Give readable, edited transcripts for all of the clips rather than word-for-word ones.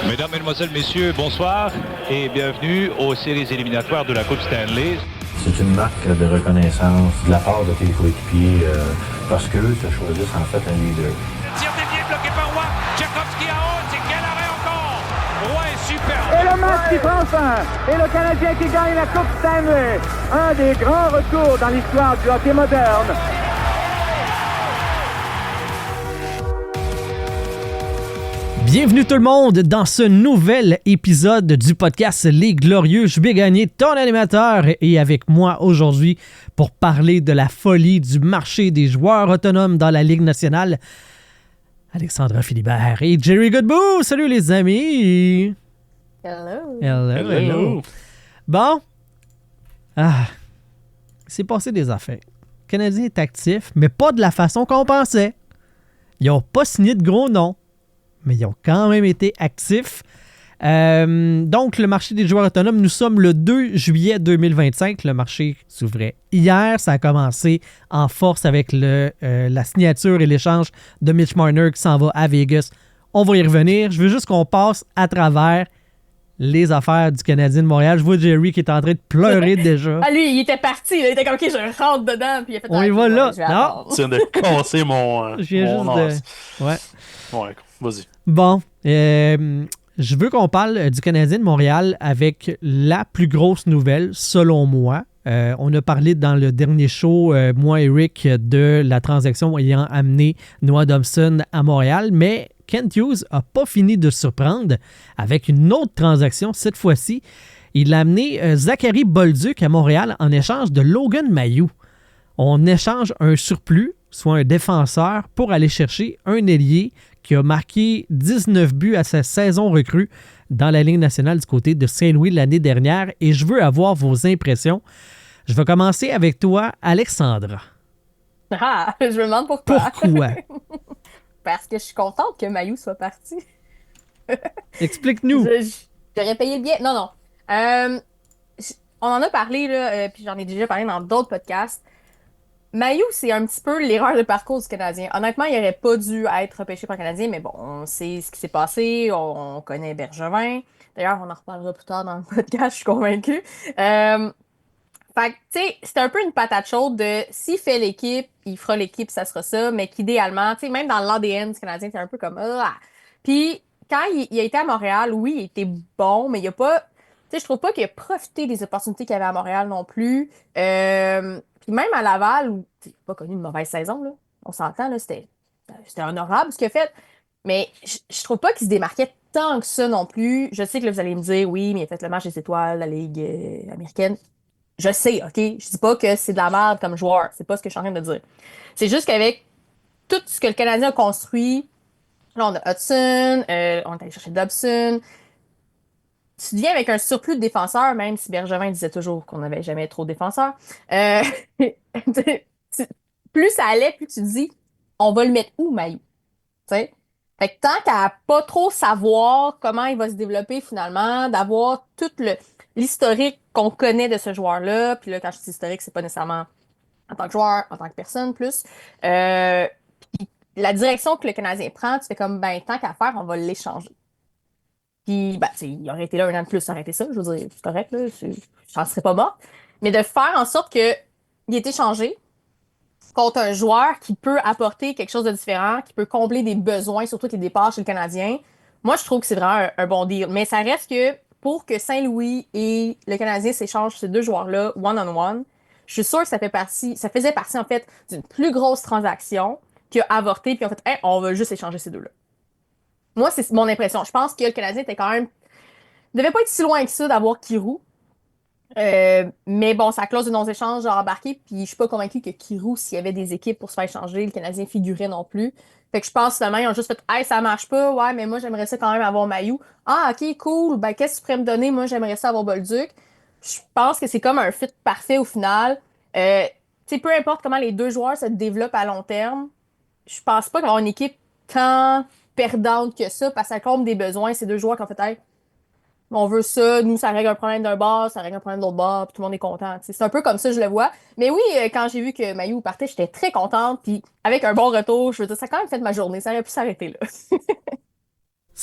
Mesdames, Mesdemoiselles, Messieurs, bonsoir et bienvenue aux séries éliminatoires de la Coupe Stanley. C'est une marque de reconnaissance de la part de tes coéquipiers parce qu'eux te choisissent en fait un leader. Tir dévié bloqué par Roy. Tchaikovsky à haute. C'est quel arrêt encore? Roy est super. Et le match qui prend fin. Et le Canadien qui gagne la Coupe Stanley. Un des grands retours dans l'histoire du hockey moderne. Bienvenue tout le monde dans ce nouvel épisode du podcast Les Glorieux. Je vais gagner ton animateur et avec moi aujourd'hui pour parler de la folie du marché des joueurs autonomes dans la Ligue nationale, Alexandra Philibert et Jerry Godbout. Salut les amis! Hello! Hello! Bon, c'est passé des affaires. Le Canadien est actif, mais pas de la façon qu'on pensait. Ils n'ont pas signé de gros noms, mais ils ont quand même été actifs. Donc, le marché des joueurs autonomes, nous sommes le 2 juillet 2025. Le marché s'ouvrait hier. Ça a commencé en force avec la signature et l'échange de Mitch Marner qui s'en va à Vegas. On va y revenir. Je veux juste qu'on passe à travers les affaires du Canadien de Montréal. Je vois Jerry qui est en train de pleurer déjà. Ah, lui, il était parti. Là. Il était comme, OK, je rentre dedans. Puis il a fait, On y va là. Non. Tu viens de casser mon Je viens mon juste de... Ouais. Ouais, vas-y. Bon, je veux qu'on parle du Canadien de Montréal avec la plus grosse nouvelle, selon moi. On a parlé dans le dernier show, moi et Rick, de la transaction ayant amené Noah Dobson à Montréal, mais Kent Hughes n'a pas fini de surprendre avec une autre transaction. Cette fois-ci, il a amené Zachary Bolduc à Montréal en échange de Logan Mailloux. On échange un surplus, soit un défenseur, pour aller chercher un ailier qui a marqué 19 buts à sa saison recrue dans la Ligue nationale du côté de Saint-Louis l'année dernière. Et je veux avoir vos impressions. Je vais commencer avec toi, Alexandra. Ah, je me demande pourquoi. Pourquoi? Parce que je suis contente que Mailloux soit parti. Explique-nous. J'aurais payé le billet. Non. On en a parlé, là, puis j'en ai déjà parlé dans d'autres podcasts. Mailloux, c'est un petit peu l'erreur de parcours du Canadien. Honnêtement, il n'aurait pas dû être repêché par le Canadien, mais bon, on sait ce qui s'est passé, on connaît Bergevin. D'ailleurs, on en reparlera plus tard dans le podcast, je suis convaincue. Fait que, tu sais, c'est un peu une patate chaude de s'il fait l'équipe, il fera l'équipe, ça sera ça, mais qu'idéalement, tu sais, même dans l'ADN du Canadien, c'est un peu comme... Puis, quand il a été à Montréal, oui, il était bon, mais il a pas... Tu sais, je trouve pas qu'il a profité des opportunités qu'il y avait à Montréal non plus. Puis même à Laval, où il n'a pas connu une mauvaise saison, là, on s'entend, là, c'était honorable ce qu'il a fait, mais je trouve pas qu'il se démarquait tant que ça non plus. Je sais que là, vous allez me dire, oui, mais il a fait le match des étoiles, la Ligue américaine. Je sais, OK? Je dis pas que c'est de la merde comme joueur. C'est pas ce que je suis en train de dire. C'est juste qu'avec tout ce que le Canadien a construit, là, on a Hudson, on est allé chercher Dobson. Tu viens avec un surplus de défenseurs, même si Bergevin disait toujours qu'on n'avait jamais trop de défenseurs. Plus ça allait, plus tu dis, on va le mettre où, Mailloux? T'sais? Fait que tant qu'à pas trop savoir comment il va se développer finalement, d'avoir tout l'historique qu'on connaît de ce joueur-là, puis là, quand je dis historique, c'est pas nécessairement en tant que joueur, en tant que personne plus. Puis la direction que le Canadien prend, tu fais comme, ben, tant qu'à faire, on va l'échanger. Puis, ben, il aurait été là un an de plus, ça aurait été ça. Je veux dire, c'est correct, là. Je n'en serais pas morte. Mais de faire en sorte qu'il ait échangé contre un joueur qui peut apporter quelque chose de différent, qui peut combler des besoins, surtout les départs chez le Canadien, moi, je trouve que c'est vraiment un bon deal. Mais ça reste que pour que Saint-Louis et le Canadien s'échangent ces deux joueurs-là, one-on-one, je suis sûre que ça faisait partie, en fait, d'une plus grosse transaction qui a avorté, puis en fait, hey, on va juste échanger ces deux-là. Moi, c'est mon impression. Je pense que le Canadien était quand même... devait pas être si loin que ça d'avoir Kirou. Mais bon, sa clause de non-échange a embarqué, puis je suis pas convaincue que Kirou, s'il y avait des équipes pour se faire échanger, le Canadien figurait non plus. Fait que je pense finalement, ils ont juste fait « Hey, ça marche pas, ouais, mais moi, j'aimerais ça quand même avoir Mailloux. Ah, OK, cool, ben qu'est-ce que tu pourrais me donner? Moi, j'aimerais ça avoir Bolduc. » Je pense que c'est comme un fit parfait au final. Tu sais, peu importe comment les deux joueurs se développent à long terme, je pense pas qu'avoir une équipe tant perdante que ça, parce que ça comble des besoins, ces deux joueurs qui ont fait hey, on veut ça, nous, ça règle un problème d'un bord, ça règle un problème de l'autre bord, puis tout le monde est content. T'sais. C'est un peu comme ça, je le vois. Mais oui, quand j'ai vu que Mailloux partait, j'étais très contente, puis avec un bon retour, je veux dire, ça a quand même fait ma journée, ça aurait pu s'arrêter là.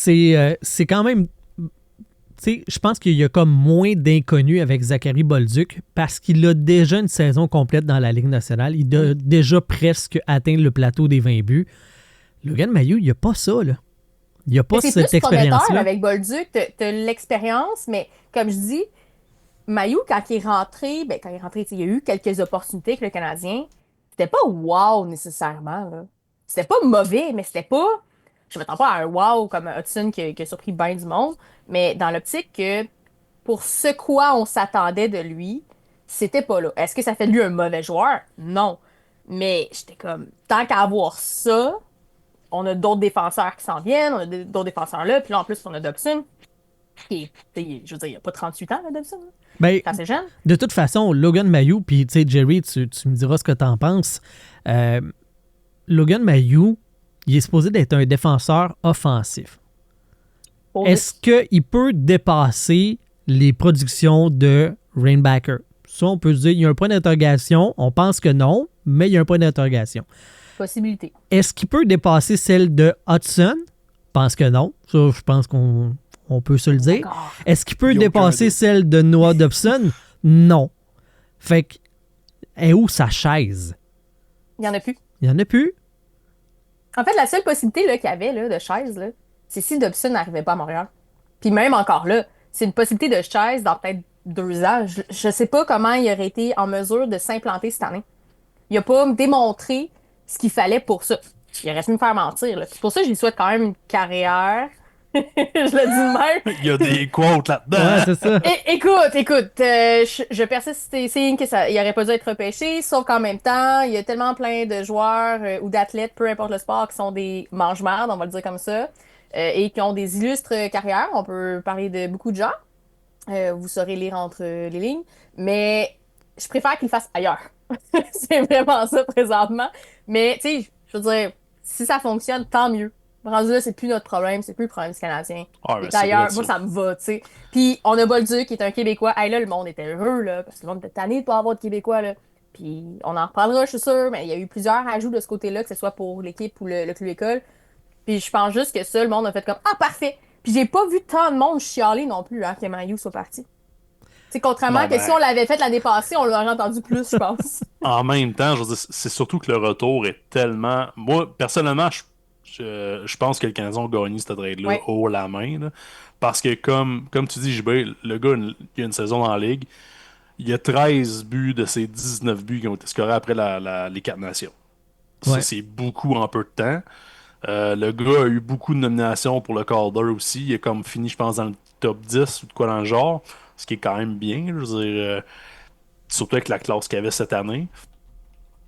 c'est quand même... Tu sais, je pense qu'il y a comme moins d'inconnus avec Zachary Bolduc parce qu'il a déjà une saison complète dans la Ligue nationale. Il a déjà presque atteint le plateau des 20 buts. Logan Mailloux, il n'y a pas ça, là. Il n'y a pas C'est cette plus prometteur expérience-là. avec Bolduc, t'as l'expérience, mais comme je dis, Mailloux, quand il est rentré, il y a eu quelques opportunités avec le Canadien. C'était pas wow nécessairement, là. C'était pas mauvais, mais c'était pas. Je m'attends pas à un wow comme Hudson qui a surpris bien du monde, mais dans l'optique que pour ce quoi on s'attendait de lui, c'était pas là. Est-ce que ça fait de lui un mauvais joueur? Non. Mais j'étais comme, tant qu'à avoir ça, on a d'autres défenseurs qui s'en viennent, on a d'autres défenseurs là, puis là en plus on a Dobson, qui est, je veux dire, il a pas 38 ans, là, Dobson. Là. Ben, C'est assez jeune. de toute façon, Logan Mailloux, puis tu sais, Jerry, tu me diras ce que tu en penses. Logan Mailloux, il est supposé d'être un défenseur offensif. Pour Est-ce qu'il peut dépasser les productions de Rainbacker? Ça, on peut se dire, il y a un point d'interrogation. On pense que non, mais il y a un point d'interrogation. possibilité. Est-ce qu'il peut dépasser celle de Hudson? Je pense que non. Ça, je pense qu'on peut se le dire. D'accord. Est-ce qu'il peut Il y a aucun dépasser doute. celle de Noah Dobson? Non. Fait que, est où sa chaise? Il y en a plus. Il n'y en a plus. En fait, la seule possibilité là, qu'il y avait là, de chaise, là, c'est si Dobson n'arrivait pas à Montréal. Puis même encore là, c'est une possibilité de chaise dans peut-être 2 ans. Je sais pas comment il aurait été en mesure de s'implanter cette année. Il a pas démontré ce qu'il fallait pour ça. Il aurait pu me faire mentir. Là. C'est pour ça que je lui souhaite quand même une carrière. Je le dis de même. Il y a des quotes là-dedans. Ouais, c'est ça. Écoute, je persiste et signe que ça, il aurait pas dû être repêché, sauf qu'en même temps, il y a tellement plein de joueurs ou d'athlètes, peu importe le sport, qui sont des mange-mardes, on va le dire comme ça, et qui ont des illustres carrières. On peut parler de beaucoup de gens. Vous saurez lire entre les lignes, mais je préfère qu'il le fasse ailleurs. C'est vraiment ça présentement. Mais tu sais, je veux dire, si ça fonctionne, tant mieux. Rendu là, c'est plus notre problème, c'est plus le problème du Canadien. Ah, ben, Et c'est d'ailleurs, vrai, moi, ça. ça me va, tu sais. Puis, on a Bolduc, qui est un Québécois. Hey, là, le monde était heureux, là, parce que le monde était tanné de pas avoir de Québécois, là. Puis, on en reparlera, je suis sûre, mais il y a eu plusieurs ajouts de ce côté-là, que ce soit pour l'équipe ou le club école. Puis, je pense juste que ça, le monde a fait comme, ah, parfait. Puis, j'ai pas vu tant de monde chialer non plus, hein, que Mailloux soit parti. Tu sais, contrairement Non, à que ben- si on l'avait fait l'année passée, on l'aurait entendu plus, je pense. En même temps, je veux dire, c'est surtout que le retour est tellement. Moi, personnellement, je pense que le Canadien a gagné cette trade-là Ouais. haut la main. Là. Parce que, comme tu dis, JB, le gars, il a une saison dans la ligue. Il y a 13 buts de ses 19 buts qui ont été scorés après les 4 nations. Ça, Ouais. c'est beaucoup en peu de temps. Le gars a eu beaucoup de nominations pour le Calder aussi. Il est comme fini, je pense, dans le top 10 ou de quoi dans le genre. Ce qui est quand même bien. Je veux dire, surtout avec la classe qu'il avait cette année.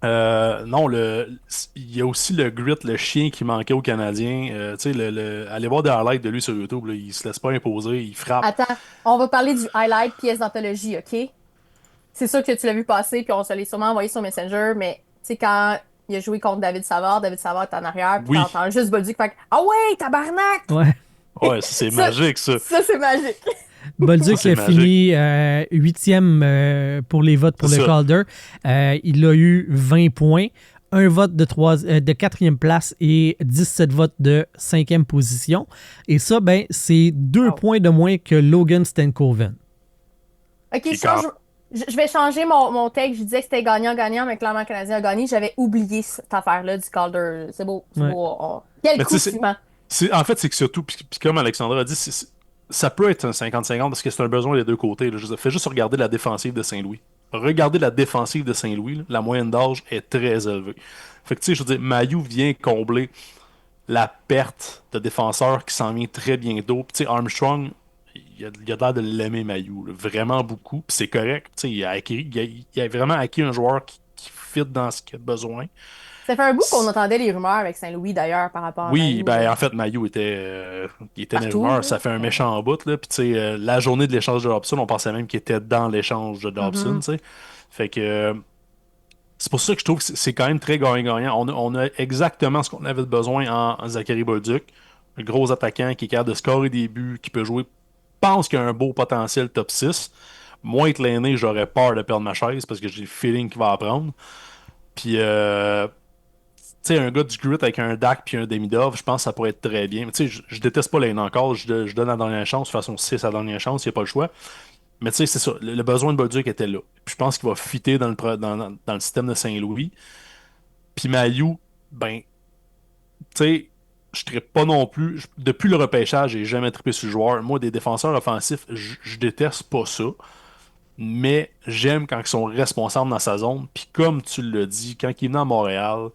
Non, il y a aussi le grit, le chien qui manquait aux Canadiens. Tu sais, allez voir des highlights de lui sur YouTube. Là, il se laisse pas imposer, il frappe. Attends, on va parler du highlight pièce d'anthologie, OK? C'est sûr que tu l'as vu passer, puis on se l'est sûrement envoyé sur Messenger, mais tu sais, quand il a joué contre David Savard est en arrière, puis Oui. t'entends juste Bolduc faire « Ah ouais, tabarnak! Ouais. Ouais, ça, c'est Ça- magique, ça. » Ça, c'est magique. Bolduc C'est a magique. fini 8e pour les votes pour C'est le ça. Calder. Il a eu 20 points, un vote de 4e place et 17 votes de 5e position. Et ça, ben, c'est 2 Wow. points de moins que Logan Stankoven. OK, Et quand- je vais changer mon take. Je disais que c'était gagnant-gagnant, mais clairement, le Canadien a gagné. J'avais oublié cette affaire-là du Calder. C'est beau. C'est Ouais. beau. Quel Mais coup tu sais, ciment. En fait, c'est que surtout, puis comme Alexandra a dit, ça peut être un 50-50 parce que c'est un besoin des deux côtés. Là. Fais juste regarder la défensive de Saint-Louis. Regardez la défensive de Saint-Louis. Là. La moyenne d'âge est très élevée. Fait que tu sais, je veux dire, Mailloux vient combler la perte de défenseurs qui s'en vient très bientôt. Puis tu sais, Armstrong, il a l'air de l'aimer, Mailloux. Là. Vraiment beaucoup. Puis c'est correct. Tu sais, il a vraiment acquis un joueur qui fit dans ce qu'il a besoin. Ça fait un bout qu'on entendait les rumeurs avec Saint-Louis, d'ailleurs, par rapport à Oui, Mailloux, ben là. en fait, Mailloux il était dans les Partout, rumeurs, là. ça fait un méchant bout, là. Puis tu sais, la journée de l'échange de Dobson, on pensait même qu'il était dans l'échange de Dobson, tu sais. Fait que c'est pour ça que je trouve que c'est quand même très gagnant-gagnant. On a exactement ce qu'on avait besoin en Zachary Bolduc. Un gros attaquant qui est capable de scorer des buts, qui peut jouer, pense qu'il a un beau potentiel top 6. Moi, être l'aîné, j'aurais peur de perdre ma chaise parce que j'ai le feeling qu'il va apprendre. Puis sais, un gars du grit avec un Dak puis un Demidov, je pense que ça pourrait être très bien. Mais tu sais, je déteste pas Lane encore. Je donne la dernière chance. De toute façon, c'est sa dernière chance, il n'y a pas le choix. Mais tu sais, c'est ça. Le besoin de Bolduc était là. Puis je pense qu'il va fitter dans le système de Saint-Louis. Puis Mailloux, ben, tu sais, je ne pas non plus. Depuis le repêchage, j'ai jamais trippé sur le joueur. Moi, des défenseurs offensifs, je déteste pas ça. Mais j'aime quand ils sont responsables dans sa zone. Puis comme tu l'as dit, quand il est venu à Montréal,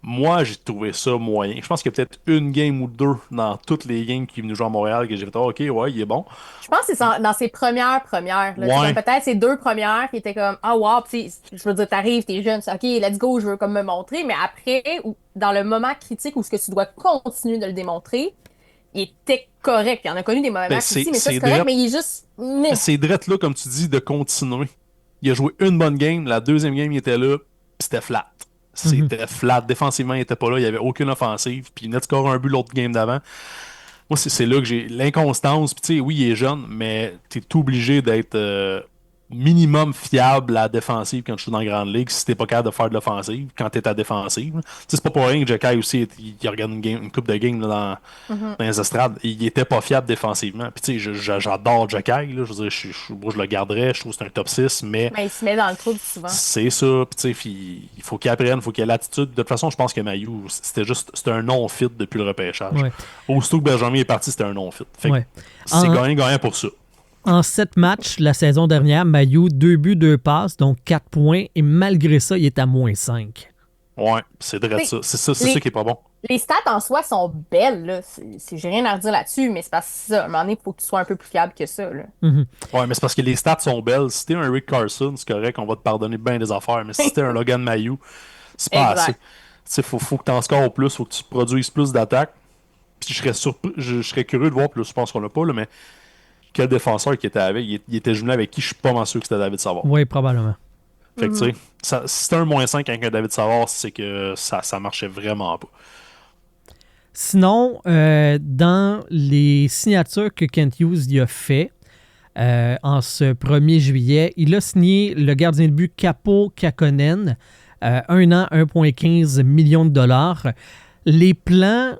moi, j'ai trouvé ça moyen. Je pense qu'il y a peut-être une game ou deux dans toutes les games qui est venu jouer à Montréal que j'ai fait, ah, ok, ouais, il est bon. Je pense que c'est dans ses premières. Là. Ouais. C'est comme peut-être ses 2 premières qui étaient comme ah wow, pis je veux dire, t'arrives, t'es jeune, c'est ok, let's go, je veux comme me montrer. Mais après, dans le moment critique où ce que tu dois continuer de le démontrer, il était correct. Il en a connu des moments critiques, mais ça c'est correct, mais il est juste. C'est drette là, comme tu dis, de continuer. Il a joué une bonne game, la deuxième game, il était là, pis c'était flat. C'était flat. Défensivement, il était pas là, il n'y avait aucune offensive, puis il net score un but l'autre game d'avant. Moi, c'est là que j'ai l'inconstance. Puis, tu sais, oui, il est jeune, mais tu es obligé d'être minimum fiable à la défensive quand tu joues dans la Grande Ligue si t'es pas capable de faire de l'offensive quand t'es à défensive. Tu sais, c'est pas pour rien que Jacky aussi, il regarde une coupe de game là, dans les estrades. Il était pas fiable défensivement. Puis, tu sais, j'adore Jacky. Là, je veux dire, moi, je le garderais. Je trouve que c'est un top 6, mais il se met dans le trouble souvent. c'est ça. Puis, tu sais, il faut qu'il apprenne, il faut qu'il ait l'attitude. De toute façon, je pense que Mailloux, c'était un non-fit depuis le repêchage. Ouais. Aussitôt que Benjamin est parti, c'était un non-fit. Fait que c'est gagnant pour ça. En 7 matchs, la saison dernière, Mailloux, 2 buts, 2 passes, donc 4 points. Et malgré ça, il est à moins 5. Ouais, c'est vrai ça. C'est ça qui est pas bon. Les stats en soi sont belles, là. J'ai rien à redire là-dessus, mais c'est parce que ça, à un moment donné, il faut que tu sois un peu plus fiable que ça, là. Ouais, mais c'est parce que les stats sont belles. Si t'es un Rick Carson, c'est correct, on va te pardonner bien des affaires. Mais si t'es un Logan Mailloux, c'est pas assez. Tu sais, faut que t'en scores plus, faut que tu produises plus d'attaques. Puis je serais curieux de voir, plus je pense qu'on l'a pas, là, mais quel défenseur qui était avec. Il était jumelé avec qui, je suis pas mal sûr que c'était David Savard. Oui, probablement. Fait que tu sais, si c'était un moins 5 avec un David Savard, c'est que ça marchait vraiment pas. Sinon, dans les signatures que Kent Hughes y a fait en ce 1er juillet, il a signé le gardien de but Kaapo Kähkönen, 1 an, 1,15 millions de dollars. Les plans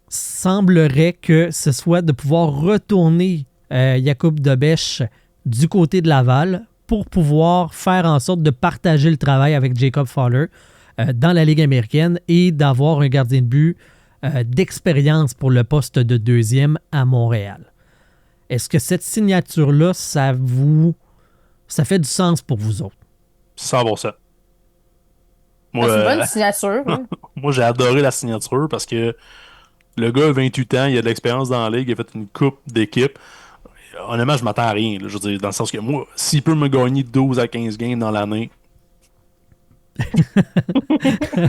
sembleraient que ce soit de pouvoir retourner Jakub Dobeš du côté de Laval pour pouvoir faire en sorte de partager le travail avec Jacob Fowler dans la Ligue américaine et d'avoir un gardien de but d'expérience pour le poste de deuxième à Montréal. Est-ce que cette signature-là, ça fait du sens pour vous autres? 100%. Moi, c'est une bonne signature. Hein? Moi, j'ai adoré la signature parce que le gars a 28 ans, il a de l'expérience dans la Ligue, il a fait une coupe d'équipe. Honnêtement, je m'attends à rien. Là, je veux dire, dans le sens que moi, s'il peut me gagner 12 à 15 games dans l'année,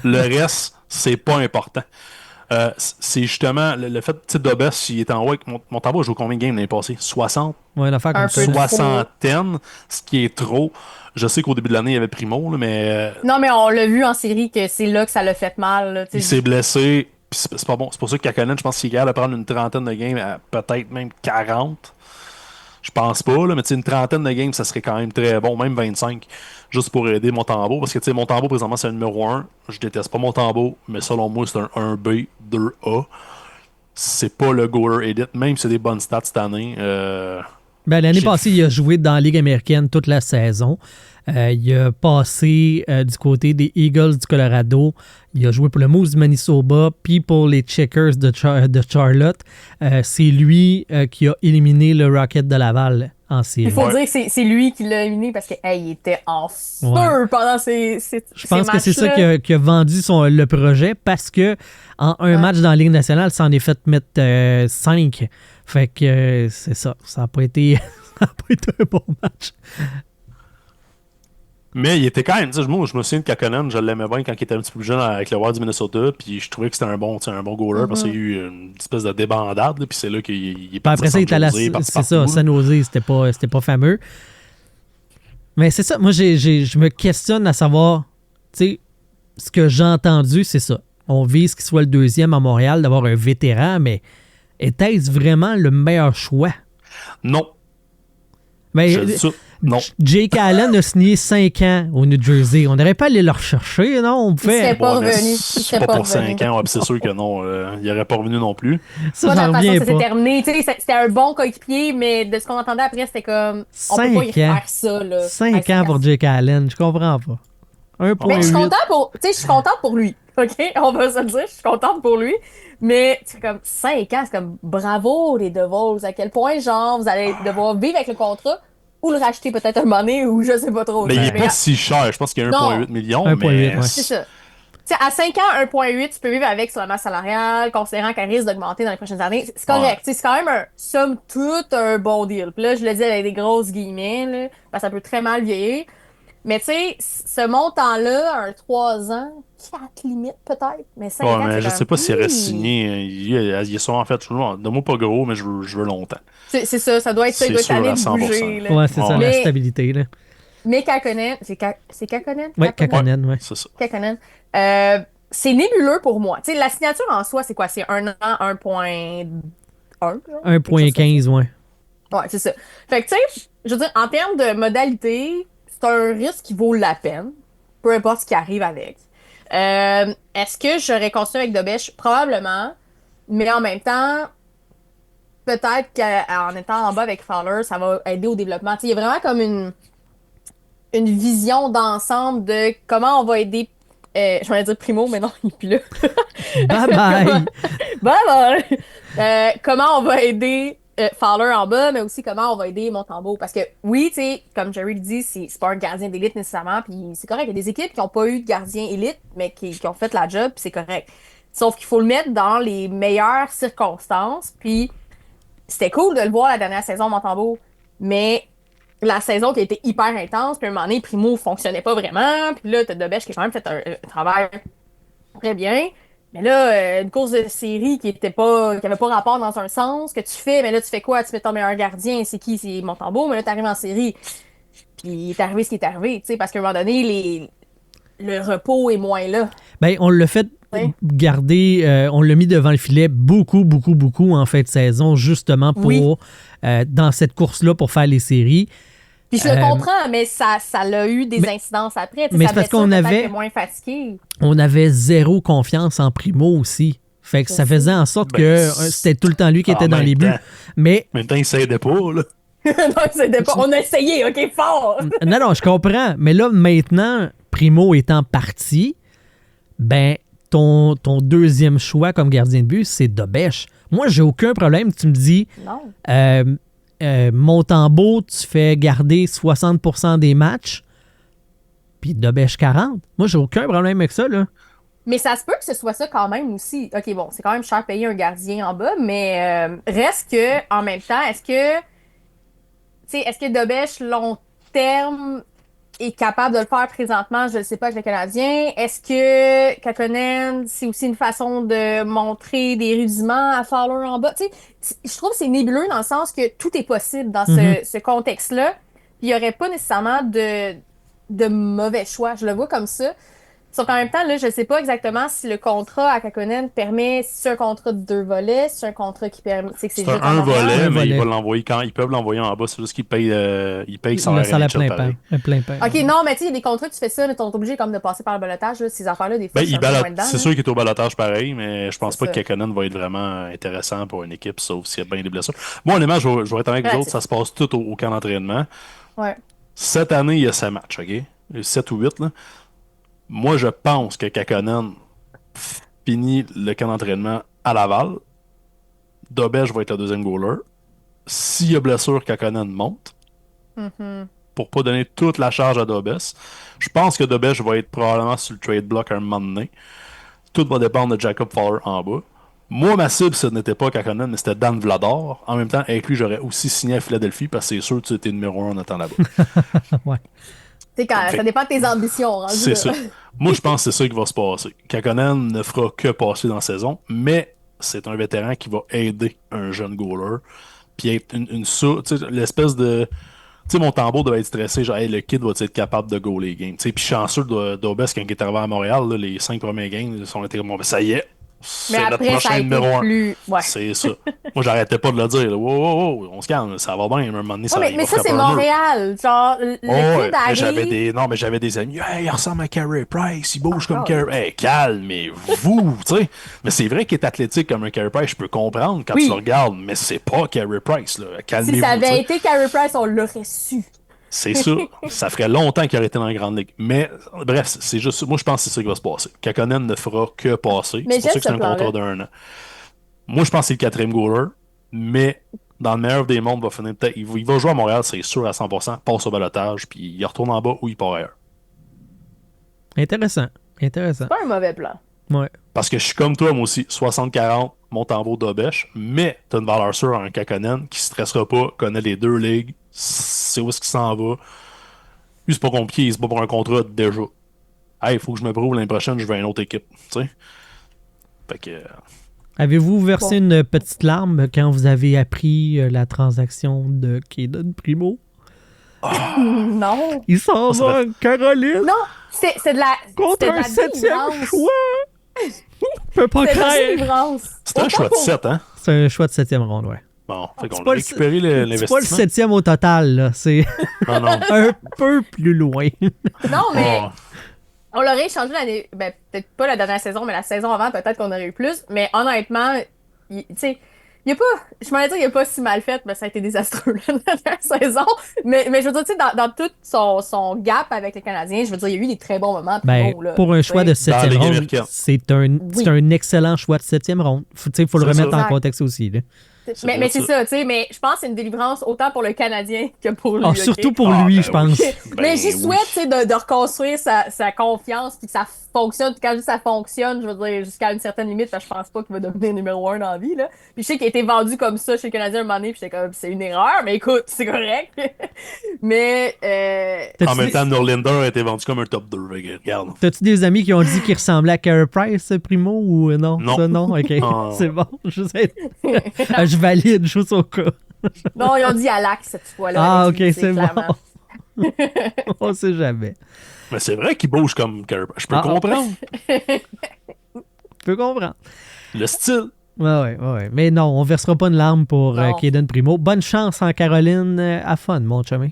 le reste, c'est pas important. C'est justement le fait, tu sais, Dobes, il est en haut avec Montembeau, a joué combien de games l'année passée? 60? Ouais, une affaire comme ça. Soixantaine, ce qui est trop. Je sais qu'au début de l'année, il y avait Primo, là, mais... Non, mais on l'a vu en série que c'est là que ça l'a fait mal. Là, il s'est blessé, puis c'est pas bon. C'est pour ça que Kähkönen, je pense qu'il est capable de prendre une trentaine de games, à peut-être même 40. Je pense pas, là, mais une trentaine de games, ça serait quand même très bon, même 25, juste pour aider Montembeau. Parce que Montembeau, présentement, c'est un numéro 1. Je déteste pas Montembeau, mais selon moi, c'est un 1B, 2A. C'est pas le goaler edit, même si c'est des bonnes stats cette année. L'année passée, il a joué dans la Ligue américaine toute la saison. Il a passé du côté des Eagles du Colorado. Il a joué pour le Moose du Manitoba, puis pour les Checkers de Charlotte. C'est lui qui a éliminé le Rocket de Laval en série. Il faut dire que c'est lui qui l'a éliminé parce qu'il était en feu pendant ces Je pense que c'est ça matchs-là. qui a vendu le projet parce que en un match dans la Ligue nationale, ça en est fait mettre 5. Fait que c'est ça. Ça n'a pas été un bon match. Mais il était quand même, moi je me souviens de Kähkönen, je l'aimais bien quand il était un petit peu plus jeune avec le Wild du Minnesota, puis je trouvais que c'était un bon goaler parce qu'il y a eu une espèce de débandade, puis c'est là qu'il est parti. Après ça, il était à San Jose, c'était pas fameux. Mais c'est ça, moi je me questionne à savoir, tu sais, ce que j'ai entendu, c'est ça. On vise qu'il soit le deuxième à Montréal, d'avoir un vétéran, mais était-ce vraiment le meilleur choix? Non. Mais Je dis ça. Non. Jake Allen a signé 5 ans au New Jersey. On n'aurait pas allé le rechercher, non? On Il serait pouvait... pas mais revenu. Il C'est serait pas pas pour revenu. 5 ans, ouais, puis c'est sûr que non. Il aurait pas revenu non plus. Ça, Pas de j'en la façon reviens que c'était pas. terminé. Tu sais, c'était un bon coéquipier, mais de ce qu'on entendait après, c'était comme. On peut pas y 5 ans. refaire ça, là. 5 ans pour Jake Allen, je comprends pas. Mais je suis 1,8. contente pour. Tu sais, je suis contente pour lui. OK? On va se le dire, je suis contente pour lui. Mais c'est comme 5 ans, c'est comme bravo les Devils. À quel point, genre, vous allez devoir vivre avec le contrat ou le racheter peut-être un moment donné ou je sais pas trop. Mais il est Mais pas si cher. Je pense qu'il y a Non. 1,8 million. 1,8, mais ouais. c'est ça. Tu sais, à 5 ans, 1,8, tu peux vivre avec sur la masse salariale, considérant qu'elle risque d'augmenter dans les prochaines années. C'est correct. Ouais. Tu sais, c'est quand même somme toute un bon deal. Puis là, je le dis avec des grosses guillemets, là, parce que ça peut très mal vieillir. Mais tu sais, ce montant-là, un 3 ans, 4 limites peut-être, mais 5 Ouais, ans, mais c'est je comme, sais pas s'il aurait hi. signé. Il est sûrement fait. Donne-moi pas gros, mais je veux longtemps. C'est ça, ça doit être ça, il doit C'est être tanné sûr, de à 100%. bouger. Là. Ouais, c'est ça, la Mais- stabilité. Là. Mais Kakkonen, c'est Kakkonen? Ouais, Kakkonen, ouais. C'est ça. Kakkonen. C'est nébuleux pour moi. Tu sais, la signature en soi, c'est quoi? C'est 1 an, 1,1? 1,15, ouais. Ouais, c'est ça. Fait que, tu sais, je veux dire, en termes de modalité, c'est un risque qui vaut la peine, peu importe ce qui arrive avec. Est-ce que j'aurais continué avec Dobèche? Probablement. Mais en même temps, peut-être qu'en étant en bas avec Fowler, ça va aider au développement. Tu sais, il y a vraiment comme une vision d'ensemble de comment on va aider. Je voulais dire Primo, mais non, il est plus là. Bye bye! Bye bye! Comment on va aider Fowler en bas, mais aussi comment on va aider Montembeault. Parce que oui, tu sais, comme Jerry le dit, c'est pas un gardien d'élite nécessairement, puis c'est correct. Il y a des équipes qui n'ont pas eu de gardien élite, mais qui ont fait la job, puis c'est correct. Sauf qu'il faut le mettre dans les meilleures circonstances, puis c'était cool de le voir la dernière saison, Montembeault, mais la saison qui a été hyper intense, puis à un moment donné, Primo fonctionnait pas vraiment, puis là, t'as Dobèche qui a quand même fait un travail très bien. Mais là, une course de série qui avait pas rapport dans un sens, que tu fais, mais là, tu fais quoi? Tu mets ton meilleur gardien, c'est qui? C'est Montembeault, mais là, t'arrives en série. Puis il est arrivé ce qui est arrivé, tu sais, parce qu'à un moment donné, le repos est moins là. Ben, on l'a fait Ouais. garder, on l'a mis devant le filet beaucoup en fin de saison, justement pour, Oui. dans cette course-là, pour faire les séries. Puis je le comprends, mais ça a eu des incidences après. Tu sais, mais sa c'est parce blessure, qu'on peut-être avait- qu'il est moins fatigué. On avait zéro confiance en Primo aussi. Fait que ça Je sais. faisait en sorte Ben, que c'était tout le temps lui qui était en dans même les buts. temps. Mais En même temps, il s'aidait pas, là. Non, c'était pas. On a essayé, OK, fort! non, je comprends. Mais là, maintenant, Primo étant parti, ben, ton deuxième choix comme gardien de but, c'est Dobèche. Moi, j'ai aucun problème. Tu me dis, Non. Montembeault, tu fais garder 60% des matchs, puis Dobèche 40. Moi, j'ai aucun problème avec ça, là. Mais ça se peut que ce soit ça quand même aussi. OK, bon, c'est quand même cher payer un gardien en bas, mais reste que, en même temps, est-ce que Dobèche, long terme, est capable de le faire présentement? Je ne sais pas avec le Canadien. Est-ce que Kakkonen, c'est aussi une façon de montrer des rudiments à Fowler en bas? Tu sais, je trouve que c'est nébuleux dans le sens que tout est possible dans ce contexte-là. Puis il n'y aurait pas nécessairement de mauvais choix. Je le vois comme ça. Sauf qu'en même temps, là, je sais pas exactement si le contrat à Kakkonen permet, si c'est un contrat de 2 volets, si c'est un contrat qui permet, c'est C'est juste un en volet, arrière. Un mais volet. ils peuvent l'envoyer en bas. C'est juste qu'ils payent Le salaire salaire NHL plein pareil. pain. Plein pain. OK, non, mais tu sais, il y a des contrats, tu fais ça, mais t'es obligé comme de passer par le balotage, là, ces affaires-là, des fois, Ben, je suis un peu moins dedans, c'est là. sûr qu'il est au balotage pareil, mais je pense C'est pas que ça. Kakkonen va être vraiment intéressant pour une équipe, sauf s'il y a bien des blessures. Moi, honnêtement, je vais être avec vous Ouais, autres, ça se passe tout au camp d'entraînement. Ouais. Cette année, il y a 7 matchs, OK? 7 ou 8, là. Moi, je pense que Kakkonen finit le camp d'entraînement à Laval. Dobèche va être le deuxième goaler. S'il y a blessure, Kakkonen monte. Pour pas donner toute la charge à Dobèche. Je pense que Dobèche va être probablement sur le trade block un moment donné. Tout va dépendre de Jacob Fowler en bas. Moi, ma cible, ce n'était pas Kakkonen, mais c'était Dan Vladar. En même temps, avec lui, j'aurais aussi signé à Philadelphie parce que c'est sûr que tu étais numéro 1 en étant là-bas. Ouais. Tu sais, Fait- ça dépend de tes ambitions, rendu C'est là. ça. Moi, je pense que c'est ça qui va se passer. Kakkonen ne fera que passer dans la saison, mais c'est un vétéran qui va aider un jeune goaler. Puis être tu sais, l'espèce de. Tu sais, Montembeault doit être stressé, genre, hey, le kid va être capable de goaler les games. Tu sais, puis chanceux d'Obès quand il est arrivé à Montréal, là, les 5 premiers games, ils sont été comme, bon, ben, ça y est, c'est Mais notre après, ça a prochain été numéro 1. plus. Ouais. C'est ça. Moi, j'arrêtais pas de le dire. Là. Wow, wow, wow, on se calme, ça va bien. À un moment donné, ça Ouais, il mais va ça, frapper c'est un mur. Montréal. Genre, le Oh, ouais. kid Mais arrive. j'avais des amis. Hey, il ressemble à Carey Price, il bouge comme Encore. Carey. Hey, calmez-vous, tu sais. Mais c'est vrai qu'il est athlétique comme un Carey Price, je peux comprendre quand Oui. tu le regardes, mais c'est pas Carey Price, là. Calmez-vous. Si ça tu sais. avait été Carey Price, on l'aurait su. C'est sûr, ça ferait longtemps qu'il aurait été dans la Grande Ligue. Mais bref, c'est juste, moi je pense que c'est ça qui va se passer. Kakkonen ne fera que passer. Mais C'est pour ça j'aime que c'est ce un plan-là. contrat d'un an. Moi je pense que c'est le quatrième goaler, mais dans le meilleur des mondes, va finir peut-être. Il va jouer à Montréal, c'est sûr à 100%, passe au balotage, puis il retourne en bas ou il part ailleurs. Intéressant. Intéressant. Pas un mauvais plan. Ouais. Parce que je suis comme toi, moi aussi, 60-40, monte en vaut d'Obèche, mais t'as une valeur sûre en un Kakkonen qui stressera pas, connaît les deux ligues, c'est où est-ce qu'il s'en va. Lui, c'est pas compliqué, c'est pas pour un contrat déjà. Hey, il faut que je me prouve l'année prochaine, je veux une autre équipe. Tu sais? Fait que. Avez-vous versé une petite larme quand vous avez appris la transaction de Kaden Primo? Non. Il s'en Ça va, Caroline, Non, c'est de la. contre c'est de un la 7e délivrance. choix! Peut pas C'est de la croire! délivrance. C'est un Autant choix de pour- 7, hein? C'est un choix de 7e ronde, ouais. Bon, fait qu'on pas a le- récupéré C'est pas le l'investissement. 7e au total, là. C'est Non, non. un peu plus loin. Non, mais Oh. on l'aurait échangé l'année. Ben, peut-être pas la dernière saison, mais la saison avant, peut-être qu'on aurait eu plus. Mais honnêtement, tu sais, il y a pas. Je m'allais dire, il a pas si mal fait, mais ça a été désastreux la dernière saison. Mais je veux dire, tu sais, dans tout son gap avec les Canadiens, je veux dire, il y a eu des très bons moments. Ben, Primo, là, pour un tu choix sais. de Dans la 7e Ligue ronde, américaine. c'est un excellent choix de 7e ronde. Faut le C'est remettre ça. en contexte aussi. Là. Mais c'est ça, tu sais, mais je pense que c'est une délivrance autant pour le Canadien que pour lui. Ah, ok? surtout pour Ah, lui, ben je pense. oui. Mais Ben j'y oui. souhaite, tu sais, de reconstruire sa confiance puis que ça fonctionne. Puis quand je dis ça fonctionne, je veux dire jusqu'à une certaine limite, parce que je pense pas qu'il va devenir numéro 1 dans la vie, là. Puis je sais qu'il a été vendu comme ça chez le Canadien un moment donné, puis j'étais comme, c'est une erreur, mais écoute, c'est correct. Mais, T'as-tu En même des- temps, Norlinder a été vendu comme un top 2. Fait que, regarde. T'as-tu des amis qui ont dit qu'il ressemblait à Carey Price, Primo, ou non? Non. Ça, non? OK. Ah. C'est bon. Je valide, juste au cas. non, ils ont dit à l'axe cette fois-là. Ah, avec OK, lui, c'est clairement. bon. On sait jamais. Mais c'est vrai qu'il bouge comme Carey Price. Je peux Ah, comprendre. Je peux comprendre. Le style. Ouais. Mais non, on versera pas une larme pour Non. Kaden Primo. Bonne chance en Caroline. À fun, mon chemin.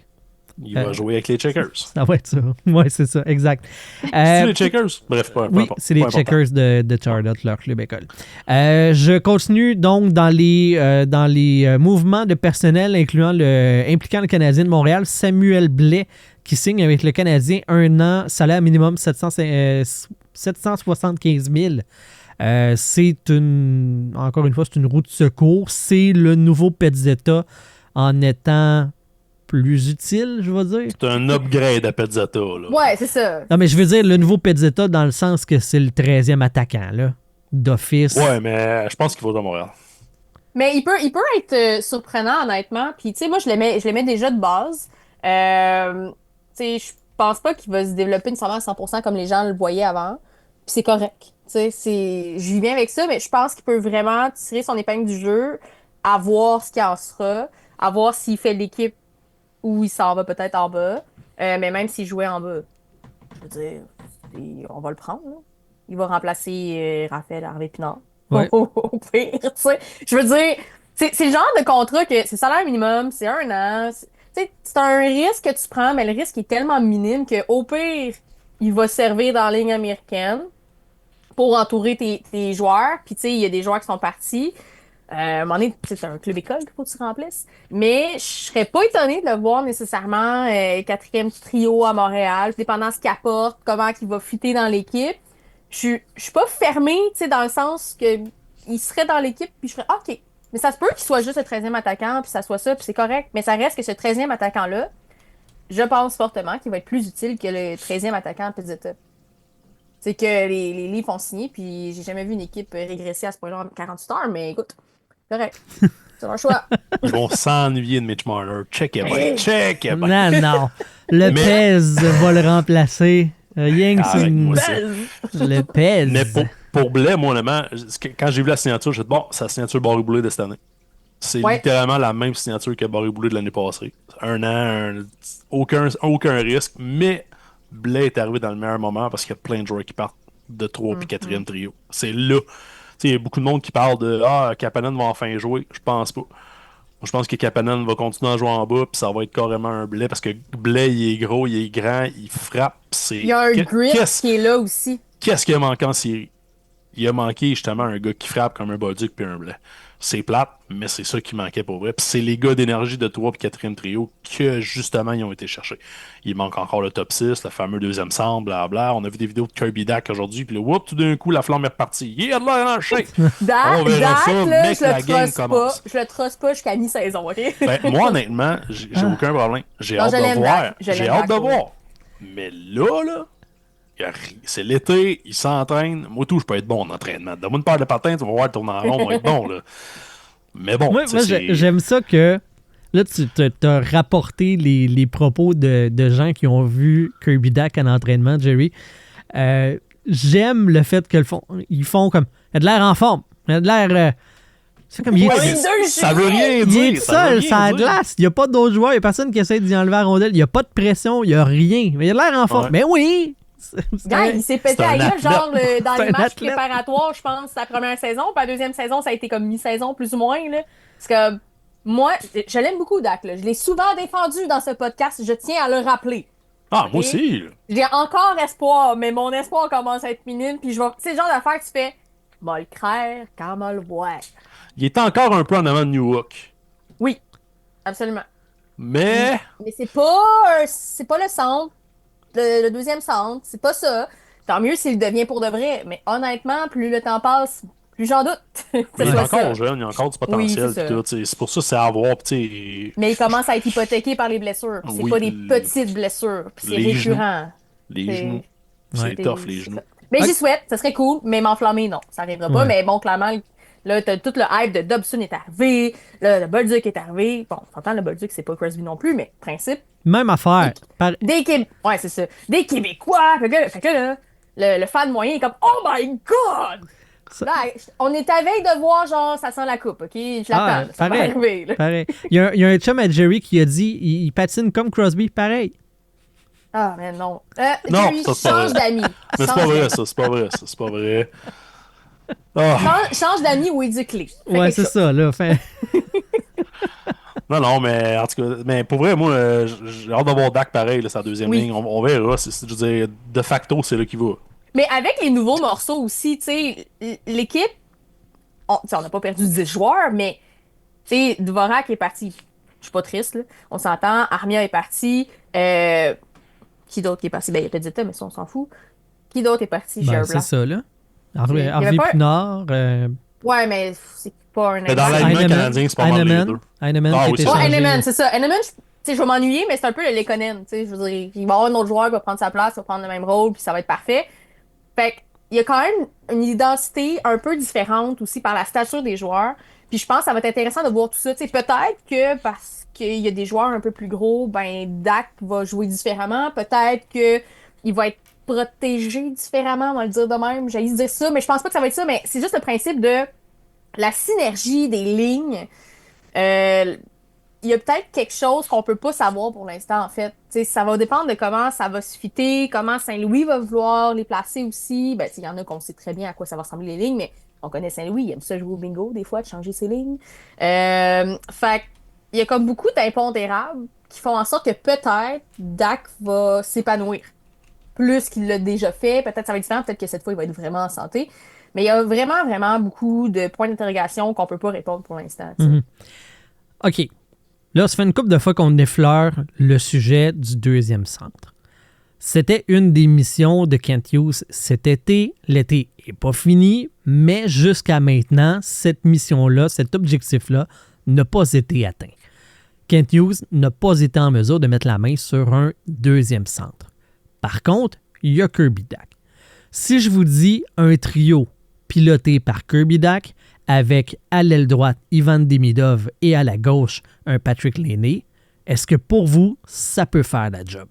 Il va jouer avec les Checkers. Ça va être ça. Ouais, c'est ça, exact. C'est les Checkers? Bref, peu Oui, importe. c'est les Peu important. Checkers de Charlotte, leur club école. Je continue donc dans les mouvements de personnel impliquant le Canadien de Montréal. Samuel Blais qui signe avec le Canadien 1 an, salaire minimum 775 000. Encore une fois, c'est une roue de secours. C'est le nouveau Pezzetta en étant plus utile, je vais dire. C'est un upgrade à Pezzetta, là. Ouais, c'est ça. Non, mais je veux dire le nouveau Pezzetta dans le sens que c'est le 13e attaquant, là, d'office. Ouais, mais je pense qu'il va dans Montréal. Mais il peut être surprenant, honnêtement. Puis, tu sais, moi, je l'aimais déjà de base. Tu sais, je pense pas qu'il va se développer nécessairement à 100% comme les gens le voyaient avant. Puis c'est correct. Tu sais, je vis bien avec ça, mais je pense qu'il peut vraiment tirer son épingle du jeu, à voir ce qu'il en sera, à voir s'il fait l'équipe ou il s'en va peut-être en bas. Mais même s'il jouait en bas, je veux dire, on va le prendre, là. Il va remplacer Raphaël Harvey-Pinard. Ouais. Au pire, tu sais. Je veux dire, c'est le genre de contrat que c'est salaire minimum, c'est 1 an. Tu sais, c'est un risque que tu prends, mais le risque est tellement minime qu'au pire, il va servir dans la ligne américaine pour entourer tes joueurs. Puis, tu sais, il y a des joueurs qui sont partis. À un moment donné, c'est un club école qu'il faut que tu remplisses. Mais je serais pas étonnée de le voir nécessairement quatrième trio à Montréal, dépendant ce qu'il apporte, comment il va fitter dans l'équipe. Je suis pas fermée, tu sais, dans le sens que il serait dans l'équipe, puis je serais OK. Mais ça se peut qu'il soit juste le 13e attaquant, puis ça soit ça, puis c'est correct. Mais ça reste que ce 13e attaquant-là, je pense fortement qu'il va être plus utile que le 13e attaquant à Pezzetta. C'est que les livres ont signé, puis j'ai jamais vu une équipe régresser à ce point-là en 48 heures, mais écoute, correct. C'est leur choix. Ils vont s'ennuyer de Mitch Marner. Check it, boy. Check it, boy. Non. Le Mais- Pez va le remplacer. Yang, c'est Arrête-moi ça. le Pez. Mais pour Blais, moi, honnêtement, quand j'ai vu la signature, j'ai dit, bon, c'est la signature Barry Boulet de cette année. C'est Ouais. littéralement la même signature que Barry Boulet de l'année passée. 1 an, aucun risque, mais Blais est arrivé dans le meilleur moment parce qu'il y a plein de joueurs qui partent de 3 puis 4e trio. C'est là. Tu il y a beaucoup de monde qui parle de Kapanen va enfin jouer. Je pense pas. Moi, je pense que Kapanen va continuer à jouer en bas, puis ça va être carrément un Blais, parce que Blais, il est gros, il est grand, il frappe. Il y a un grit qui est là aussi. Qu'est-ce qu'il a manqué en série? Il a manqué justement un gars qui frappe comme un Bolduc puis un Blais. C'est plate, mais c'est ça qui manquait pour vrai. Puis c'est les gars d'énergie de 3 et 4e trio que justement ils ont été cherchés. Il manque encore le top 6, le fameux deuxième centre, blabla. On a vu des vidéos de Kirby Dak aujourd'hui, puis là, whoop, tout d'un coup, la flamme est repartie. Il a de l'air en shape! Dak, là, je le trosse pas jusqu'à mi-saison, ok? Ben, moi, honnêtement, j'ai aucun problème. J'ai hâte de voir. J'ai hâte de voir. Mais là, c'est l'été, il s'entraîne. Moi, tout, je peux être bon en entraînement. Donne-moi une paire de patins, tu vas voir le tourner en rond, on va être bon, là. Mais bon, moi j'aime ça que là, tu t'as rapporté les propos de gens qui ont vu Kirby Dak en entraînement, Jerry. J'aime le fait qu'ils font comme. Il a de l'air en forme. Il a de l'air. C'est comme ça veut rien dire. Il est seul, ça a glace. Il n'y a pas d'autres joueurs. Il n'y a personne qui essaie d'y enlever la rondelle. Il n'y a pas de pression. Il n'y a rien. Mais il a de l'air en forme. Ouais. Mais oui! Il s'est pété à gueule, genre dans les matchs athlète. préparatoires, je pense, la première saison. Puis la deuxième saison, ça a été comme mi-saison, plus ou moins. Là. Parce que moi, je l'aime beaucoup, Dak. Là. Je l'ai souvent défendu dans ce podcast. Je tiens à le rappeler. Ah, moi aussi. J'ai encore espoir, mais mon espoir commence à être minime. Puis je vais. C'est le genre d'affaire que tu fais. M'a le craire quand m'a le voir. Il est encore un peu en avant de New York. Oui, absolument. Mais c'est pas le centre. Le deuxième centre, c'est pas ça. Tant mieux s'il devient pour de vrai. Mais honnêtement, plus le temps passe, plus j'en doute. il est encore jeune, il a encore du potentiel. Oui, c'est pour ça que c'est à voir. Mais il commence à être hypothéqué par les blessures. C'est pas des petites blessures. C'est récurrent. Les genoux. C'est tough, les genoux. Mais j'y souhaite, ça serait cool, mais m'enflammer, non. Ça arrivera pas. Mais bon, clairement, là, t'as tout le hype de Dobson est arrivé. Là, le Bolduc est arrivé. Bon, on entend le Bolduc, c'est pas Crosby non plus, mais principe. Même affaire. Ouais, c'est ça. Des Québécois. Fait que là, le fan moyen est comme Oh my God! Là, on est à veille de voir, genre, ça sent la coupe, OK? Je l'attends. Ça va arriver. Là. Pareil. Il y a un chum à Jerry qui a dit il patine comme Crosby, pareil. Ah, mais non. Non, Jerry, change d'amis. Mais c'est pas vrai, ça. C'est pas vrai. Oh. Change d'amis ou éduque-les. Ouais, c'est ça, là. Non, mais en tout cas, mais pour vrai, moi, j'ai hâte d'avoir Dak pareil, là, sa deuxième ligne. On verra. Je veux dire, de facto, c'est là qu'il va. Mais avec les nouveaux morceaux aussi, tu sais, l'équipe, on n'a pas perdu 10 joueurs, mais tu sais, Dvorak est parti. Je suis pas triste, là. On s'entend. Armia est parti. Qui d'autre qui est parti? Ben, il y a Pedita, mais ça, on s'en fout. Qui d'autre est parti? C'est ça, là. Harvey Pinard. Ouais, mais c'est pas un mais dans l'alignement canadien, c'est pas mal les deux. Heinemann, qui était changé. Heinemann, c'est ça. Heinemann, je vais m'ennuyer, mais c'est un peu le Lekonen. Je veux dire, il va y avoir un autre joueur qui va prendre sa place, qui va prendre le même rôle, puis ça va être parfait. Fait qu'il y a quand même une identité un peu différente aussi par la stature des joueurs. Puis je pense que ça va être intéressant de voir tout ça. T'sais, peut-être que parce qu'il y a des joueurs un peu plus gros, ben Dak va jouer différemment. Peut-être qu'il va être protégé différemment, on va le dire de même. J'ai dire ça, mais je pense pas que ça va être ça. Mais c'est juste le principe de la synergie des lignes. Il y a peut-être quelque chose qu'on peut pas savoir pour l'instant, en fait. T'sais, ça va dépendre de comment ça va se fitter, comment Saint-Louis va vouloir les placer aussi. Ben, il y en a qu'on sait très bien à quoi ça va ressembler les lignes, mais on connaît Saint-Louis, il aime ça jouer au bingo, des fois, de changer ses lignes. Fait il y a comme beaucoup d'impondérables qui font en sorte que peut-être Dak va s'épanouir plus qu'il l'a déjà fait. Peut-être ça va être différent, peut-être que cette fois, il va être vraiment en santé. Mais il y a vraiment, vraiment beaucoup de points d'interrogation qu'on peut pas répondre pour l'instant. Mm-hmm. OK. Là, ça fait une couple de fois qu'on effleure le sujet du deuxième centre. C'était une des missions de Kent Hughes cet été. L'été n'est pas fini, mais jusqu'à maintenant, cette mission-là, cet objectif-là, n'a pas été atteint. Kent Hughes n'a pas été en mesure de mettre la main sur un deuxième centre. Par contre, il y a Kirby Dak. Si je vous dis un trio piloté par Kirby Dak, avec à l'aile droite Ivan Demidov et à la gauche un Patrick Laine, est-ce que pour vous, ça peut faire la job?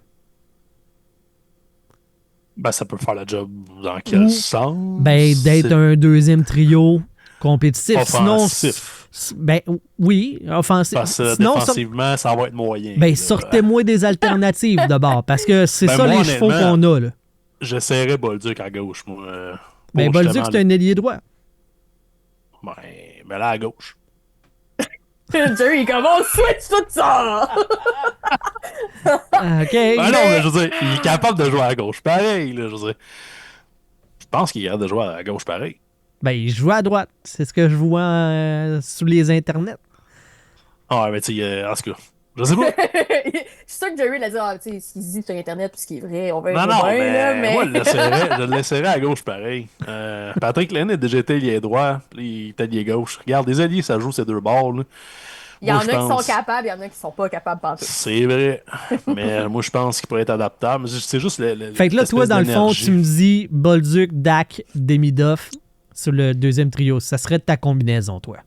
Ben, ça peut faire la job dans quel sens? Ben, d'être un deuxième trio compétitif. Offensif. Sinon, ben oui, offensif. Parce que sinon, défensivement, ça va être moyen. Ben, sortez-moi des alternatives d'abord, parce que c'est ben ça moi, les chevaux qu'on a. Là. J'essaierais Bolduc à gauche, moi. Ben, Bolduc, c'est un ailier droit. Ben là, à gauche. Jerry, comment on switch tout ça? OK. Ben non, mais je veux dire, il est capable de jouer à gauche pareil, là, je veux dire. Je pense qu'il est capable de jouer à gauche pareil. Ben, il joue à droite. C'est ce que je vois sous les internets. Ah, mais tu sais, en tout cas, je sais pas. Je suis sûr que Jerry l'a dit, ah, tu sais, ce qu'il dit sur Internet, puis ce qui est vrai, on va Non, être non, bien, là, mais moi, je le laisserais à gauche pareil. Patrick Laine a déjà été allié droit, puis il est allié gauche. Regarde, les alliés, ça joue ces deux bords, là. Il y en Moi, a je qui sont pense- capables, il y en a qui sont pas capables pantoute. C'est vrai. Mais moi, je pense qu'il pourrait être adaptable. C'est juste Fait que là, toi, l'espèce dans le fond, d'énergie. tu me dis Bolduc, Dak, Demidov sur le deuxième trio. Ça serait ta combinaison, toi.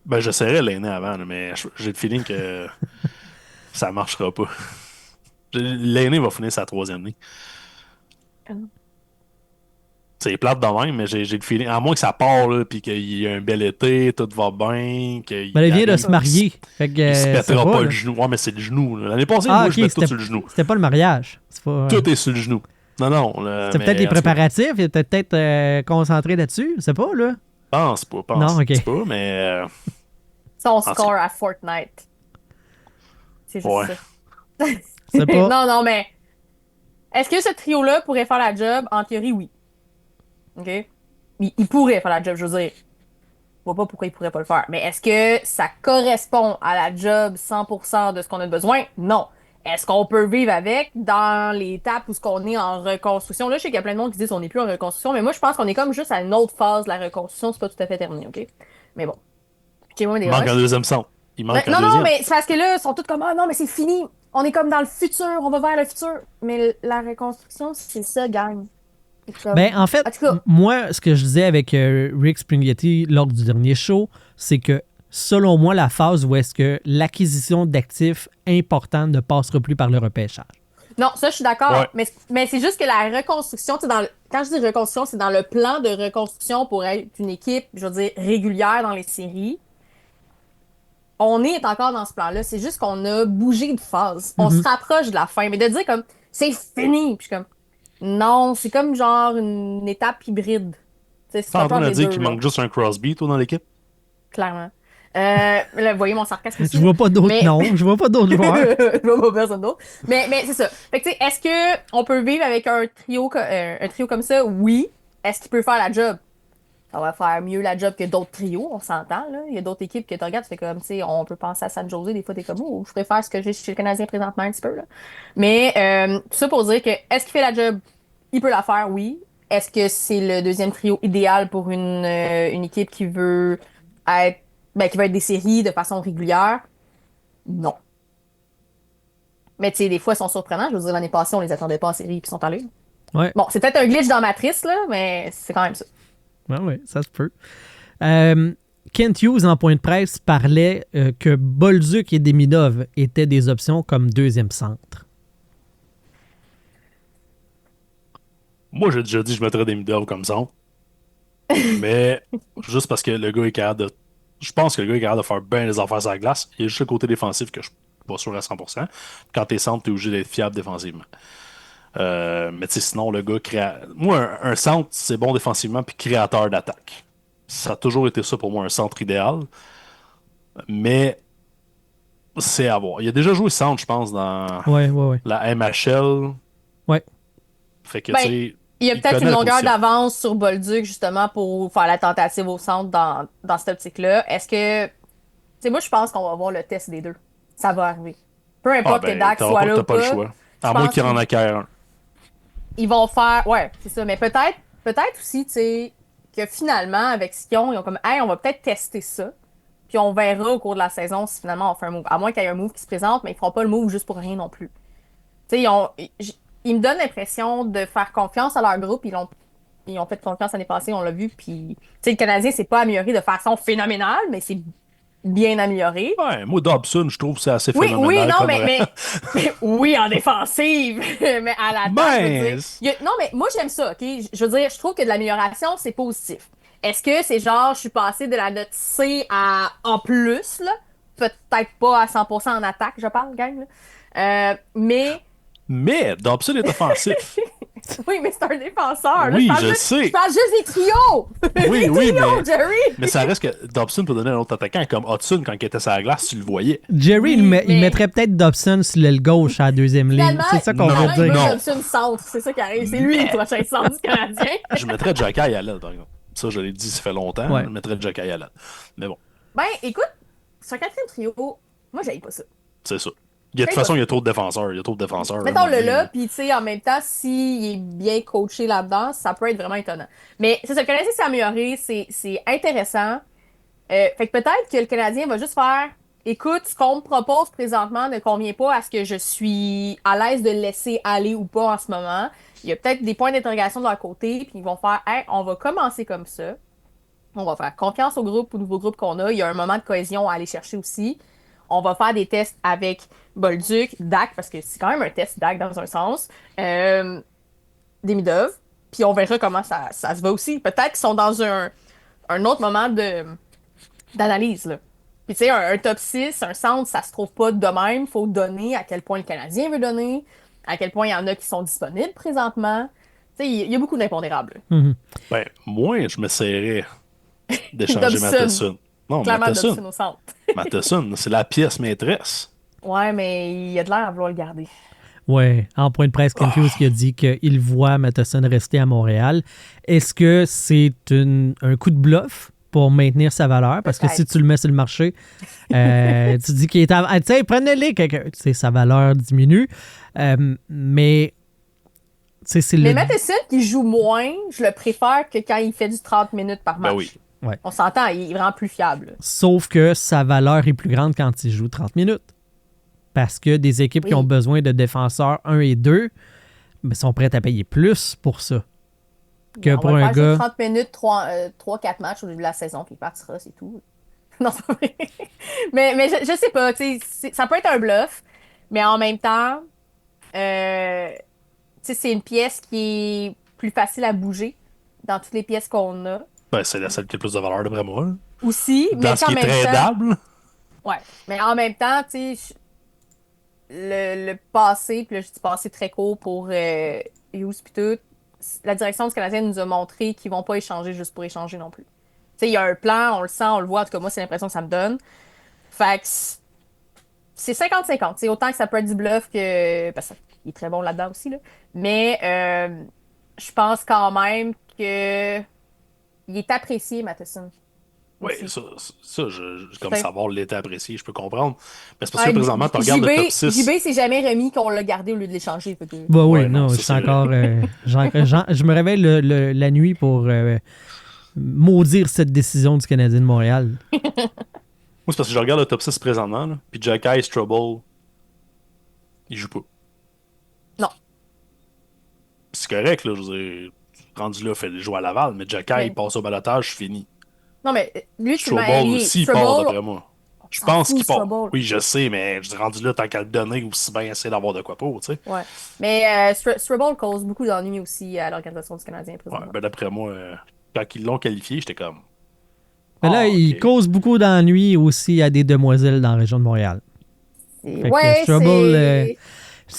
Ben, j'essaierais l'aîné avant, là, mais j'ai le feeling que ça marchera pas. L'aîné va finir sa troisième année. C'est plate de même, mais j'ai le feeling. À moins que ça part, là, puis qu'il y ait un bel été, tout va bien. Ben, là, il vient de se marier. Fait que, Il se c'est pètera pas là. le genou. Ouais, mais c'est le genou. Là. L'année passée, Ah, moi, ok, je mets tout c'était sur le genou. c'était pas le mariage. C'est pas, Tout est sur le genou. Non, non. c'était peut-être les préparatifs. Il était peut-être concentré là-dessus. Je sais pas, là. Pense pas, pense Non, ok. pas, mais. Son tout score à Fortnite. C'est juste Ouais. ça. C'est pas. Non, non, mais est-ce que ce trio-là pourrait faire la job? En théorie, oui. OK? Il pourrait faire la job, je veux dire. Je vois pas pourquoi il pourrait pas le faire. Mais est-ce que ça correspond à la job 100% de ce qu'on a besoin? Non. Est-ce qu'on peut vivre avec dans l'étape où ce qu'on est en reconstruction? Là, je sais qu'il y a plein de monde qui disent qu'on n'est plus en reconstruction, mais moi, je pense qu'on est comme juste à une autre phase de la reconstruction. C'est pas tout à fait terminé, OK? Mais bon. J'ai-moi des Il manque rushs. un deuxième centre. Il manque un Non, deuxième. non, mais c'est parce que là, ils sont tous comme, ah non, mais c'est fini. On est comme dans le futur. On va vers le futur. Mais la reconstruction, c'est ça, gang. C'est comme- Ben, en fait, En tout cas, moi, ce que je disais avec Rick Springhetti lors du dernier show, c'est que selon moi, la phase où est-ce que l'acquisition d'actifs importants ne passera plus par le repêchage. non, ça, je suis d'accord. Ouais. Mais c'est juste que la reconstruction, tu sais, quand je dis reconstruction, c'est dans le plan de reconstruction pour être une équipe, je veux dire, régulière dans les séries. On est encore dans ce plan-là. C'est juste qu'on a bougé de phase. On se rapproche de la fin. Mais de dire comme, c'est fini. Puis je suis comme, non, c'est comme genre une étape hybride. Tu sais, c'est T'es en pas train de les dire deux, qu'il là, manque juste un Crosby, toi, dans l'équipe? clairement. Là, vous voyez mon sarcasme aussi. Je vois pas d'autres Mais- noms, je vois pas d'autres joueurs. Je vois pas personne d'autre. Mais c'est ça. Fait que, tu sais, est-ce que on peut vivre avec un trio comme ça? Oui. Est-ce qu'il peut faire la job? Ça va faire mieux la job que d'autres trios, on s'entend, là. Il y a d'autres équipes que tu regardes, tu fais comme, tu sais, on peut penser à San Jose, des fois, t'es comme, oh, je préfère ce que j'ai chez le Canadien présentement un petit peu, là. Mais, tout ça pour dire que, est-ce qu'il fait la job? Il peut la faire, oui. Est-ce que c'est le deuxième trio idéal pour une équipe qui veut être, qui veut être des séries de façon régulière? Non. Mais tu sais, des fois, ils sont surprenants. Je veux dire, l'année passée, on les attendait pas en série puis ils sont allés. Ouais. Bon, c'est peut-être un glitch dans Matrice, là, mais c'est quand même ça. Ouais, ça se peut. Kent Hughes, en point de presse, parlait que Bolduc et Demidov étaient des options comme deuxième centre. Moi, j'ai déjà dit que je mettrais des Midov comme ça. Mais juste parce que le gars est capable de. Je pense que le gars est capable de faire bien les affaires sur la glace. Il y a juste le côté défensif que je suis pas sûr à 100%. Quand t'es centre, t'es obligé d'être fiable défensivement. Mais tu sais, sinon, le gars Moi, un centre, c'est bon défensivement puis créateur d'attaque. Ça a toujours été ça pour moi, un centre idéal. Mais c'est à voir. Il a déjà joué centre, je pense, dans Ouais. la MHL. Ouais. Fait que, Ben, tu sais. Il y a il peut-être connaît une la longueur position. d'avance sur Bolduc, justement, pour faire la tentative au centre dans cette optique-là. Est-ce que. Tu sais, moi, je pense qu'on va voir le test des deux. Ça va arriver. Peu importe que Dak soit là t'as ou pas le pas. choix. je À moins pense qu'il en qu'ils- acquiert un. Ils vont faire. Ouais, c'est ça. Mais peut-être aussi, tu sais, que finalement, avec ce qu'ils ont comme, hey, on va peut-être tester ça. Puis on verra au cours de la saison si finalement on fait un move. À moins qu'il y ait un move qui se présente, mais ils feront pas le move juste pour rien non plus. Tu sais, ils me donnent l'impression de faire confiance à leur groupe. Ils ont fait confiance l'année passée, on l'a vu. Puis, tu sais, le Canadien s'est pas amélioré de façon phénoménale, mais c'est bien amélioré. Ouais, moi, Dobson, je trouve que c'est assez Oui, phénoménal. non, comme- mais oui, en défensive, mais à l'attaque, Ben, je veux dire, non, mais moi, j'aime ça, OK? Je veux dire, je trouve que de l'amélioration, c'est positif. Est-ce que c'est genre, je suis passé de la note C à en plus, là? Peut-être pas à 100% en attaque, je parle, gang, là. Mais Mais Dobson est offensif. Oui, mais c'est un défenseur. Là, Oui, parle je juste- sais. Je parle juste des trios. Oui, Les oui, trios, mais- Jerry. Mais ça reste que Dobson peut donner un autre attaquant. Comme Hudson, quand il était sur la glace, tu le voyais. Jerry, Oui, il mais- mettrait peut-être Dobson sur l'aile gauche à la deuxième ligne. Finalement, C'est ça qu'on non, veut il dire. veut non. Dobson centre. C'est ça qui arrive. C'est lui le prochain centre du Canadien. Je mettrais Jacky à l'aile, par exemple. Ça, je l'ai dit, ça fait longtemps. Ouais. Je mettrais Jacky à l'aile. Mais bon, Ben, écoute, sur un quatrième trio, moi, j'aille pas ça. c'est ça. De toute façon, il y a trop de défenseurs. Il y a trop de défenseurs. Mettons-le là, puis tu sais, en même temps, s'il est bien coaché là-dedans, ça peut être vraiment étonnant. Mais c'est ça, le Canadien s'est amélioré, c'est intéressant. Fait que peut-être que le Canadien va juste faire écoute, ce qu'on me propose présentement ne convient pas à ce que je suis à l'aise de laisser aller ou pas en ce moment. Il y a peut-être des points d'interrogation de leur côté, puis ils vont faire hey, on va commencer comme ça. On va faire confiance au groupe, au nouveau groupe qu'on a. Il y a un moment de cohésion à aller chercher aussi. On va faire des tests avec Bolduc, Dak, parce que c'est quand même un test Dak dans un sens. Demidov. Puis on verra comment ça se va aussi. Peut-être qu'ils sont dans un autre moment d'analyse. Là. Puis tu sais, un top 6, un centre, ça se trouve pas de même. Faut donner à quel point le Canadien veut donner, à quel point il y en a qui sont disponibles présentement. Tu sais, il y a beaucoup d'impondérables. Mhm. Ben, moi, je me serrais d'échanger Dobson. Matheson. Non, Clairement, Dobson Matheson. au centre. Matheson, c'est la pièce maîtresse. Ouais, mais il a de l'air à vouloir le garder. Ouais, en point de presse, Ken Hughes qui a dit qu'il voit Matheson rester à Montréal. Est-ce que c'est un coup de bluff pour maintenir sa valeur? Parce que si tu le mets sur le marché, tu dis qu'il est à... Tu sais, prenez-les, quelqu'un. Tu sais, sa valeur diminue. Mais... C'est Mais le... Matheson qui joue moins, je le préfère que quand il fait du 30 minutes par match. Ben oui. Ouais. On s'entend, il est vraiment plus fiable. Sauf que sa valeur est plus grande quand il joue 30 minutes. Parce que des équipes qui ont besoin de défenseurs 1 et 2 ben, sont prêtes à payer plus pour ça. Que On pour va le un faire jouer gars... 30 minutes, 3-4 matchs au début de la saison, puis il partira, c'est tout. Non, c'est vrai. mais je sais pas, tu sais, ça peut être un bluff, mais en même temps, tu sais, c'est une pièce qui est plus facile à bouger dans toutes les pièces qu'on a. Ben, c'est celle qui a le plus de valeur, d'après moi. Là. Aussi, mais Dans ce en qui est même temps... tradable. Ouais, mais en même temps, tu sais, le passé, puis là, je dis passé très court pour Hughes puis tout, la direction du Canadien nous a montré qu'ils vont pas échanger juste pour échanger non plus. Tu sais, il y a un plan, on le sent, on le voit, en tout cas, moi, c'est l'impression que ça me donne. Fait que c'est 50-50. C'est autant que ça peut être du bluff que... Parce qu'il est très bon là-dedans aussi, là. Mais je pense quand même que il est apprécié, Matheson. Oui, aussi. ça comme savoir l'était apprécié, je peux comprendre. Mais c'est parce Ouais, que présentement, tu regardes le top 6. JB s'est jamais remis qu'on l'a gardé au lieu de l'échanger. Fait que... Bah oui, Ouais, non, non, ça, je suis c'est encore... je me réveille la nuit pour maudire cette décision du Canadien de Montréal. Moi, c'est parce que je regarde le top 6 présentement, là, puis Jacky, Strubble, il joue pas. Non. C'est correct, là, je veux dire, rendu là, fait jouer à Laval, mais Jacky, Mais- il passe au balotage, fini. Non, mais lui, tu Strubble aussi, il part d'après moi. Je s'en pense fout, qu'il part. Strubble. Oui, je sais, mais je dis, rendu là, tant qu'à le donner, aussi bien essayer d'avoir de quoi pour, tu sais. Ouais. Mais Strubble cause beaucoup d'ennuis aussi à l'organisation du Canadien Ouais, présentement. ben d'après moi, quand ils l'ont qualifié, j'étais comme. Mais là, Ah, il ok. cause beaucoup d'ennuis aussi à des demoiselles dans la région de Montréal. Fait que Ouais, Strubble, c'est...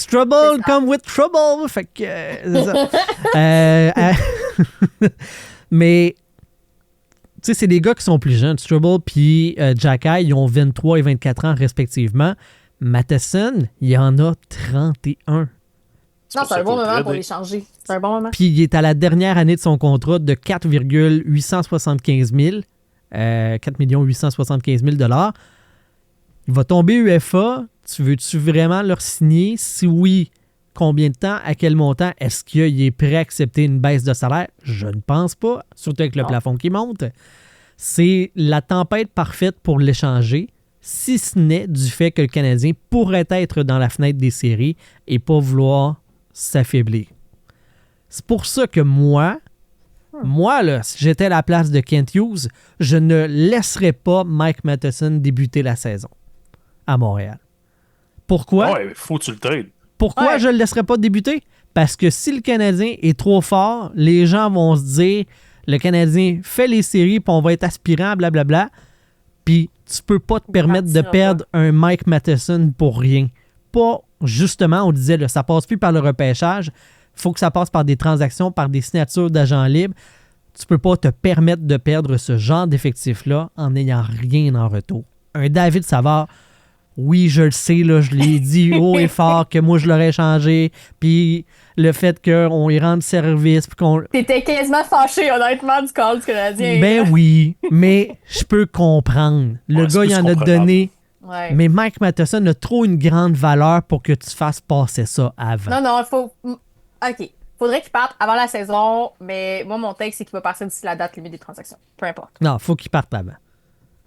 Trouble C'est ça. come with trouble. Fait que c'est ça. Mais tu sais, c'est des gars qui sont plus jeunes. Trouble puis Jacky, ils ont 23 et 24 ans respectivement. Matheson, il en a 31. Non, c'est un bon faut le moment pour trader. l'échanger. C'est un bon moment. Puis il est à la dernière année de son contrat de 4,875 000. 4 875 000 $. Il va tomber UFA. Veux-tu vraiment leur signer? Si oui, combien de temps? À quel montant? Est-ce qu'il est prêt à accepter une baisse de salaire? Je ne pense pas, surtout avec le Non. plafond qui monte. C'est la tempête parfaite pour l'échanger, si ce n'est du fait que le Canadien pourrait être dans la fenêtre des séries et pas vouloir s'affaiblir. C'est pour ça que moi, là, si j'étais à la place de Kent Hughes, je ne laisserais pas Mike Matheson débuter la saison à Montréal. Pourquoi? Ouais, faut que tu le trades. Pourquoi Ouais. je ne le laisserais pas débuter? Parce que si le Canadien est trop fort, les gens vont se dire le Canadien fait les séries puis on va être aspirant, blablabla. Puis tu peux pas te permettre de partira perdre un Mike Matheson pour rien. Pas, justement, on disait, là, ça passe plus par le repêchage. faut que ça passe par des transactions, par des signatures d'agents libres. Tu peux pas te permettre de perdre ce genre d'effectif-là en n'ayant rien en retour. Un David Savard, oui, je le sais, là, je l'ai dit haut et fort que moi, je l'aurais changé. Puis le fait qu'on y rende service. Puis qu'on... T'étais quasiment fâché, honnêtement, du call du Canadien. Ben oui, mais je peux comprendre. Le gars, il en a donné. Ouais. Mais Mike Matheson a trop une grande valeur pour que tu fasses passer ça avant. Non, il faut... OK. Faudrait qu'il parte avant la saison, mais moi, mon take, c'est qu'il va partir d'ici la date limite des transactions. Peu importe. Non, faut qu'il parte avant.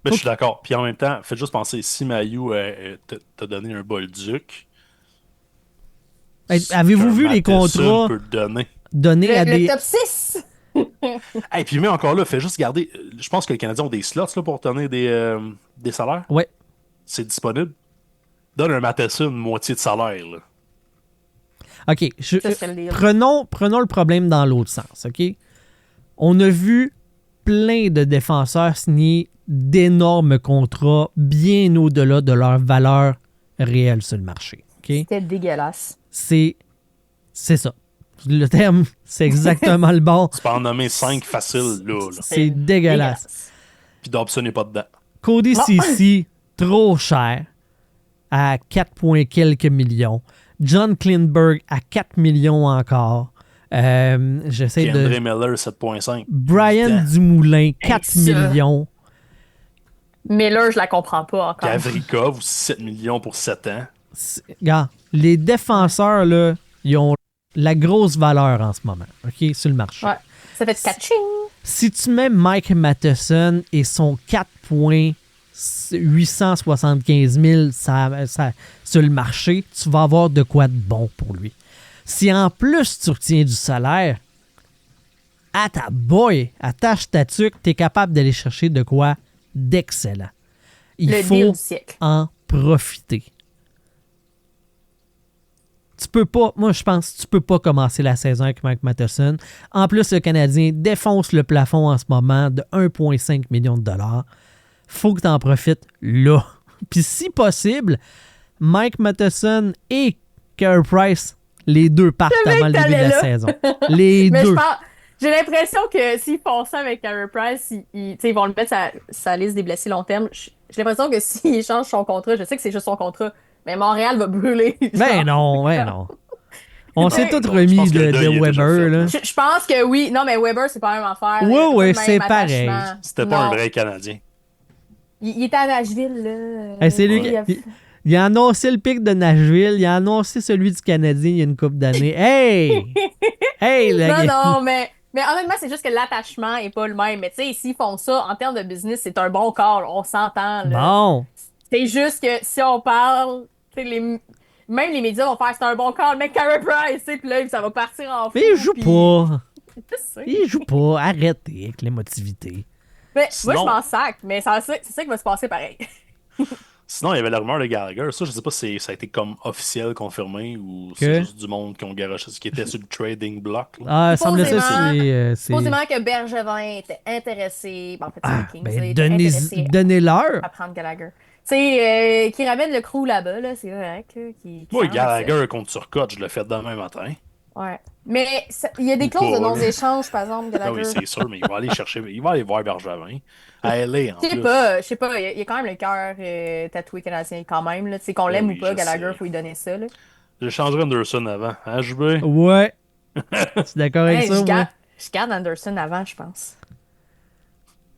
Ben, je suis d'accord. Puis en même temps, faites juste penser, si Mailloux t'a donné un Bolduc... Hey, avez-vous vu les contrats peut te donner. donnés à Le des... top 6! Et puis même encore là, fais juste garder... Je pense que les Canadiens ont des slots là, pour donner des salaires. Ouais. C'est disponible. Donne un Matheson moitié de salaire, là. OK. Ça serait le deal. Prenons le problème dans l'autre sens, OK? On a vu plein de défenseurs signer d'énormes contrats bien au-delà de leur valeur réelle sur le marché. OK? C'était dégueulasse. C'est ça. Le terme, c'est exactement le bon. Tu peux en nommer 5 faciles, là. C'est dégueulasse. Puis Dobson n'est pas dedans. Cody Ceci, trop cher, à 4 points quelques millions. John Klingberg à 4 millions encore. J'essaie de... André Miller, 7.5. Brian Dumoulin, 4 ça. millions. Miller, je la comprends pas encore. Gavrikov, 7 millions pour 7 ans. Regarde, les défenseurs, là, ils ont la grosse valeur en ce moment, OK, sur le marché. Ouais. Ça fait catching. Si tu mets Mike Matheson et son 4,875 000 sur le marché, tu vas avoir de quoi de bon pour lui. Si en plus tu retiens du salaire, attache ta tuque, tu es capable d'aller chercher de quoi d'excellent. Il Le deal faut du siècle. en profiter. Tu peux pas, moi je pense que tu peux pas commencer la saison avec Mike Matheson. En plus, le Canadien défonce le plafond en ce moment de 1,5 million de dollars. Faut que tu en profites là. Puis si possible, Mike Matheson et Carey Price, les deux partent avant le début de la saison. Les Mais deux. j'ai l'impression que s'ils font ça avec Carey Price, ils vont le mettre sa liste des blessés long terme. J'ai l'impression que s'il change son contrat, je sais que c'est juste son contrat, mais Montréal va brûler. Ben non. On s'est tous remis pense que le deuil de est déjà Weber. fait. Là. Je pense que oui. Non, mais Weber, c'est pas la même affaire. Oui, Pas le c'est même pareil. attachement. C'était pas Non. un vrai Canadien. Il était à Nashville, là. Hey, c'est lui il a annoncé le pic de Nashville, il a annoncé celui du Canadien il y a une couple d'années. Hey! Hey, le gars! Non, mais honnêtement, c'est juste que l'attachement est pas le même. Mais tu sais, s'ils font ça, en termes de business, c'est un bon call. On s'entend, là. Bon! C'est juste que si on parle, tu sais, même les médias vont faire c'est un bon call, mais Carey Price, tu sais, puis là, ça va partir en fou. Mais il joue puis- pas! Je sais. Il joue pas! Arrêtez avec l'émotivité. Mais Sinon- moi, je m'en sac, mais c'est ça qui va se passer pareil. Sinon, il y avait la rumeur de Gallagher. Ça, je sais pas si ça a été comme officiel, confirmé, ou Que? c'est juste du monde qui ont garoché, qui était sur le trading block. Là. Ah, semble ça, Supposément- c'est... Supposément que Bergevin était intéressé. Bon, en fait, c'est Ah, les Kings, ben étaient intéressés donnez-leur! à prendre Gallagher. Tu sais, qui ramène le crew là-bas, là, c'est vrai. Moi, Gallagher contre Turcotte, je l'ai fait demain matin. Ouais. Mais il y a des Ou clauses pas, de là. non-échange, par exemple, Ah Gallagher. oui, c'est sûr, mais il va aller chercher, il va aller voir Bergevin. À LA, en Je sais plus. pas, il y a quand même le cœur tatoué canadien quand même. Là. Tu sais, qu'on l'aime Oui, ou pas, je Gallagher, sais. faut lui donner ça. Là. Je changerais Anderson avant. Hein, JB? Ouais! Tu es d'accord avec Hey, ça, moi? je garde Anderson avant, je pense.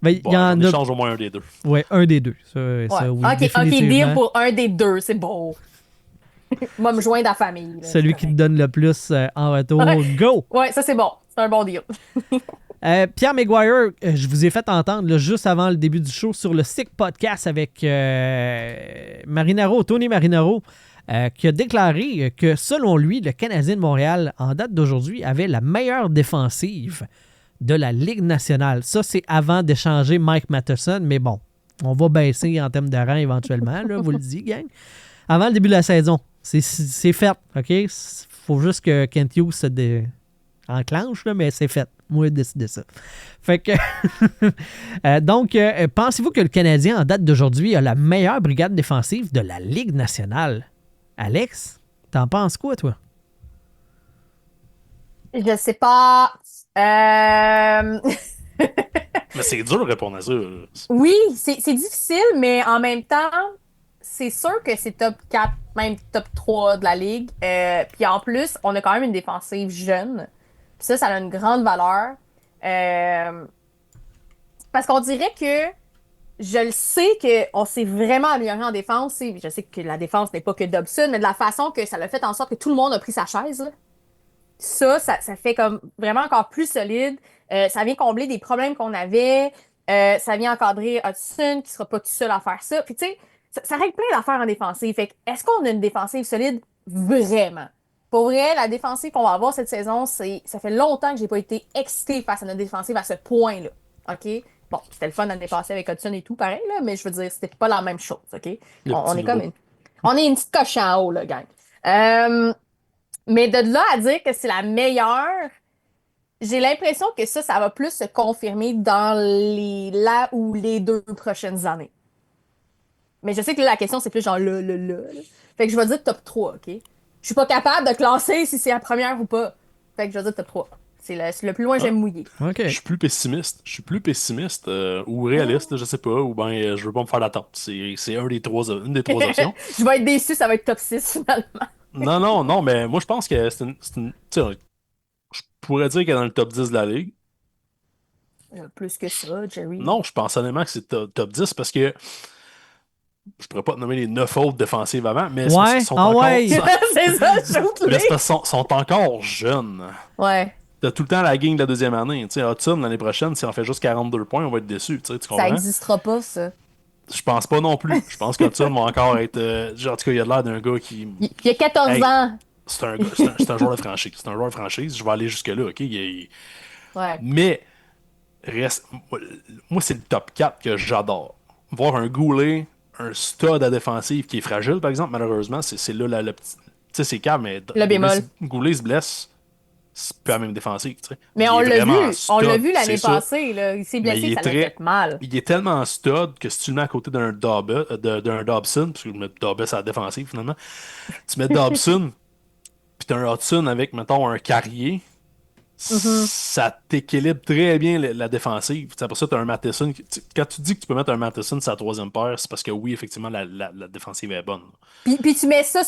Ben, il Bon, y en on a... échange au moins un des deux. Ouais, un des deux. Ça, Ouais. oui, Ok, définitivement. deal pour un des deux, c'est beau. Moi, me joindre à la famille. Là, Celui c'est qui te correct. donne le plus en retour. Ouais. Go! Ouais, ça c'est bon. C'est un bon deal. Pierre Maguire, je vous ai fait entendre là, juste avant le début du show sur le Sick Podcast avec Tony Marinaro, qui a déclaré que selon lui, le Canadien de Montréal, en date d'aujourd'hui, avait la meilleure défensive de la Ligue nationale. Ça, c'est avant d'échanger Mike Matheson, mais bon, on va baisser en termes de rang éventuellement, là, vous le dites, gang. Avant le début de la saison, c'est fait, OK? Faut juste que Kent Hughes se enclenche, là, mais c'est fait. Moi, j'ai décidé ça. Fait que... donc, pensez-vous que le Canadien, en date d'aujourd'hui, a la meilleure brigade défensive de la Ligue nationale? Alex, t'en penses quoi, toi? Je sais pas. Mais c'est dur de répondre à ça. Oui, c'est difficile, mais en même temps, c'est sûr que c'est top 4, même top 3 de la ligue. Puis en plus, on a quand même une défensive jeune. Puis ça a une grande valeur. Euh, Parce qu'on dirait que je le sais qu'on s'est vraiment amélioré en défense. Et je sais que la défense n'est pas que Dobson, mais de la façon que ça l'a fait en sorte que tout le monde a pris sa chaise, là. Ça fait comme vraiment encore plus solide. Ça vient combler des problèmes qu'on avait. Ça vient encadrer Hudson, qui sera pas tout seul à faire ça. Puis tu sais, ça règle plein d'affaires en défensive. Fait que, est-ce qu'on a une défensive solide? Vraiment. Pour vrai, la défensive qu'on va avoir cette saison, ça fait longtemps que j'ai pas été excitée face à notre défensive à ce point-là. OK? Bon, c'était le fun l'année passée avec Hudson et tout, pareil, là, mais je veux dire, c'était pas la même chose. OK? Le On petit est comme niveau. on est une petite coche en haut, là, gang. Mais de là à dire que c'est la meilleure, j'ai l'impression que ça va plus se confirmer dans la ou les 2 prochaines années. Mais je sais que là, la question, c'est plus genre là. Fait que je vais dire top 3, OK? Je suis pas capable de classer si c'est la première ou pas. Fait que je vais dire top 3. C'est le plus loin, j'aime mouiller. OK. Je suis plus pessimiste. Ou réaliste, je sais pas. Ou bien je veux pas me faire l'attente. C'est une des trois options. Je vais être déçu, ça va être top 6 finalement. Non, mais moi je pense que tu sais, je pourrais dire qu'elle est dans le top 10 de la ligue. Plus que ça, Jerry. Non, je pense honnêtement que c'est top 10 parce que je pourrais pas te nommer les 9 autres défensives avant, mais Ouais, sont ah encore. ouais. C'est ça, shoot-les. Mais c'est parce qu'ils sont encore jeunes. Ouais, T'as tout le temps la gang de la deuxième année. Tu sais, Hudson, l'année prochaine, si on fait juste 42 points, on va être déçus. Tu ça comprends? existera pas, ça. Je pense pas non plus. Je pense qu'Hudson va encore être. Genre, en tout cas, il a l'air d'un gars qui. Il y a 14 Hey, ans. c'est un joueur de franchise. C'est un joueur de franchise. Je vais aller jusque-là, OK? Ouais. Mais, reste. Moi, c'est le top 4 que j'adore. Voir un Goulet, un stud à défensive qui est fragile, par exemple, malheureusement, c'est là le petit. Tu sais, c'est calme, mais Le bémol. Goulet se blesse. C'est plus la même défensive, tu sais. Mais Il on est l'a vraiment vu. On l'a stud, vu l'année c'est ça. passée, là. Il s'est Mais blessé, il est ça l'a très- fait mal. Il est tellement stud que si tu le mets à côté d'un d'un Dobson, parce que je mets Dobson à la défensive finalement, tu mets Dobson, puis t'as un Hudson avec, mettons, un Carrier, ça t'équilibre très bien la défensive. T'sais, après ça, t'as un Matheson. Quand tu dis que tu peux mettre un Matheson sur la troisième paire, c'est parce que oui, effectivement, la défensive est bonne. Puis tu mets ça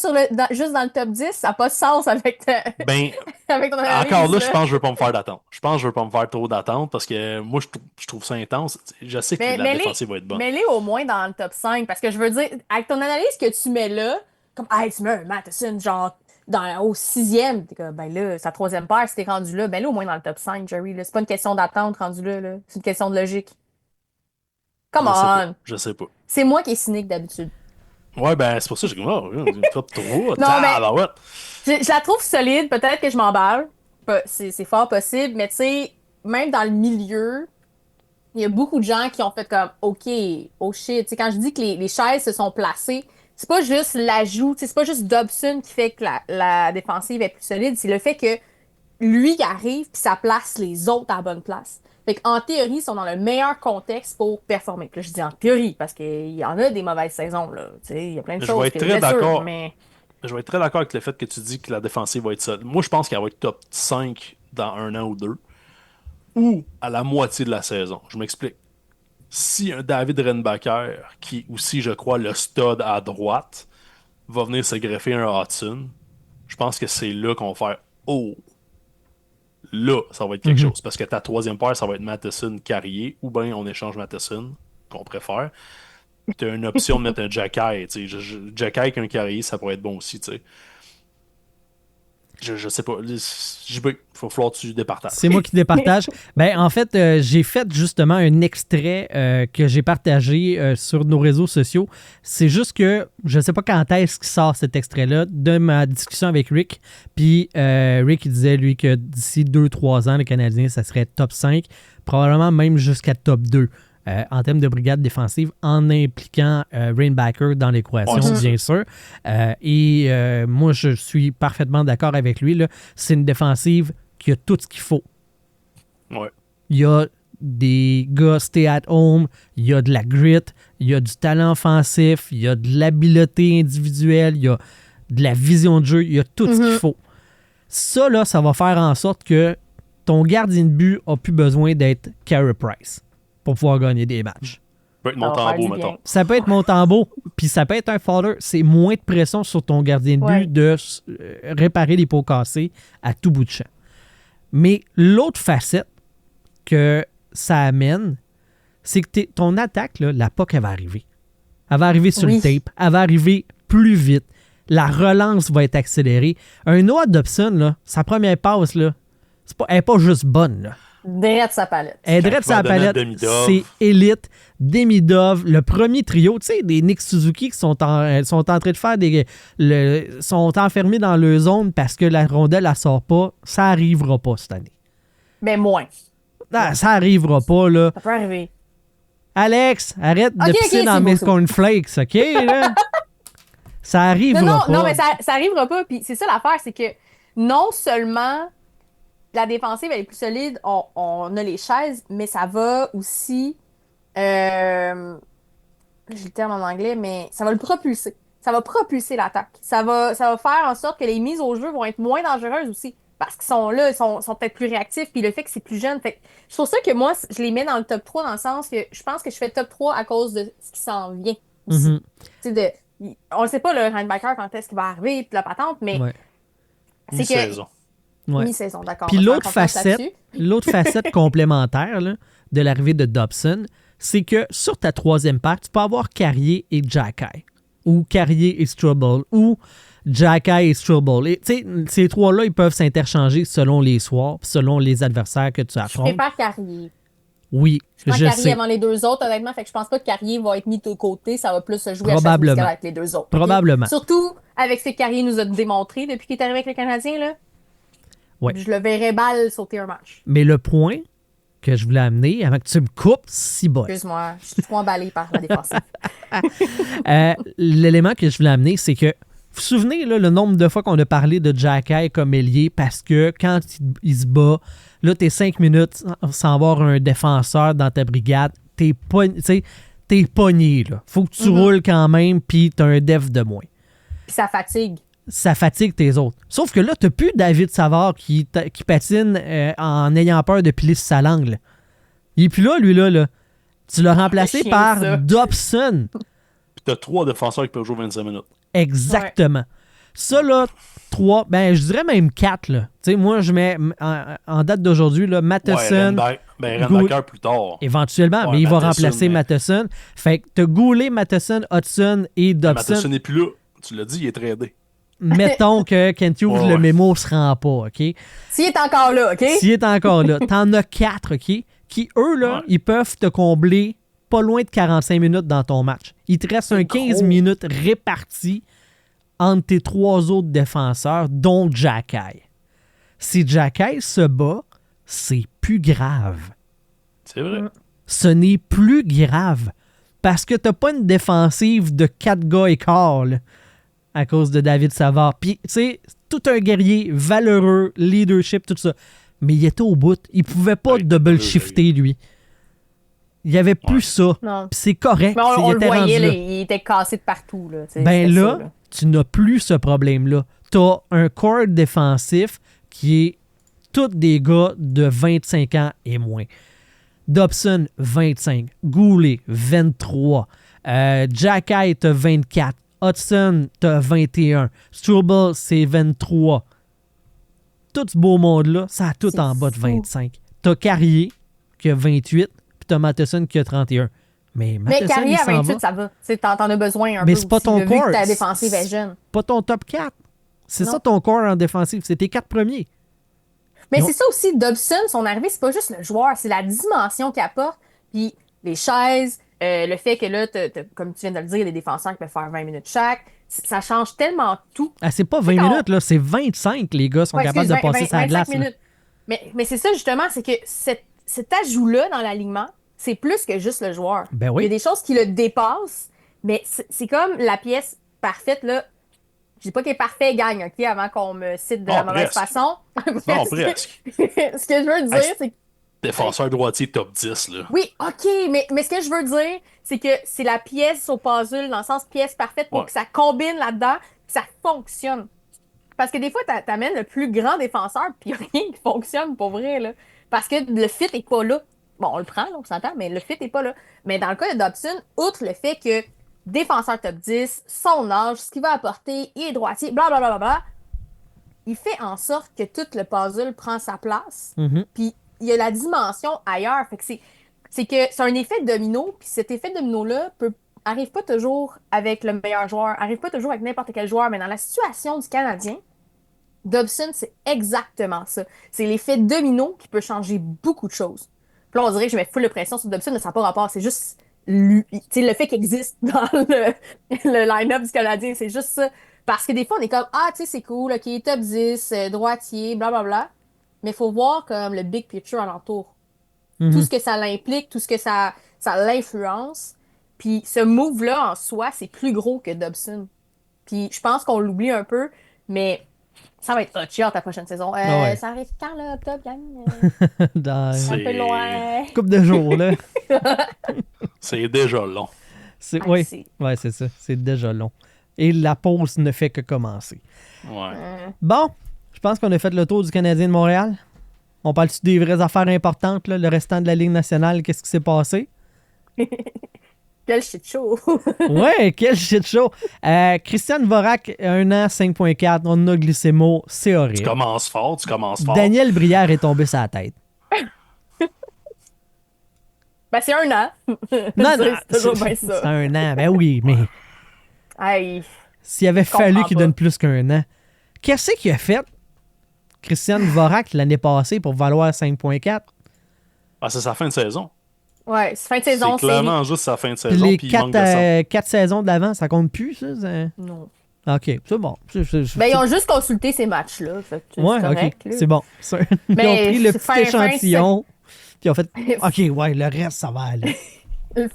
juste dans le top 10, ça n'a pas de sens avec, Ben, avec ton analyse. encore là, je là. pense que je veux pas me faire d'attente. Je pense que je veux pas me faire trop d'attente parce que moi, je trouve ça intense. Je sais que la Mais défensive va être bonne. mets-les au moins dans le top 5. Parce que je veux dire, avec ton analyse que tu mets là, comme, hey, tu mets un Matheson, genre, au 6e, t'es comme, ben là, sa troisième paire, si t'es rendu là, ben là, au moins dans le top 5, Jerry. Là. C'est pas une question d'attente rendu là, là. C'est une question de logique. Come Je sais pas. on! Je sais pas. C'est moi qui est cynique d'habitude. Ouais, ben, c'est pour ça que j'ai dit, oh, top 3, Non, mais- ouais. Je la trouve solide, peut-être que je m'emballe. C'est fort possible, mais tu sais, même dans le milieu, il y a beaucoup de gens qui ont fait comme OK, oh shit. Tu sais, quand je dis que les chaises se sont placées, c'est pas juste l'ajout, tu sais, c'est pas juste Dobson qui fait que la défensive est plus solide, c'est le fait que lui il arrive puis ça place les autres à la bonne place. Fait qu'en théorie, ils sont dans le meilleur contexte pour performer. Puis là, je dis en théorie, parce qu'il y en a des mauvaises saisons, là. Tu sais, il y a plein de Je choses vais être que très blessures, d'accord. mais Je vais être très d'accord avec le fait que tu dis que la défensive va être solide. Moi, je pense qu'elle va être top 5 dans un an ou deux. Ou à la moitié de la saison. Je m'explique. Si un David Renbacker, qui aussi, je crois, le stud à droite, va venir se greffer un Hudson, je pense que c'est là qu'on va faire Oh! Là, ça va être quelque chose. Parce que ta troisième paire, ça va être Matheson Carrier, ou bien on échange Matheson, qu'on préfère. Tu as une option de mettre un Jacky. Jacky avec un Carrier, ça pourrait être bon aussi. Tu sais. Je sais pas. Il faut falloir que tu départages. C'est moi qui départage. Ben, en fait, j'ai fait justement un extrait que j'ai partagé sur nos réseaux sociaux. C'est juste que je ne sais pas quand est-ce qu'il sort cet extrait-là de ma discussion avec Rick. Puis Rick, il disait, lui, que d'ici 2-3 ans, le Canadien, ça serait top 5, probablement même jusqu'à top 2. En termes de brigade défensive, en impliquant Rainbacker dans l'équation, bien sûr. Moi, je suis parfaitement d'accord avec lui. Là. C'est une défensive qui a tout ce qu'il faut. Ouais. Il y a des gars stay at home, il y a de la grit, il y a du talent offensif, il y a de l'habileté individuelle, il y a de la vision de jeu, il y a tout ce qu'il faut. Ça, là, ça va faire en sorte que ton gardien de but n'a plus besoin d'être Carey Price pour pouvoir gagner des matchs. Ça peut être Ça va faire Montembeau, du bien. mettons. Ça peut être Montembeau, puis ça peut être un fodder. C'est moins de pression sur ton gardien de but Ouais. de réparer les pots cassés à tout bout de champ. Mais l'autre facette que ça amène, c'est que ton attaque, là, la POC, elle va arriver. Elle va arriver sur le Oui. tape. Elle va arriver plus vite. La relance va être accélérée. Un Noah Dobson, là, sa première passe, là, elle n'est pas juste bonne. Là. Direct sa palette. Elle est Quand direct tu vas sa donner à palette. Demidov. C'est élite. Demidov, le premier trio, tu sais, des Nick Suzuki qui sont en train de faire sont enfermés dans leur zone parce que la rondelle, elle sort pas. Ça arrivera pas cette année. Mais moins. Ah, ça arrivera pas, là. Ça peut arriver. Alex, arrête de Ok, pisser ok, dans c'est mes beau, ça. cornflakes, OK? Là? Ça arrivera Non, pas. non, mais ça arrivera pas. Puis c'est ça l'affaire, c'est que non seulement la défensive elle est plus solide, on a les chaises, mais ça va aussi. J'ai le terme en anglais, mais ça va le propulser. Ça va propulser l'attaque. Ça va faire en sorte que les mises au jeu vont être moins dangereuses aussi. Parce qu'ils sont là, ils sont peut-être plus réactifs, puis le fait que c'est plus jeune. Fait que c'est pour ça que moi, je les mets dans le top 3 dans le sens que je pense que je fais top 3 à cause de ce qui s'en vient aussi. Mhm. Tu sais, on ne sait pas, le Handbacker, quand est-ce qu'il va arriver, puis la patente, mais Ouais. c'est que. Mi-saison. Ouais. Mi-saison, d'accord. Puis on va faire l'autre confiance facette, là-dessus. l'autre facette complémentaire là, de l'arrivée de Dobson, c'est que sur ta troisième paire, tu peux avoir Carrier et Jacky. Ou Carrier et Struble. Ou Jacky et Struble. Et, tu sais, ces trois-là, ils peuvent s'interchanger selon les soirs, selon les adversaires que tu Je affrontes. préfère Carrier. Oui, Je prends je Carrier sais. avant les deux autres, honnêtement. Fait que je pense pas que Carrier va être mis de côté. Ça va plus se jouer Probablement. à chaque avec les deux autres. ok? Probablement. Surtout avec ce que Carrier nous a démontré depuis qu'il est arrivé avec le Canadien, là. Ouais. Je le verrais balle sauter un match. Mais le point que je voulais amener, avant que tu me coupes, si bon. Excuse-moi, je suis trop emballé par la défensive. L'élément que je voulais amener, c'est que vous vous souvenez là, le nombre de fois qu'on a parlé de Jacky comme ailier parce que quand il se bat, là, t'es 5 minutes sans avoir un défenseur dans ta brigade, t'es pogné. Là. Faut que tu roules quand même, puis t'as un def de moins. Puis ça fatigue. Ça fatigue tes autres. Sauf que là, t'as plus David Savard qui patine en ayant peur de piler sur sa langue. Là. Il est plus là, lui, là. Tu l'as remplacé chien, par ça. Dobson. Puis t'as 3 défenseurs qui peuvent jouer 25 minutes. Exactement. Ça, là, 3, ben, je dirais même 4, là. Tu sais, moi, je mets en date d'aujourd'hui, là, Matheson, Renbacker plus tard. éventuellement, Ouais, mais il va Matheson, remplacer mais- Matheson. Fait que t'as Goulet, Matheson, Hudson et Matheson Dobson. n'est plus là. Tu l'as dit, il est tradé. Mettons que Kent Hughes, Ouais, le ouais. mémo se rend pas, OK? S'il est encore là, OK? S'il est encore là, t'en as 4, OK? Qui, eux, là, Ouais. ils peuvent te combler pas loin de 45 minutes dans ton match. Il te reste un 15 gros. minutes réparti entre tes 3 autres défenseurs, dont Jacky. Si Jacky se bat, c'est plus grave. C'est vrai. Ce n'est plus grave. Parce que t'as pas une défensive de 4 gars et quart, là, à cause de David Savard. Puis, tu sais, tout un guerrier valeureux, leadership, tout ça. Mais il était au bout. Il pouvait pas Ouais, double-shifter, lui. Il y avait plus Ouais. ça. Non. Puis c'est correct. Mais on il le était voyait, rendu là, là. il était cassé de partout. Là, tu sais, Ben c'était là, ça, tu n'as plus ce problème-là. Tu as un corps défensif qui est tous des gars de 25 ans et moins. Dobson, 25. Goulet, 23. Jacky, t'as 24. Hudson, t'as 21. Struble, c'est 23. Tout ce beau monde-là, ça a tout C'est en bas de fou. 25. T'as Carrier, qui a 28, puis t'as Matheson, qui a 31. Mais Mais Matheson, Carrier il à s'en 28, va. ça va. Tu sais, t'en as besoin un Mais peu c'est pas aussi, ton là, vu corps. que ta défensive est jeune. Pas ton top 4. C'est Non. ça ton corps en défensive. C'est tes 4 premiers. Mais Non. c'est ça aussi, Dobson, son arrivée, c'est pas juste le joueur, c'est la dimension qu'il apporte. Puis les chaises, le fait que là, comme tu viens de le dire, les défenseurs qui peuvent faire 20 minutes chaque, ça change tellement tout. Ah, c'est pas 20 Quand- minutes, là. C'est 25, les gars sont Ouais, capables de excuse, passer sa 25 glace. là. minutes. Mais c'est ça, justement, c'est que cet ajout-là dans l'alignement, c'est plus que juste le joueur. Ben oui. Il y a des choses qui le dépassent, mais c'est comme la pièce parfaite, là. Je dis pas qu'elle est parfait, gagne, OK, avant qu'on me cite de la mauvaise presque. façon. Non, presque. Ce que je veux dire, Hey, c'est que Défenseur droitier top 10, là. oui, OK, mais ce que je veux dire, c'est que c'est la pièce au puzzle, dans le sens pièce parfaite pour Ouais. que ça combine là-dedans, que ça fonctionne. parce que des fois, t'amènes le plus grand défenseur, puis il n'y a rien qui fonctionne pour vrai, là. Parce que le fit est pas là. Bon, on le prend, là, on s'entend, mais le fit est pas là. Mais dans le cas de Dobson, outre le fait que défenseur top 10, son âge, ce qu'il va apporter, il est droitier, blablabla, il fait en sorte que tout le puzzle prend sa place. Mhm. Puis il y a la dimension ailleurs. Fait que c'est un effet domino, puis cet effet domino-là arrive pas toujours avec le meilleur joueur, arrive pas toujours avec n'importe quel joueur, mais dans la situation du Canadien, Dobson, c'est exactement ça. C'est l'effet domino qui peut changer beaucoup de choses. Puis là, on dirait que je mets full de pression sur Dobson, mais ça n'a pas rapport. C'est juste lui, le fait qu'il existe dans le line-up du Canadien, c'est juste ça. Parce que des fois, on est comme, ah, tu sais, c'est cool, ok, top 10, droitier, blablabla. Mais il faut voir comme le big picture alentour. Mhm. Tout ce que ça l'implique, tout ce que ça l'influence. Puis ce move-là, en soi, c'est plus gros que Dobson. Puis je pense qu'on l'oublie un peu, mais ça va être hot ta prochaine saison. Ah ouais. Ça arrive quand, là, octobre, gang? Dans Un peu loin. une couple de jours, là. C'est déjà long. C'est, Ah, oui, c'est- ouais, c'est ça. C'est déjà long. Et la pause ne fait que commencer. Ouais. Bon, je pense qu'on a fait le tour du Canadien de Montréal. On parle-tu des vraies affaires importantes, là, le restant de la Ligue nationale? Qu'est-ce qui s'est passé? Quel shit show! Ouais, quel shit show! Christian Dvorak, 1 an, 5.4. On a glissé mot. C'est Tu horrible. commences fort. Daniel Brière est tombé sur la tête. Ben, c'est un an. Non, non, C'est toujours bien c'est ça. 1 an. Ben oui, mais Hey, s'il avait comprends fallu qu'il pas. donne plus qu'1 an. Qu'est-ce qu'il a fait, Christian Dvorak, l'année passée pour valoir 5.4? Ah, c'est sa fin de saison. ouais, c'est fin de saison, C'est clairement juste sa fin de Puis saison. les Puis il manque de sang. 4 saisons d'avant, ça compte plus, ça? Non. OK, c'est bon. Ben, ils ont juste consulté ces matchs-là. Fait que Ouais, c'est correct, OK, là. c'est bon. Ils ont Mais pris le c'est petit fin de échantillon, puis ils ont fait OK, ouais, le reste, ça va aller.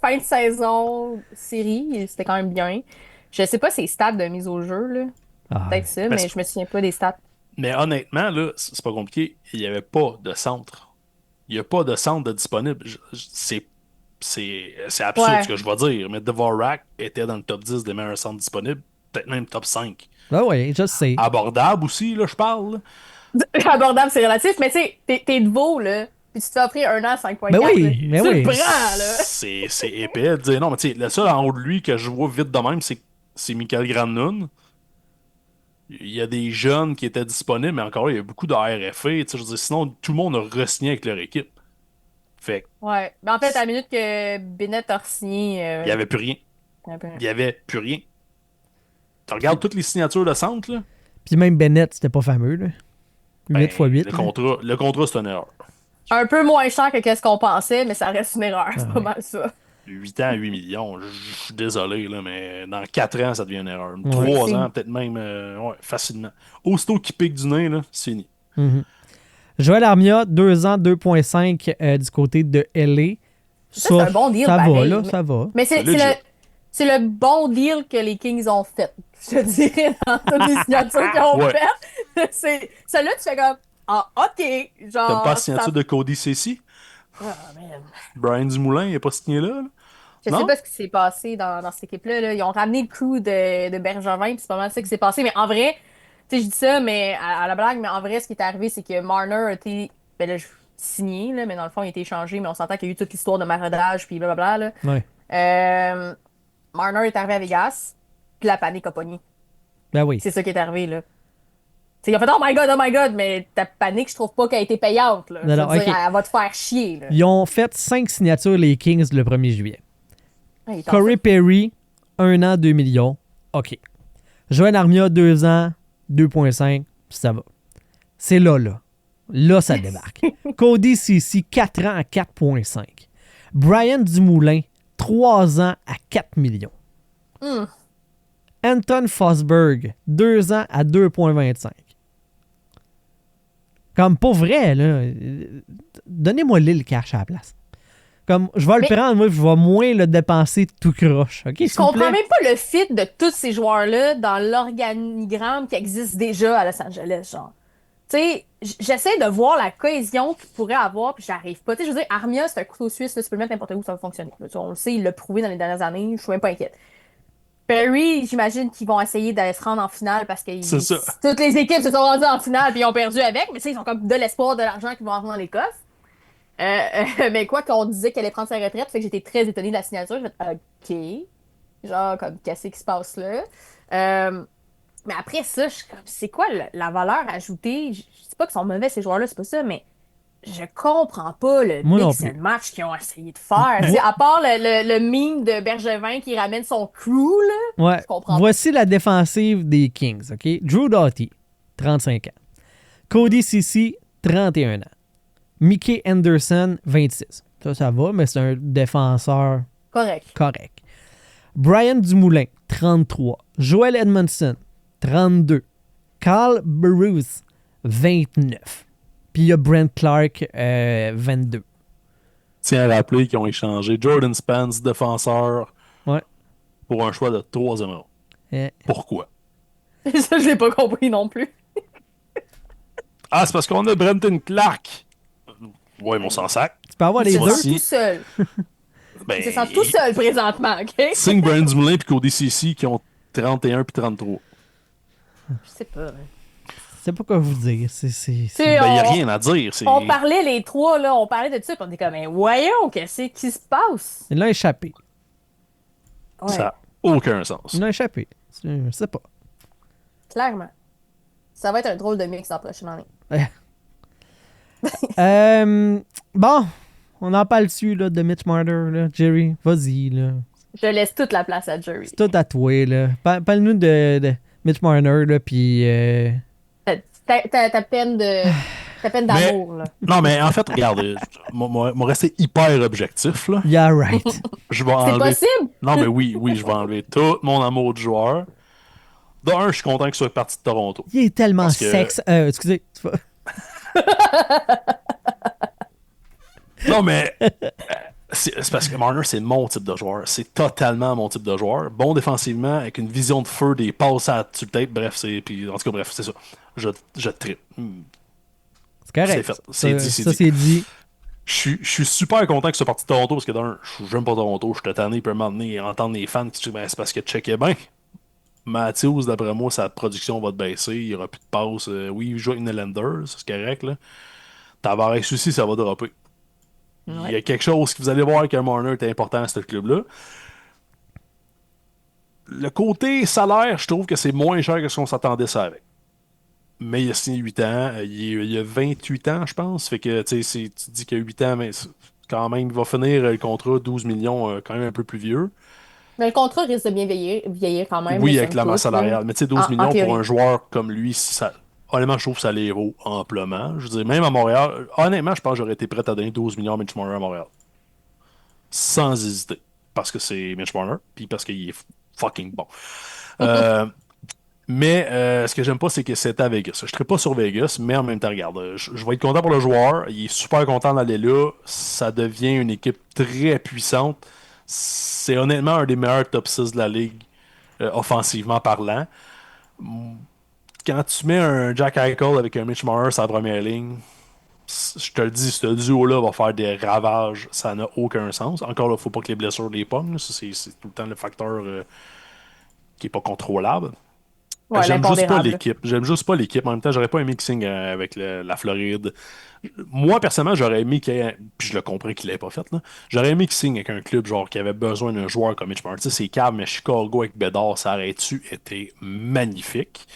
Fin de saison, série, c'était quand même bien. Je sais pas ses stats de mise au jeu, là. Ah, Peut-être ça, Ben, mais je me souviens pas des stats. Mais honnêtement, là, c'est pas compliqué. Il n'y avait pas de centre. Il n'y a pas de centre de disponible. C'est absurde Ouais. ce que je vais dire, mais Dvorak était dans le top 10 des meilleurs centres disponibles, peut-être même top 5. ben oui, je sais. Abordable aussi, là, je parle. Là. Abordable, c'est relatif, mais tu sais, t'es de veau, là, puis tu te fais offrir un an à 5.4. Ben oui, là. mais Tu oui. le prends, là. C'est épais de dire non, mais tu sais, le seul en haut de lui que je vois vite de même, c'est Michael Granlund. Il y a des jeunes qui étaient disponibles, mais encore là, il y a beaucoup de RFA. Tu sais, je veux dire, sinon, tout le monde a re-signé avec leur équipe. Fait que, Ouais. Mais en fait, à la minute que Bennett a signé. il n'y avait plus rien. un peu- Il n'y avait plus rien. Tu regardes toutes les signatures de centre, là. Puis même Bennett, c'était pas fameux, là. 8 ben, x 8. Le contrat, c'est une erreur. Un peu moins cher que qu'est-ce qu'on pensait, mais ça reste une erreur. C'est pas mal ça. 8 ans, 8 millions, je suis désolé, là, mais dans 4 ans, ça devient une erreur. Ouais. 3 C'est- ans, peut-être même, ouais, facilement. Aussitôt qu'il pique du nez, là, c'est fini. Joël Armia, 2 ans, 2.5 du côté de LA. Ça, c'est un bon deal, Ça va, pareil, là, mais- ça va. Mais c'est legit. c'est le bon deal que les Kings ont fait. Je te dirais, dans toutes les signatures qu'ils ont Ouais. faites. Celle-là, tu fais comme, ah, OK. Genre. T'aimes pas la ça- signature de Cody Ceci? Ah, man. Brian Dumoulin, il n'est pas signé là? Je Non? sais pas ce qui s'est passé dans cette équipe-là. Là. Ils ont ramené le crew de Bergevin, puis c'est pas mal ça qui s'est passé. Mais en vrai, tu sais, je dis ça mais à la blague, mais en vrai, ce qui est arrivé, c'est que Marner a été signé, là, mais dans le fond, il a été échangé, mais on s'entend qu'il y a eu toute l'histoire de maraudage, puis blablabla. Là. Ouais. Marner est arrivé à Vegas, puis la panique a pogné. Ben oui. C'est ça qui est arrivé, là. T'sais, ils ont fait oh my god, mais ta panique, je trouve pas qu'elle a été payante, là. Non, Je veux non, dire, ok. elle va te faire chier, là. Ils ont fait 5 signatures, les Kings, le 1er juillet. Ouais, il est en Corey Perry, 1 an, 2 millions. OK. Joël Armia, 2 ans, 2.5. Ça va. C'est là, là. Là, ça débarque. Cody Ceci, 4 ans à 4.5. Brian Dumoulin, 3 ans à 4 millions. Hmm. Anton Fosberg, 2 ans à 2.25. Comme pour vrai, là, donnez-moi le cash à la place. Comme, je vais le Mais- prendre, moi, je vais moins le dépenser tout croche. OK, Je comprends même pas le fit de tous ces joueurs-là dans l'organigramme qui existe déjà à Los Angeles, genre. Tu sais, j'essaie de voir la cohésion qu'il pourrait avoir, puis j'arrive pas. Tu sais, je veux dire, Armia, c'est un couteau suisse, là, tu peux le mettre n'importe où, ça va fonctionner. Là, tu sais, on le sait, il l'a prouvé dans les dernières années, je suis même pas inquiète. Perry, j'imagine qu'ils vont essayer de se rendre en finale parce que C'est ça. toutes les équipes se sont rendues en finale puis ils ont perdu avec, mais tu sais, ils ont comme de l'espoir, de l'argent qui vont avoir dans les coffres. Mais quoi qu'on disait qu'elle allait prendre sa retraite, fait que j'étais très étonnée de la signature. Je me OK. Genre, comme, qu'est-ce qui se passe là? Mais après ça, je suis comme, c'est quoi la valeur ajoutée? Je sais pas qu'ils sont mauvais, ces joueurs-là, c'est pas ça, mais je comprends pas le Moi non mix plus. and match qu'ils ont essayé de faire. Tu sais, à part le meme de Bergevin qui ramène son crew, là, Ouais. je comprends pas. Voici la défensive des Kings, OK? Drew Doughty, 35 ans. Cody Ceci, 31 ans. Mickey Anderson, 26. Ça va, mais c'est un défenseur Correct. correct. Brian Dumoulin, 33. Joel Edmondson, 32. Carl Burroughs, 29. Puis il y a Brent Clark, 22. Tiens à rappeler qu'ils ont échangé Jordan Spence, défenseur, Ouais. pour un choix de 3e round. Eh, Pourquoi? Ça, je l'ai pas compris non plus. Ah, c'est parce qu'on a Brenton Clark. Ouais, mais on s'en sac. tu peux avoir les Il se deux. sent tout seul. Ben, Il se sent tout seul présentement, OK? Signe Brian Dumoulin et Cody Ceci qui ont 31 puis 33. Je sais pas. Je sais pas quoi vous dire. C'est- C'est- Ben, il n'y a on- rien à dire. On parlait les trois, là, on parlait de ça, puis on était comme, mais voyons, qu'est-ce qui se passe? Il l'a échappé. Ouais, Ça n'a aucun sens. Il l'a échappé. Je sais pas. clairement. Ça va être un drôle de mix dans la prochaine année. Bon, on en parle dessus là, de Mitch Marner. Là. Jerry, vas-y. Là. Je laisse toute la place à Jerry. C'est tout à toi. Là. Parle-nous de Mitch Marner, là, puis... Ta peine de... Ta peine d'amour, là. Non, mais en fait, regarde, moi rester hyper objectif. Là. Yeah, right. Je vais C'est enlever. possible? Non, mais oui, je vais enlever tout mon amour de joueur. D'un, je suis content qu'il soit parti de Toronto. Il est tellement Parce que- sexe... excusez. Non, mais c'est parce que Marner, c'est mon type de joueur. C'est totalement mon type de joueur. Bon défensivement, avec une vision de feu, des passes à sur le tête. Bref, puis en tout cas, bref, c'est ça. Je trippe. C'est correct. C'est fait. C'est dit, c'est ça, dit. c'est dit. Je suis super content qu'il soit parti de Toronto parce que d'un, j'aime pas Toronto. Je suis tanné, peut m'emmener à entendre les fans qui disent ben, c'est parce que check est bien. Matthews, d'après moi, sa production va te baisser. Il n'y aura plus de passes. Oui, il joue avec Nylander, ça, c'est correct. Là. Tavares aussi, ça va dropper. Il y a quelque chose que vous allez voir que Marner était important à ce club-là. Le côté salaire, je trouve que c'est moins cher que ce qu'on s'attendait ça avec. Mais il a signé 8 ans. Il a 28 ans, je pense. Fait que tu dis qu'il a 8 ans, mais quand même, il va finir le contrat 12 millions, quand même un peu plus vieux. Mais le contrat risque de bien vieillir quand même. Oui, là, avec somme la masse toute, là. salariale. Mais tu sais, 12 En millions théorie. pour un joueur comme lui, honnêtement, je trouve que ça les vaut amplement. Je veux dire, même à Montréal, honnêtement, je pense que j'aurais été prêt à donner 12 millions à Mitch Marner à Montréal. Sans hésiter. Parce que c'est Mitch Marner, puis parce qu'il est fucking bon. Mais ce que j'aime pas, c'est que c'est à Vegas. Je ne serais pas sur Vegas, mais en même temps, regarde, je vais être content pour le joueur. Il est super content d'aller là. Ça devient une équipe très puissante. C'est honnêtement un des meilleurs top 6 de la ligue, offensivement parlant. Quand tu mets un Jack Eichel avec un Mitch Marner sur la première ligne, je te le dis, ce duo-là va faire des ravages. Ça n'a aucun sens. Encore là, il ne faut pas que les blessures les pognent. Ça, c'est tout le temps le facteur qui n'est pas contrôlable. Ouais, J'aime juste pas l'impondérable. l'équipe. J'aime juste pas l'équipe. En même temps, j'aurais pas aimé qu'il signe avec la Floride. Moi, personnellement, j'aurais aimé qu'il puis je le comprends qu'il l'ait pas fait, là. J'aurais aimé qu'il signe avec un club genre qui avait besoin d'un joueur comme Mitch Marner. Tu sais, c'est calme, mais Chicago avec Bédard, ça aurait-tu été magnifique.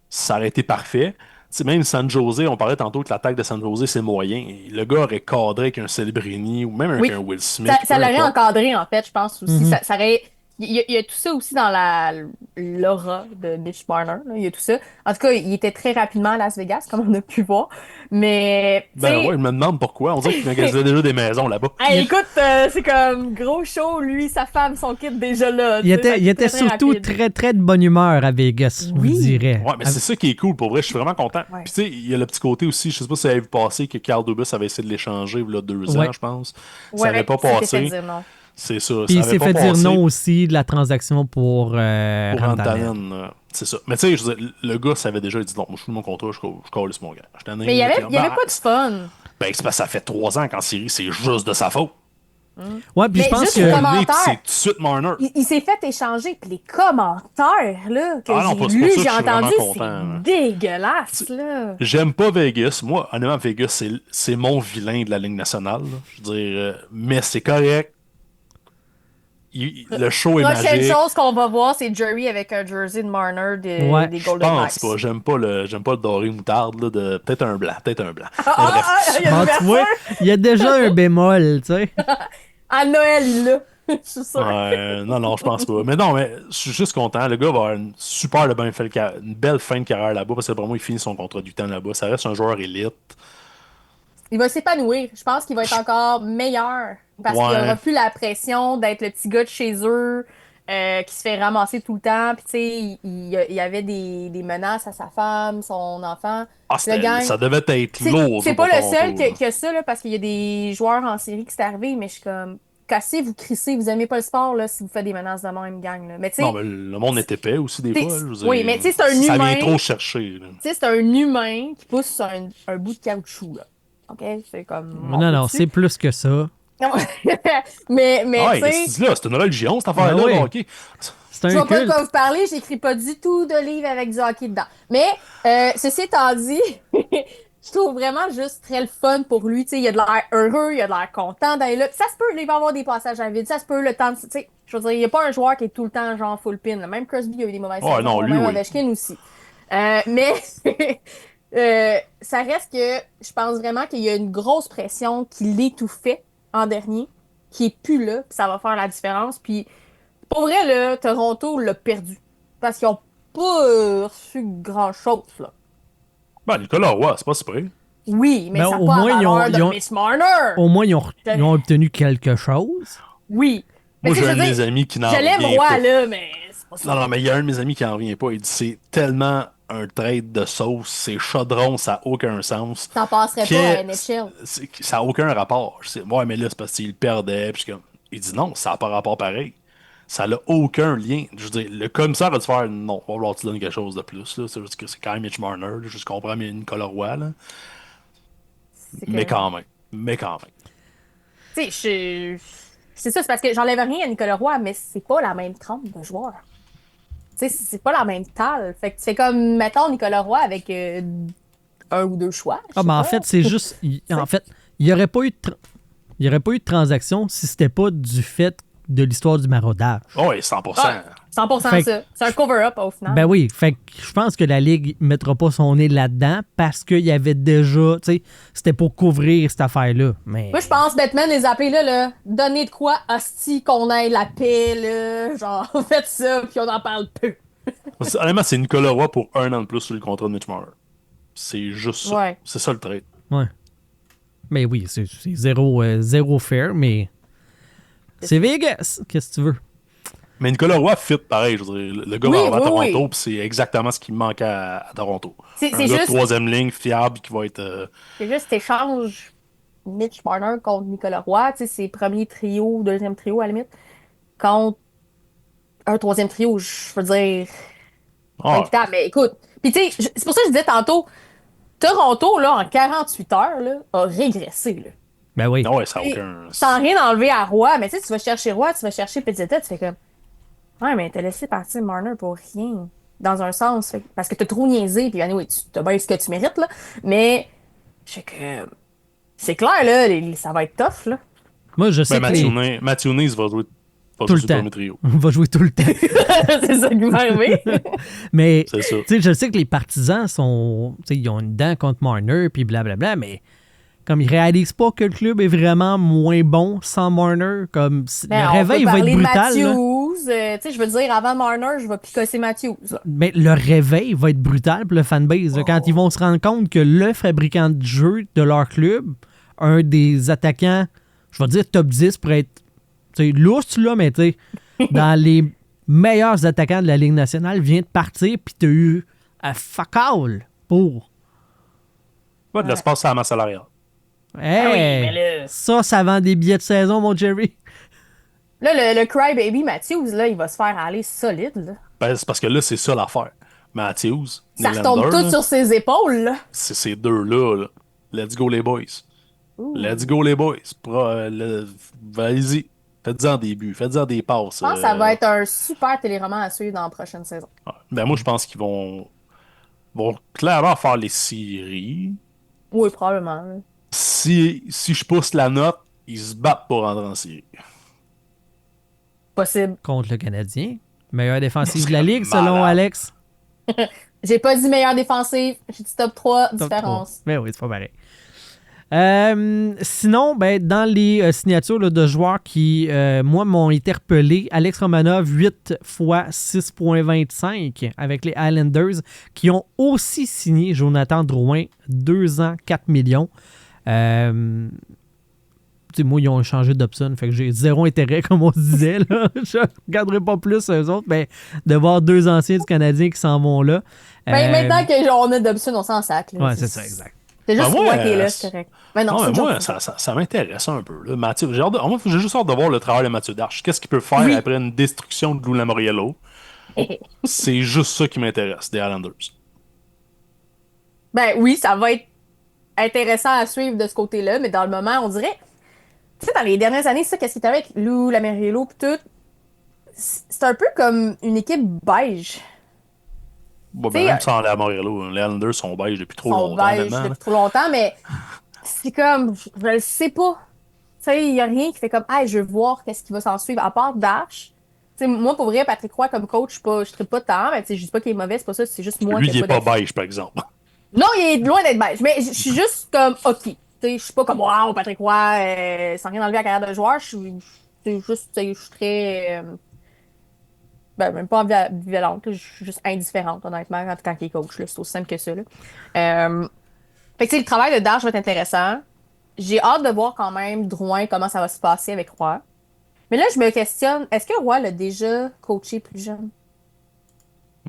Ça aurait été parfait. Tu sais, même San Jose, on parlait tantôt que l'attaque de San Jose, c'est moyen. Le gars aurait cadré avec un Celebrini ou même avec Oui. un Will Smith. Ça peu l'aurait importe. encadré, en fait, je pense aussi. Mhm. Ça aurait... il y a tout ça aussi dans l'aura de Mitch Marner. Là. Il y a tout ça. En tout cas, il était très rapidement à Las Vegas, comme on a pu voir. Mais, tu sais, Ben ouais, je me demande pourquoi. On dirait qu'il magasinait déjà des maisons là-bas. hey, écoute, c'est comme gros show, lui, sa femme, son kid déjà là. Il tu sais, fait que était très surtout rapide. très, très de bonne humeur à Vegas, Oui. je dirais. Ouais, mais c'est ça qui est cool, pour vrai, je suis vraiment content. Ouais. Puis tu sais, il y a le petit côté aussi, je sais pas si vous avez vu passer que Carl Dubas avait essayé de l'échanger il y a 2 Ouais. ans, je pense. Ouais, Ça n'avait pas s'était fait passé. dire non. C'est ça. Puis il ça s'est avait fait pas dire passé non aussi de la transaction pour pour Rantanen. Rantanen. C'est ça. Mais tu sais, je veux dire, le gars savait déjà, il dit non, moi je suis mon contrat, je calisse mon gars. Mais il y avait pas de fun. Ben, c'est parce que ça fait 3 ans qu'en série, c'est juste de sa faute. Ouais, puis Mais je pense juste que. le Puis commentaire. c'est tout de suite Marner. Il s'est fait échanger, puis les commentaires là, que Ah non, j'ai c'est pour lus, ça que j'ai je suis vraiment entendu, content, c'est hein. dégueulasse, là. J'aime pas Vegas. Moi, honnêtement, Vegas, c'est mon vilain de la Ligue nationale, là. Je veux dire, mais c'est correct. Le show est Prochaine magique. chose qu'on va voir, c'est Jerry avec un jersey de Marner Ouais. des Je Golden pense Knights. pas. J'aime pas le doré moutarde, là, de peut-être un blanc, peut-être un blanc. Mais Ah, bref. il y a une Bon, tu vois, ouverture. il y a déjà un bémol, tu sais. À Noël, il l'a. Je suis sûre. Non, je pense pas. Mais non, mais je suis juste content. Le gars va avoir une belle fin de carrière là-bas parce que pour moi, il finit son contrat du temps là-bas. Ça reste un joueur élite. Il va s'épanouir. Je pense qu'il va être encore meilleur parce qu'il Ouais. aura plus la pression d'être le petit gars de chez eux qui se fait ramasser tout le temps. Puis, tu sais, il y avait des menaces à sa femme, son enfant. Ah, Le gang. ça devait être C'est lourd. c'est ça, pas pour le seul Toronto, là. qui a ça, là, parce qu'il y a des joueurs en série qui c'est arrivé, mais je suis comme, cassez, vous crissez, vous aimez pas le sport, là, si vous faites des menaces de même, gang, là. Mais tu Non, sais, mais le monde est épais aussi des t'sais, fois. Je veux oui, dire, mais tu sais, c'est un ça humain. vient trop chercher, là. tu sais, c'est un humain qui pousse sur un bout de caoutchouc, là. OK? C'est comme. on Non, non, peut-tu? c'est plus que ça. mais Ah, tu ouais, sais. c'est là, c'est une religion, cette affaire-là, Ah oui. le hockey. C'est Je un vois pas de culte. quoi vous parler, j'écris pas du tout de livre avec du hockey dedans. Mais, ceci étant dit, je trouve vraiment juste très le fun pour lui. Tu sais, il a de l'air heureux, il a de l'air content d'aller là. Puis ça se peut, il va avoir des passages à vide, ça se peut, le temps de. Tu sais, je veux dire, il n'y a pas un joueur qui est tout le temps genre full pin, là. Même Crosby a eu des mauvaises Ouais, saisons, non, lui, même oui. Ovechkin aussi. Mais ça reste que je pense vraiment qu'il y a une grosse pression qui l'étouffait en dernier, qui est plus là, puis ça va faire la différence. Puis pour vrai, là, Toronto l'a perdu. Parce qu'ils ont pas reçu grand-chose, là. Ben, Nicolas Roy, c'est pas si près. Oui, mais Ben, ça n'a au pas moins, la ils ont- valeur ils ont- de Mitch Marner. Au moins, ils ont obtenu quelque chose. Oui. Mais Moi, tu sais, j'ai un de je veux mes dire, amis qui n'en je l'aime revient Roy, pas. là, mais c'est pas ça. Non, mais il y a un de mes amis qui en revient pas. Il dit c'est tellement un trade de sauce, c'est chaudron, ça n'a aucun sens. Ça passerait Que- pas à NHL. Ça n'a aucun rapport. Je sais, ouais, mais là, c'est parce qu'il perdait. Puis je suis comme, il dit non, ça n'a pas rapport pareil. Ça n'a aucun lien. Je veux dire, le commissaire a dû faire non, on va vouloir te donner quelque chose de plus. Là. C'est quand même Mitch Marner. Là. Je comprends, mais Nicolas Roy. Là. C'est que- Mais quand même. Mais quand même. Tu sais, c'est ça, c'est parce que j'enlève rien à Nicolas Roy, mais c'est pas la même trempe de joueur. Tu sais, c'est pas la même talle. Fait que tu fais comme, mettons, Nicolas Roy avec un ou deux choix. je Ah, sais mais en pas. fait, c'est juste. En fait, il n'y aurait pas eu de transaction si c'était pas du fait de l'histoire du maraudage. Oh, oui, 100%. Ah, 100% Fait que- ça. C'est un cover-up au final. Ben oui, fait que je pense que la Ligue mettra pas son nez là-dedans parce qu'il y avait déjà, tu sais, c'était pour couvrir cette affaire-là. Mais Moi, je pense Batman les appeler là, donner de quoi, hostie, qu'on ait la paix, là. Genre, faites ça, puis on en parle peu. Honnêtement, c'est Nicolas Roy pour 1 an de plus sur le contrat de Mitch Marner. C'est juste ça. Ouais. C'est ça le trade. ouais. Mais oui, c'est zéro fair, mais c'est Vegas. Qu'est-ce que tu veux? Mais Nicolas Roy fit pareil. Je veux dire, le gars Oui, va avoir oui, Toronto, oui. puis c'est exactement ce qui me manque à Toronto. C'est Un gars de juste, troisième ligne, fiable, qui va être. c'est juste échange Mitch Marner contre Nicolas Roy, tu sais, c'est premier trio, deuxième trio à la limite, contre un troisième trio, je veux dire, pas Ah, équitable. Mais écoute, puis tu sais, c'est pour ça que je disais tantôt, Toronto, là, en 48 heures, là, a régressé, là. Ben oui. ouais, ça n'a Et aucun. sans rien enlever à Roy, mais tu sais, tu vas chercher Roy, tu vas chercher Pezzetta, tu fais comme. Ouais, mais t'as laissé partir Marner pour rien. Dans un sens. Parce que t'as trop niaisé, puis anyway, t'as bien ce que tu mérites, là. Mais. Je sais que. C'est clair, là, ça va être tough, là. Moi, je sais Ben, que Mathieu Nice va jouer tout le sur temps. premier trio. On va jouer tout le temps. C'est ça qui m'est arrivé. Mais C'est ça. tu sais, je sais que les partisans sont, tu sais, ils ont une dent contre Marner, puis blablabla, mais comme ils réalisent pas que le club est vraiment moins bon sans Marner, comme Ben, le on réveil peut va parler être de brutal. là. Matthews. Tu sais, je veux dire, avant Marner, je vais picosser Matthews. Là. Mais le réveil va être brutal pour le fanbase. là, quand ils vont se rendre compte que le fabricant de jeu de leur club, un des attaquants, je vais dire top 10 pour être, tu sais, lousse là, mais tu sais, dans les meilleurs attaquants de la Ligue nationale, vient de partir, puis t'as eu un fuck all pour. Pas de l'espace à la masse salariale. Hey, Ah oui, mais là- ça vend des billets de saison, mon Jerry. Là, le crybaby Matthews, là, il va se faire aller solide, là. Ben, c'est parce que là, c'est ça l'affaire. Matthews, Ça Nylander, retombe tout là, sur ses épaules, là. c'est ces deux-là. Là. Let's go, les boys. Let's go, les boys. Vas-y. Faites-en des buts, faites-en des passes. Je pense que ça va être un super téléroman à suivre dans la prochaine saison. Ouais. Ben, moi, je pense qu'ils vont clairement faire les séries. Oui, probablement. Là. Si je pousse la note, ils se battent pour rentrer en série. Possible. Contre le Canadien. Meilleure défensive de la C'est Ligue, malade. selon Alex. J'ai pas dit meilleure défensive, j'ai dit top 3, Top différence. 3. Mais oui, c'est pas pareil. Sinon, ben, dans les signatures là, de joueurs qui, moi, m'ont interpellé, Alex Romanov, 8 fois 6,25 avec les Islanders, qui ont aussi signé Jonathan Drouin, 2 ans, 4 millions. Moi, ils ont changé d'option, fait que j'ai zéro intérêt, comme on se disait. Là. Je regarderai pas plus eux autres, mais de voir 2 anciens du Canadien qui s'en vont là. Ben, maintenant qu'on a d'option, on s'en sac. Là. Ouais, c'est ça, exact. C'est juste Ben, moi, moi qui est là, c'est correct. Mais non, Non, c'est mais moi, joke. ça m'intéresse un peu. Là. Mathieu, j'ai juste hâte de voir le travail de Mathieu Darche. Qu'est-ce qu'il peut faire Oui. après une destruction de Lou Lamoriello? C'est juste ça qui m'intéresse, des Islanders. Ben oui, ça va être intéressant à suivre de ce côté-là, mais dans le moment, on dirait... Tu sais, dans les dernières années, c'est ça, qu'est-ce qui est avec Lou, Lamoriello, pis tout, c'est un peu comme une équipe beige. Bon, T'sais, ben, même sans Lamoriello, les Islanders sont beige depuis trop Ils sont longtemps. beige Maintenant, là. depuis trop longtemps, mais c'est comme... Je le sais pas. Tu sais, il y a rien qui fait comme, hey, je veux voir qu'est-ce qui va s'en suivre, à part Dash. Tu sais, moi, pour vrai, Patrick Roy, comme coach, je tripe pas tant, mais tu sais, je dis pas qu'il est mauvais, c'est pas ça, c'est juste moi Lui, qui il ai est pas d'ex- beige, par exemple. Non, il est loin d'être beige, mais je suis juste comme, ok. Tu sais, je suis pas comme, wow, Patrick Roy, sans rien enlever à la carrière de joueur, c'est juste, tu sais, je suis très, ben, même pas violente, là, je suis juste indifférente, honnêtement, quand il est coach, là, c'est aussi simple que ça, là. Fait que, tu sais, le travail de Dash va être intéressant. J'ai hâte de voir quand même, Drouin, comment ça va se passer avec Roy. Mais là, je me questionne, est-ce que Roy l'a déjà coaché plus jeune?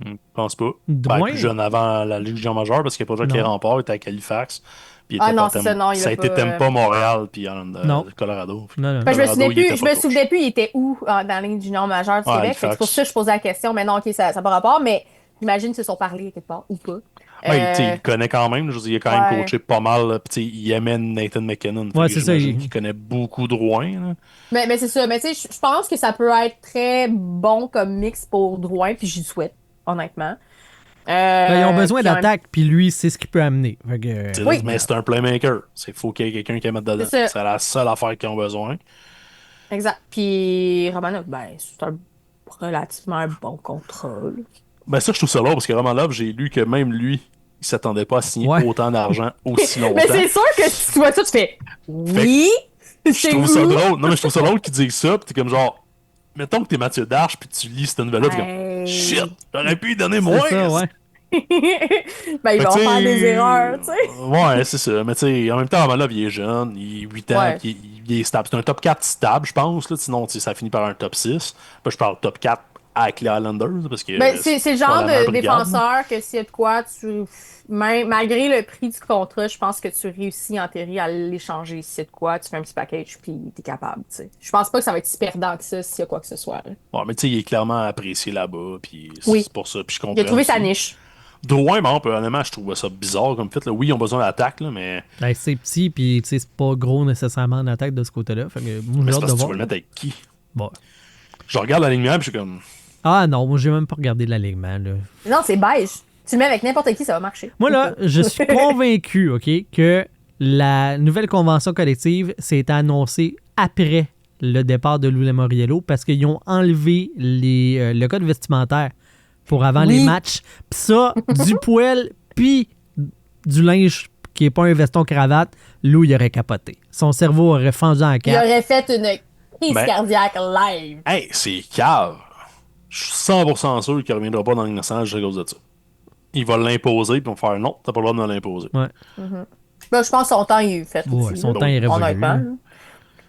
Je pense pas. Drouin? Ben, plus jeune avant la Légion majeure, parce qu'il n'y a pas déjà que les Non. remparts, il était à Halifax. Puis il Ah était non, pas c'est ça, non, il ça a a été pas, Tampa, Montréal, puis Non. Colorado. Non, non. Ben, je me Colorado, souvenais il plus, était je pas me coach. souvenais plus, il était où dans la ligne junior majeure du Ouais, Québec. Fait que c'est pour Halifax. ça que je posais la question. Mais non, ok, ça n'a pas rapport, mais j'imagine qu'ils se sont parlé quelque part ou pas. Ouais, tu sais, il connaît quand même. Je veux dire, il a quand même Ouais. coaché pas mal. Là, puis tu sais, il aimait Nathan McKinnon. Fait Ouais, que c'est ça, j'imagine il- qu'il connaît beaucoup de Drouin. Là. Mais c'est ça. Mais tu sais, je pense que ça peut être très bon comme mix pour Drouin, puis j'y souhaite, honnêtement. Ben, ils ont besoin puis en même- d'attaque, puis lui, c'est ce qu'il peut amener. Fait que, Tu sais, Oui. Mais c'est un playmaker. Il faut qu'il y ait quelqu'un qui mette dedans. C'est ça. C'est la seule affaire qu'ils ont besoin. Exact. Puis Romanov, ben, c'est un relativement un bon contrôle. Ben ça, je trouve ça lourd parce que Romanov, j'ai lu que même lui, il s'attendait pas à signer Ouais. autant d'argent aussi longtemps. Mais c'est sûr que si tu vois ça, tu fais oui. Je trouve ça drôle. Non, mais je trouve ça drôle qu'ils disent ça, pis t'es comme genre, mettons que t'es Mathieu Darche, puis tu lis cette nouvelle-là, t'es comme, Hey. shit, j'aurais pu y donner c'est moins. ça, ouais. Ben, ils Fait vont que, faire tu sais, des erreurs, tu sais. Ouais, c'est ça. Mais tu sais, en même temps, Romanov, il est jeune, il est 8 ans, Ouais. puis il est stable. C'est un top 4 stable, je pense, là. Sinon, tu sais, ça finit par un top 6. Puis je parle top 4 avec les Highlanders, parce que. Ben, c'est le genre pas la meilleure de brigade, là. défenseur que s'il y a de quoi, malgré le prix du contrat, je pense que tu réussis en théorie à l'échanger. S'il y a de quoi, tu fais un petit package puis t'es capable, tu sais. Je pense pas que ça va être si perdant que ça s'il y a quoi que ce soit, là. Ouais, mais tu sais, il est clairement apprécié là-bas, puis Oui. c'est pour ça. Puis je comprends. Il a trouvé sa aussi. niche. Drouin, bon, honnêtement, je trouve ça bizarre comme fit. Là. Oui, ils ont besoin d'attaque, là, mais. Ben, c'est petit, puis tu sais, c'est pas gros nécessairement en attaque de ce côté-là. Fait que moi, Mais j'ai c'est hâte parce de que tu voir. veux le mettre avec qui? Bon. Je regarde l'alignement, puis je suis comme. Ah non, moi, j'ai même pas regardé l'alignement, là. Non, c'est beige. Tu le mets avec n'importe qui, ça va marcher. Moi, là, je suis convaincu, OK, que la nouvelle convention collective s'est annoncée après le départ de Lou Lamoriello parce qu'ils ont enlevé le code vestimentaire pour avant Oui. les matchs. Puis ça, du poêle, puis du linge qui est pas un veston cravate, Lou, il aurait capoté. Son cerveau aurait fendu en Il quatre. aurait fait une crise Ben- cardiaque live. Hey, c'est cave. Je suis 100% sûr qu'il reviendra pas dans l'innocence à cause de ça. Il va l'imposer, puis on va faire non, t'as pas le droit de l'imposer. Ouais. Ben, je pense que son temps, il est fait. Ouais, aussi, son là. temps est révolu. Honnêtement. là. là.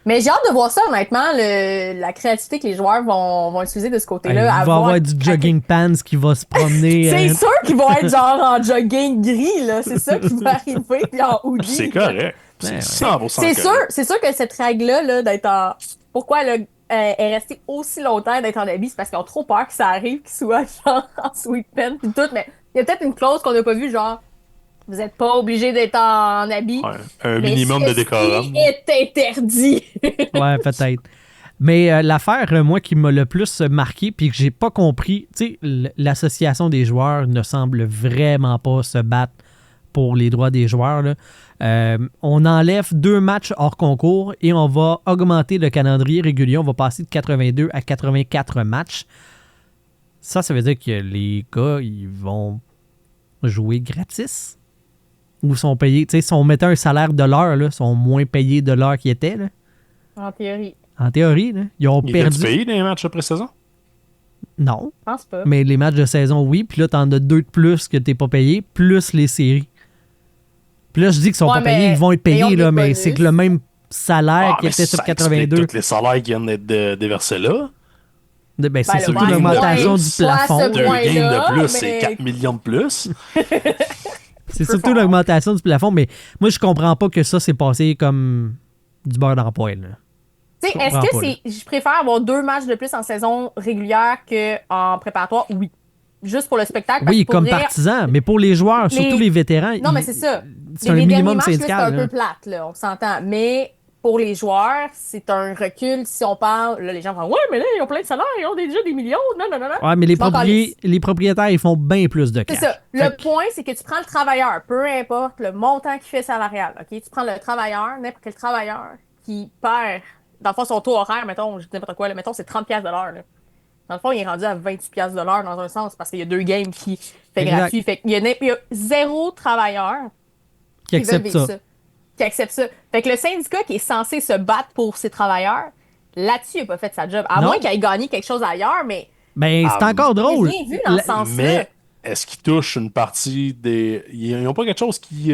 Mais j'ai hâte de voir ça, honnêtement, la créativité que les joueurs vont utiliser de ce Il côté-là. va à y voir- avoir du jogging pants qui va se promener. C'est sûr qu'ils vont être genre en jogging gris, là. C'est ça qui va arriver, puis en hoodie. C'est correct. Ouais, ouais. C'est 100% C'est correct. sûr que cette règle-là, là, d'être en. Pourquoi elle est restée aussi longtemps d'être en habit, c'est parce qu'ils ont trop peur que ça arrive, qu'ils soient genre en sweatpants et tout. Mais il y a peut-être une clause qu'on n'a pas vue, genre Vous n'êtes pas obligé d'être en habit. Ouais, un mais minimum de décorum. ceci est interdit. Ouais, peut-être. Mais l'affaire, moi, qui m'a le plus marqué, puis que j'ai pas compris, tu sais, l'association des joueurs ne semble vraiment pas se battre pour les droits des joueurs, là. On enlève 2 matchs hors concours et on va augmenter le calendrier régulier. On va passer de 82 à 84 matchs. Ça veut dire que les gars, ils vont jouer gratis? Ou sont payés? Tu sais, si on mettait un salaire de l'heure, là, sont moins payés de l'heure qu'ils étaient, là. En théorie. En théorie, là, ils ont Il perdu. était payé dans les matchs après saison? Non. Je pense pas. Mais les matchs de saison, oui. Puis là, t'en as 2 de plus que t'es pas payé, plus les séries. Puis là, je dis qu'ils sont Ouais, pas payés, mais ils vont être ils ont payés, des là, mais bonus. c'est que le même salaire qui mais était sur ça explique 82. tous les salaires qui viennent d'être déversés là. Ben, c'est Ben, surtout le l'augmentation point, du soit à plafond. ce 2 point-là, games de plus, mais- c'est 4 millions de plus. C'est surtout l'augmentation du plafond, mais moi, je comprends pas que ça s'est passé comme du beurre dans le poêle, là. Tu sais, Je est-ce comprends que pas, là. je préfère avoir 2 matchs de plus en saison régulière qu'en préparatoire? Oui. Juste pour le spectacle. parce Oui, que pour comme vrai, partisan, mais pour les joueurs, surtout les vétérans, Non, mais c'est ça. c'est un Les derniers minimum matchs, là, syndical. c'est un là. peu plate, là, on s'entend. Mais pour les joueurs, c'est un recul. Si on parle, là, les gens vont ouais, mais là, ils ont plein de salaires, ils ont déjà des millions. Non, non, non, non. Ouais, mais les, Je m'en les propriétaires, ils font bien plus de cash. C'est ça. Fait Le que- point, c'est que tu prends le travailleur, peu importe le montant qu'il fait salarial, OK? Tu prends le travailleur, n'importe quel travailleur qui perd, dans le fond, son taux horaire, mettons, je dis n'importe quoi, là, mettons, c'est 30$ de l'heure, là. Dans le fond, il est rendu à 26$ de l'heure dans un sens parce qu'il y a 2 games qui fait Exact. gratuit. Fait qu'il y a 0 travailleur qui veulent acceptent vivre ça. qui accepte ça. Fait que le syndicat qui est censé se battre pour ses travailleurs, là-dessus, il n'a pas fait sa job. À Non. moins qu'il ait gagné quelque chose ailleurs, mais Ben, c'est Ah, encore j'ai drôle. rien vu dans ce sens-là. Mais est-ce qu'ils touchent une partie des. Ils n'ont pas quelque chose qui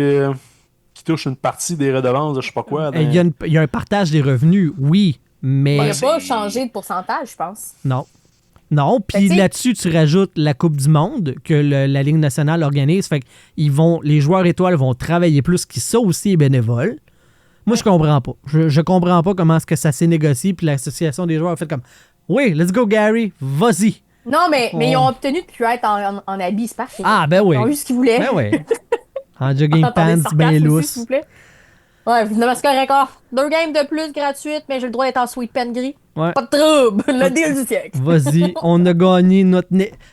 touche une partie des redevances de je sais pas quoi? dans- Il y a un partage des revenus, oui, mais Il Ben, n'a pas c'est- changé de pourcentage, je pense. non. Non, Fait puis que, là-dessus, tu rajoutes la Coupe du Monde que la Ligue nationale organise. Fait que les joueurs étoiles vont travailler plus, qui ça aussi est bénévole. Moi, je comprends pas. Je comprends pas comment est-ce que ça s'est négocié, puis l'association des joueurs a fait comme oui, let's go, Gary, vas-y. Non, mais Oh. ils ont obtenu de plus être en habit, c'est parfait. Ah, ben oui. Ils ont eu ce qu'ils voulaient. Ben oui. En jogging Attendez le pants, bien sarcasme aussi, loose. s'il vous plaît. Ouais, non, mais c'est correct. 2 games de plus gratuites, mais j'ai le droit d'être en sweet pen gris. Ouais. Pas de trouble. Le deal du siècle. Vas-y, on a gagné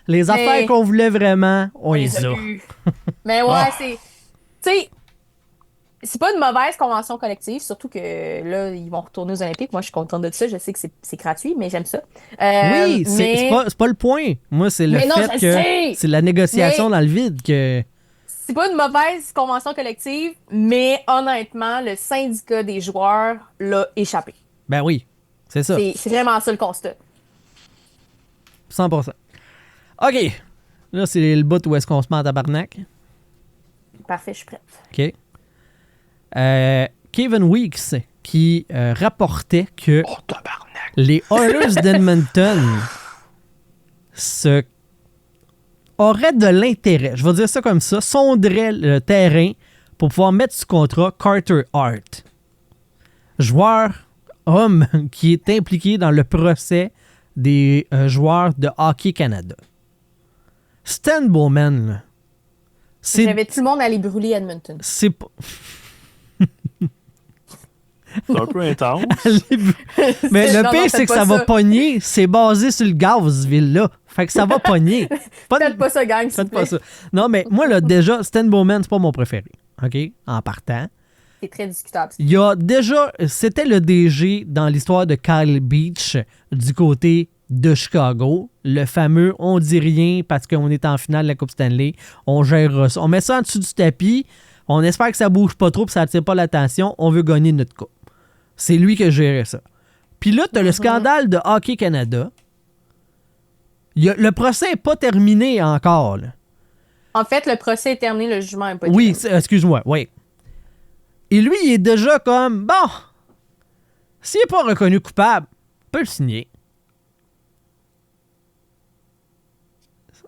les affaires qu'on voulait vraiment, on les a. Mais ouais, Ah. c'est. Tu sais, c'est pas une mauvaise convention collective, surtout que là, ils vont retourner aux Olympiques. Moi, je suis contente de ça. Je sais que c'est gratuit, mais j'aime ça. Oui, mais c'est pas le point. Moi, c'est le Mais non, fait je le que sais. c'est la négociation Mais- dans le vide que. c'est pas une mauvaise convention collective, mais honnêtement, le syndicat des joueurs l'a échappé. Ben oui, c'est ça, C'est vraiment ça le constat. 100%. OK. Là, c'est le bout où est-ce qu'on se met en tabarnak. Parfait, je suis prête. OK. Kevin Weeks qui rapportait que Oh, tabarnak! les Oilers d'Edmonton auraient de l'intérêt, je vais dire ça comme ça, sonderaient le terrain pour pouvoir mettre sous contrat Carter Hart, joueur, homme qui est impliqué dans le procès des joueurs de Hockey Canada. Stan Bowman, là, J'avais tout le monde à aller brûler Edmonton. c'est pas... C'est un peu intense. Mais le Non, pire, non, c'est faites que pas ça va ça. pogner. C'est basé sur le gaz, cette ville-là. Fait que ça va pogner. Pas de- Faites pas ça, gang, s'il Faites vous pas plaît. ça. Non, mais moi, là, déjà, Stan Bowman, c'est pas mon préféré. OK? En partant. C'est très discutable. Il y a déjà... C'était le DG dans l'histoire de Kyle Beach du côté de Chicago. Le fameux « on dit rien parce qu'on est en finale de la Coupe Stanley. On gère ça. On met ça en dessous du tapis. On espère que ça bouge pas trop et ça attire pas l'attention. On veut gagner notre coupe. » C'est lui qui gérait ça. Puis là, tu as le scandale de Hockey Canada. Le procès n'est pas terminé encore. Là. En fait, le procès est terminé, le jugement n'est pas Oui, terminé. excuse-moi, oui. Et lui, il est déjà comme, bon, s'il n'est pas reconnu coupable, il peut le signer.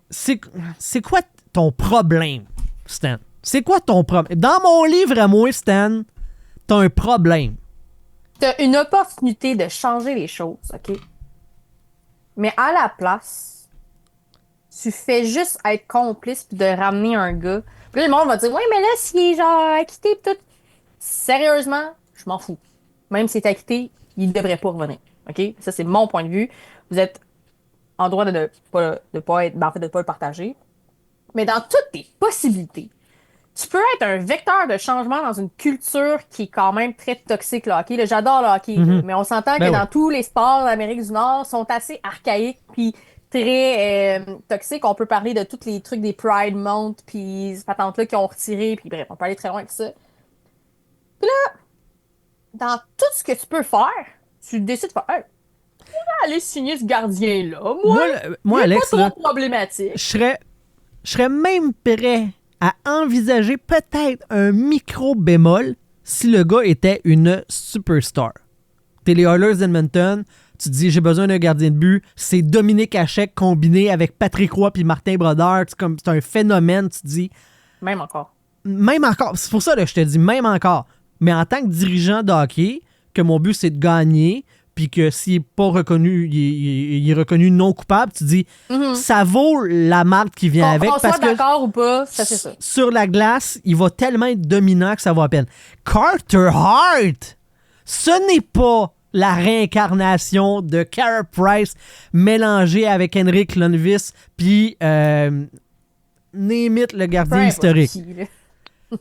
C'est quoi ton problème, Stan? C'est quoi ton problème? Dans mon livre à moi, Stan, t'as un problème. T'as une opportunité de changer les choses, OK? Mais à la place, tu fais juste être complice puis de ramener un gars. Puis là, le monde va dire, ouais, mais là, s'il est genre acquitté pis tout. Sérieusement, je m'en fous. Même s'il est acquitté, il devrait pas revenir. OK? Ça, c'est mon point de vue. Vous êtes en droit de ne pas être, ben, en fait, de pas le partager. Mais dans toutes tes possibilités, tu peux être un vecteur de changement dans une culture qui est quand même très toxique, le hockey. Là, j'adore le hockey, là, mais on s'entend que dans tous les sports d'Amérique du Nord sont assez archaïques puis très toxiques. On peut parler de tous les trucs des Pride Month puis ces patentes-là qui ont retiré, puis bref, on peut aller très loin avec ça. Puis là, dans tout ce que tu peux faire, tu décides de faire hey, je vais aller signer ce gardien-là. Moi Alex, pas trop problématique. Je serais même prêt à envisager peut-être un micro-bémol si le gars était une superstar. T'es les Oilers d'Edmonton, tu te dis j'ai besoin d'un gardien de but, c'est Dominique Hachek combiné avec Patrick Roy puis Martin Brodeur, c'est un phénomène, tu te dis. Même encore, c'est pour ça que je te dis même encore. Mais en tant que dirigeant de hockey, que mon but c'est de gagner, puis que s'il n'est pas reconnu, il est reconnu non coupable, tu dis, ça vaut la marque qui vient avec. Qu'on parce soit que d'accord ou pas, ça c'est ça. Sur la glace, il va tellement être dominant que ça vaut à peine. Carter Hart, ce n'est pas la réincarnation de Carey Price mélangée avec Henrik Lundqvist, puis name it, le gardien historique.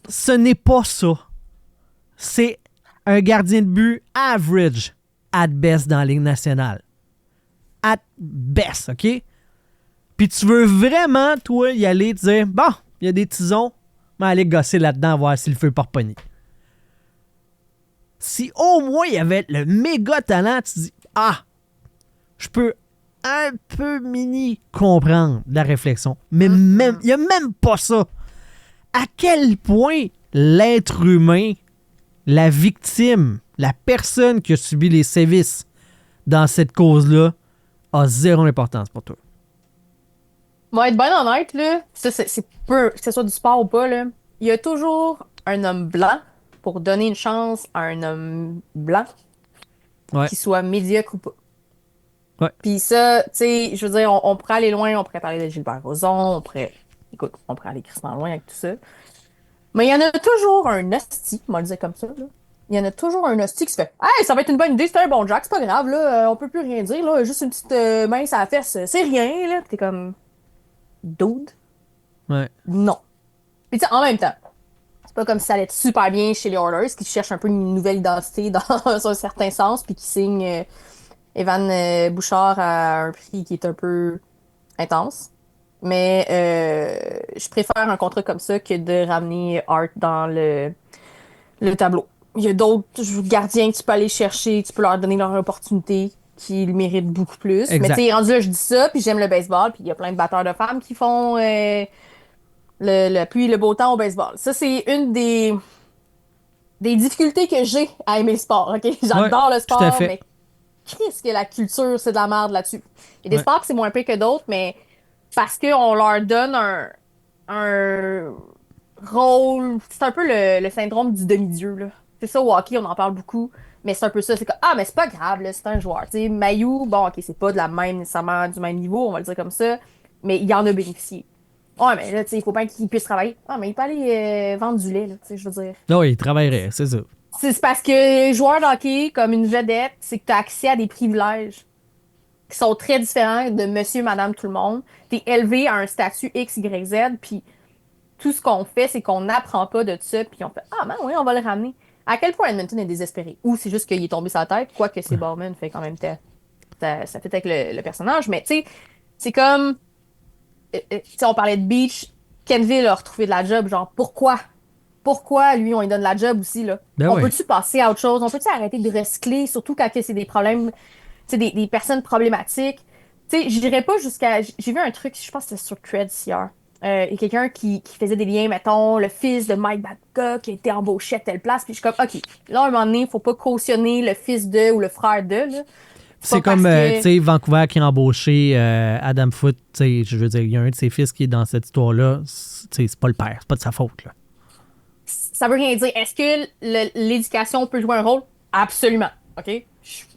Ce n'est pas ça. C'est un gardien de but average at best dans la Ligue nationale. At best, OK? Puis tu veux vraiment, toi, y aller te dire, bon, il y a des tisons, mais aller gosser là-dedans, voir si le feu part pogner. Si au moins il y avait le méga talent, tu te dis, je peux un peu mini comprendre la réflexion. Mais même, il n'y a même pas ça. À quel point l'être humain, la victime, la personne qui a subi les sévices dans cette cause-là a zéro importance pour toi. Moi, être bien honnête, là, ça, c'est peu, que ce soit du sport ou pas, là, il y a toujours un homme blanc pour donner une chance à un homme blanc qui soit médiocre ou pas. Ouais. Puis ça, tu sais, je veux dire, on pourrait aller loin, on pourrait parler de Gilbert Rozon, on pourrait aller crissement loin avec tout ça. Mais il y en a toujours un hostie, on va le dire comme ça, là. Il y en a toujours un hostie qui se fait « Hey, ça va être une bonne idée, c'est un bon Jack, c'est pas grave, là, on peut plus rien dire, là, juste une petite main sur la fesse, c'est rien, là. » T'es comme « Dude? » Ouais. Non. Puis tu sais, en même temps, c'est pas comme si ça allait super bien chez les Oilers, qui cherchent un peu une nouvelle identité dans un certain sens, puis qui signent Evan Bouchard à un prix qui est un peu intense. Mais je préfère un contrat comme ça que de ramener Hart dans le tableau. Il y a d'autres gardiens que tu peux aller chercher, tu peux leur donner leur opportunité, qui le méritent beaucoup plus. Exact. Mais tu sais, rendu là, je dis ça, puis j'aime le baseball, puis il y a plein de batteurs de femmes qui font le pluie et le beau temps au baseball. Ça, c'est une des difficultés que j'ai à aimer le sport, OK? J'adore le sport, mais qu'est-ce que la culture, c'est de la merde là-dessus. Il y a des sports qui c'est moins pire que d'autres, mais parce qu'on leur donne un rôle... C'est un peu le syndrome du demi-dieu, là. C'est ça, au hockey, on en parle beaucoup, mais c'est un peu ça. C'est comme, mais c'est pas grave, là, c'est un joueur. Tu sais, Mailloux, bon, OK, c'est pas nécessairement du même niveau, on va le dire comme ça, mais il en a bénéficié. Ouais, mais là, tu sais, il faut bien qu'il puisse travailler. Mais il peut aller vendre du lait, là, tu sais, je veux dire. Oui, il travaillerait, c'est ça. C'est parce que joueur de hockey, comme une vedette, c'est que tu as accès à des privilèges qui sont très différents de monsieur, madame, tout le monde. Tu es élevé à un statut X, Y, Z, puis tout ce qu'on fait, c'est qu'on n'apprend pas de ça, puis on fait « oui, on va le ramener ». À quel point Edmonton est désespéré? Ou c'est juste qu'il est tombé sur la tête, quoique c'est Bowman, fait quand même ça fait avec le personnage, mais tu sais, c'est comme... Tu sais, on parlait de Beach, Kenville a retrouvé de la job, genre, pourquoi? Pourquoi, lui, on lui donne la job aussi, là? On peut-tu passer à autre chose? On peut-tu arrêter de recycler, surtout quand c'est des problèmes, tu sais, des personnes problématiques? Tu sais, je dirais pas jusqu'à... J'ai vu un truc, je pense que c'était sur Creds hier. Il y a quelqu'un qui faisait des liens, mettons, le fils de Mike Babcock qui a été embauché à telle place, puis je suis comme, OK, là, à un moment donné, il faut pas cautionner le fils de ou le frère de, là. C'est comme, tu sais, Vancouver qui a embauché Adam Foote, tu sais, je veux dire, il y a un de ses fils qui est dans cette histoire-là, tu sais, c'est pas le père, c'est pas de sa faute, là. Ça veut rien dire. Est-ce que l'éducation peut jouer un rôle? Absolument, OK?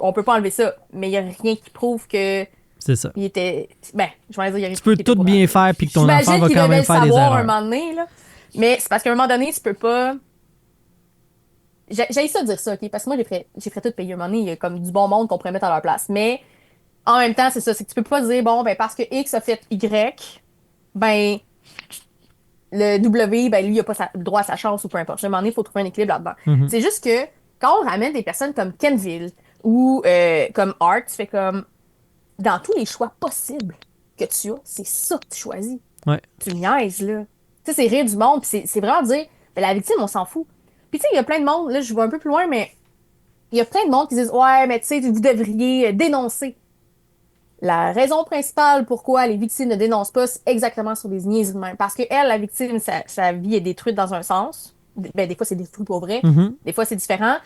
On peut pas enlever ça, mais il y a rien qui prouve que C'est ça. Il était. Ben, je vais dire, Tu peux tout bien faire puis que ton enfant va quand même faire des à un erreurs. moment donné, là. Mais c'est parce qu'à un moment donné, tu peux pas. J'ai ça de dire ça, OK? Parce que moi, j'ai fait tout payer. À un moment donné, il y a comme du bon monde qu'on pourrait mettre à leur place. Mais en même temps, c'est ça. C'est que tu peux pas dire, bon, ben, parce que X a fait Y, ben, le W, ben, lui, il a pas le droit à sa chance ou peu importe. À un moment donné, il faut trouver un équilibre là-dedans. Mhm. C'est juste que quand on ramène des personnes comme Kenville ou comme Art, tu fais comme. Dans tous les choix possibles que tu as, c'est ça que tu choisis. Ouais. Tu niaises, là. Tu sais, c'est rire du monde, puis c'est vraiment dire, ben, la victime, on s'en fout. Puis, tu sais, il y a plein de monde, là, je vais un peu plus loin, mais il y a plein de monde qui disent, ouais, mais tu sais, vous devriez dénoncer. La raison principale pourquoi les victimes ne dénoncent pas, c'est exactement sur des niaiseries de même. Parce que elle, la victime, sa vie est détruite dans un sens. Ben, des fois, c'est détruit pour vrai. Mhm. Des fois, c'est différent.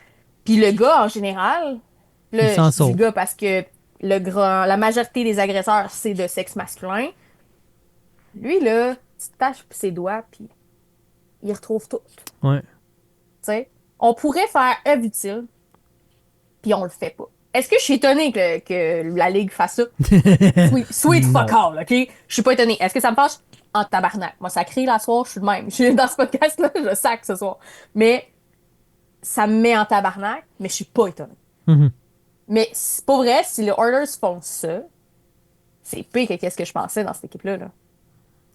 Puis le gars, en général, là, Il s'en je dis sort. le gars parce que la majorité des agresseurs, c'est de sexe masculin. Lui, là, tu te taches ses doigts, puis il retrouve tout. Ouais. Tu sais, on pourrait faire œuvre utile, puis on le fait pas. Est-ce que je suis étonnée que la Ligue fasse ça? Sweet Non. fuck all, OK? Je suis pas étonnée. Est-ce que ça me fâche? En tabarnak. Moi, ça crie la soir, je suis de même. Je suis dans ce podcast-là, je sac ce soir. Mais ça me met en tabarnak, mais je suis pas étonnée. Mhm. Mais c'est pas vrai, si les Oilers font ça, c'est pire que qu'est-ce que je pensais dans cette équipe-là. Là.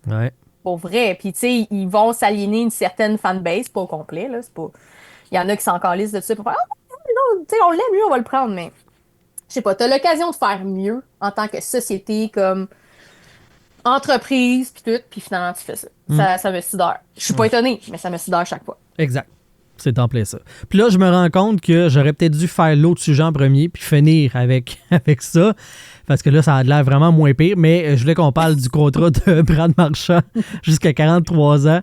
Ouais. Pour vrai. Puis, tu sais, ils vont s'aliéner une certaine fanbase, pas au complet. Là. C'est pas... Il y en a qui s'en calissent de ça pour faire non, tu sais, on l'aime mieux, on va le prendre. Mais, je sais pas, t'as l'occasion de faire mieux en tant que société, comme entreprise, puis tout, puis finalement, tu fais ça. Ça me sidère. Je suis pas étonnée, mais ça me sidère chaque fois. Exact. C'est en plein ça. Puis là, je me rends compte que j'aurais peut-être dû faire l'autre sujet en premier puis finir avec ça. Parce que là, ça a l'air vraiment moins pire. Mais je voulais qu'on parle du contrat de Brad Marchand jusqu'à 43 ans.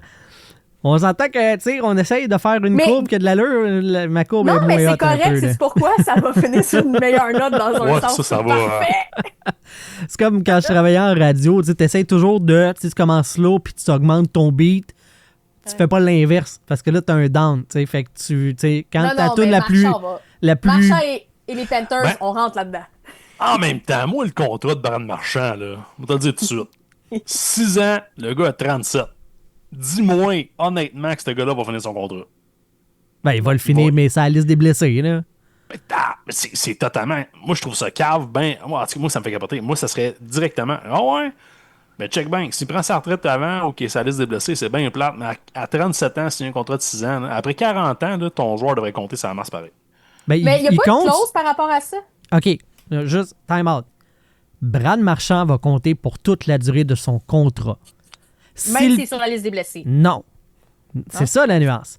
On s'entend que, tu sais, on essaye de faire une courbe qui a de l'allure. Ma courbe est Non, moins mais c'est haute un correct, peu, là. c'est pourquoi ça va finir sur une meilleure note dans un Ouais, sens. ça va. Parfait. C'est comme quand je travaillais en radio. Tu essayes toujours de, tu commences slow puis tu augmentes ton beat. Tu fais pas l'inverse parce que là, t'as un down. Tu sais, fait que tu sais, quand Non, t'as non, tout mais la plus. Marchand et les Panthers, Ben- on rentre là-dedans. En même temps, moi, le contrat de Brad Marchand, là, je vais te le dire tout de suite. 6 ans, le gars a 37. Dis-moi, honnêtement, que ce gars-là va finir son contrat. Ben, il va le finir, Ouais. mais c'est à la liste des blessés, là. Mais c'est totalement. Moi, je trouve ça cave. Ben, moi, en tout cas, moi, ça me fait capoter. Moi, ça serait directement. Ah ouais? Mais check bien. S'il prend sa retraite avant, OK, sa liste des blessés, c'est bien plate. Mais à 37 ans, s'il y a un contrat de 6 ans, là, après 40 ans, là, ton joueur devrait compter sa masse pareil. Ben, Mais il n'y a pas compte. de clause par rapport à ça. OK, juste time out. Brad Marchand va compter pour toute la durée de son contrat. Même S'il- si c'est sur la liste des blessés. Non. C'est ça la nuance.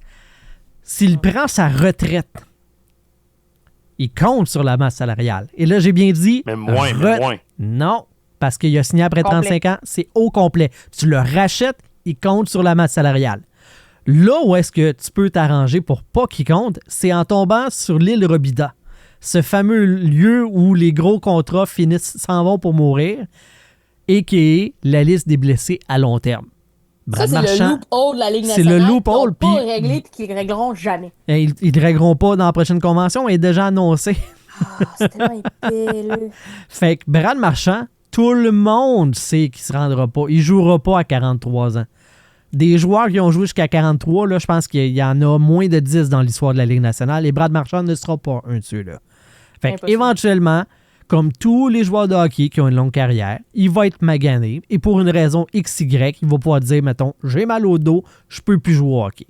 S'il prend sa retraite, il compte sur la masse salariale. Et là, j'ai bien dit... Mais moins. Non, parce qu'il a signé après Complet. 35 ans, c'est au complet. Tu le rachètes, il compte sur la masse salariale. Là où est-ce que tu peux t'arranger pour pas qu'il compte, c'est en tombant sur l'île Robida. Ce fameux lieu où les gros contrats s'en vont pour mourir et qui est la liste des blessés à long terme. Ça, Brad c'est Marchand, le loophole de la Ligue c'est nationale. le loophole, qu'ils ont pas puis- réglé et qu'ils régleront jamais. ils ne régleront pas dans la prochaine convention, elle est déjà annoncée. Ah, c'est tellement épais, Fait que Brad Marchand, tout le monde sait qu'il se rendra pas. Il jouera pas à 43 ans. Des joueurs qui ont joué jusqu'à 43, là, je pense qu'il y en a moins de 10 dans l'histoire de la Ligue nationale et Brad Marchand ne sera pas un de ceux-là. Fait Impossible. éventuellement, comme tous les joueurs de hockey qui ont une longue carrière, il va être magané et pour une raison XY, il va pouvoir dire, mettons, j'ai mal au dos, je peux plus jouer au hockey.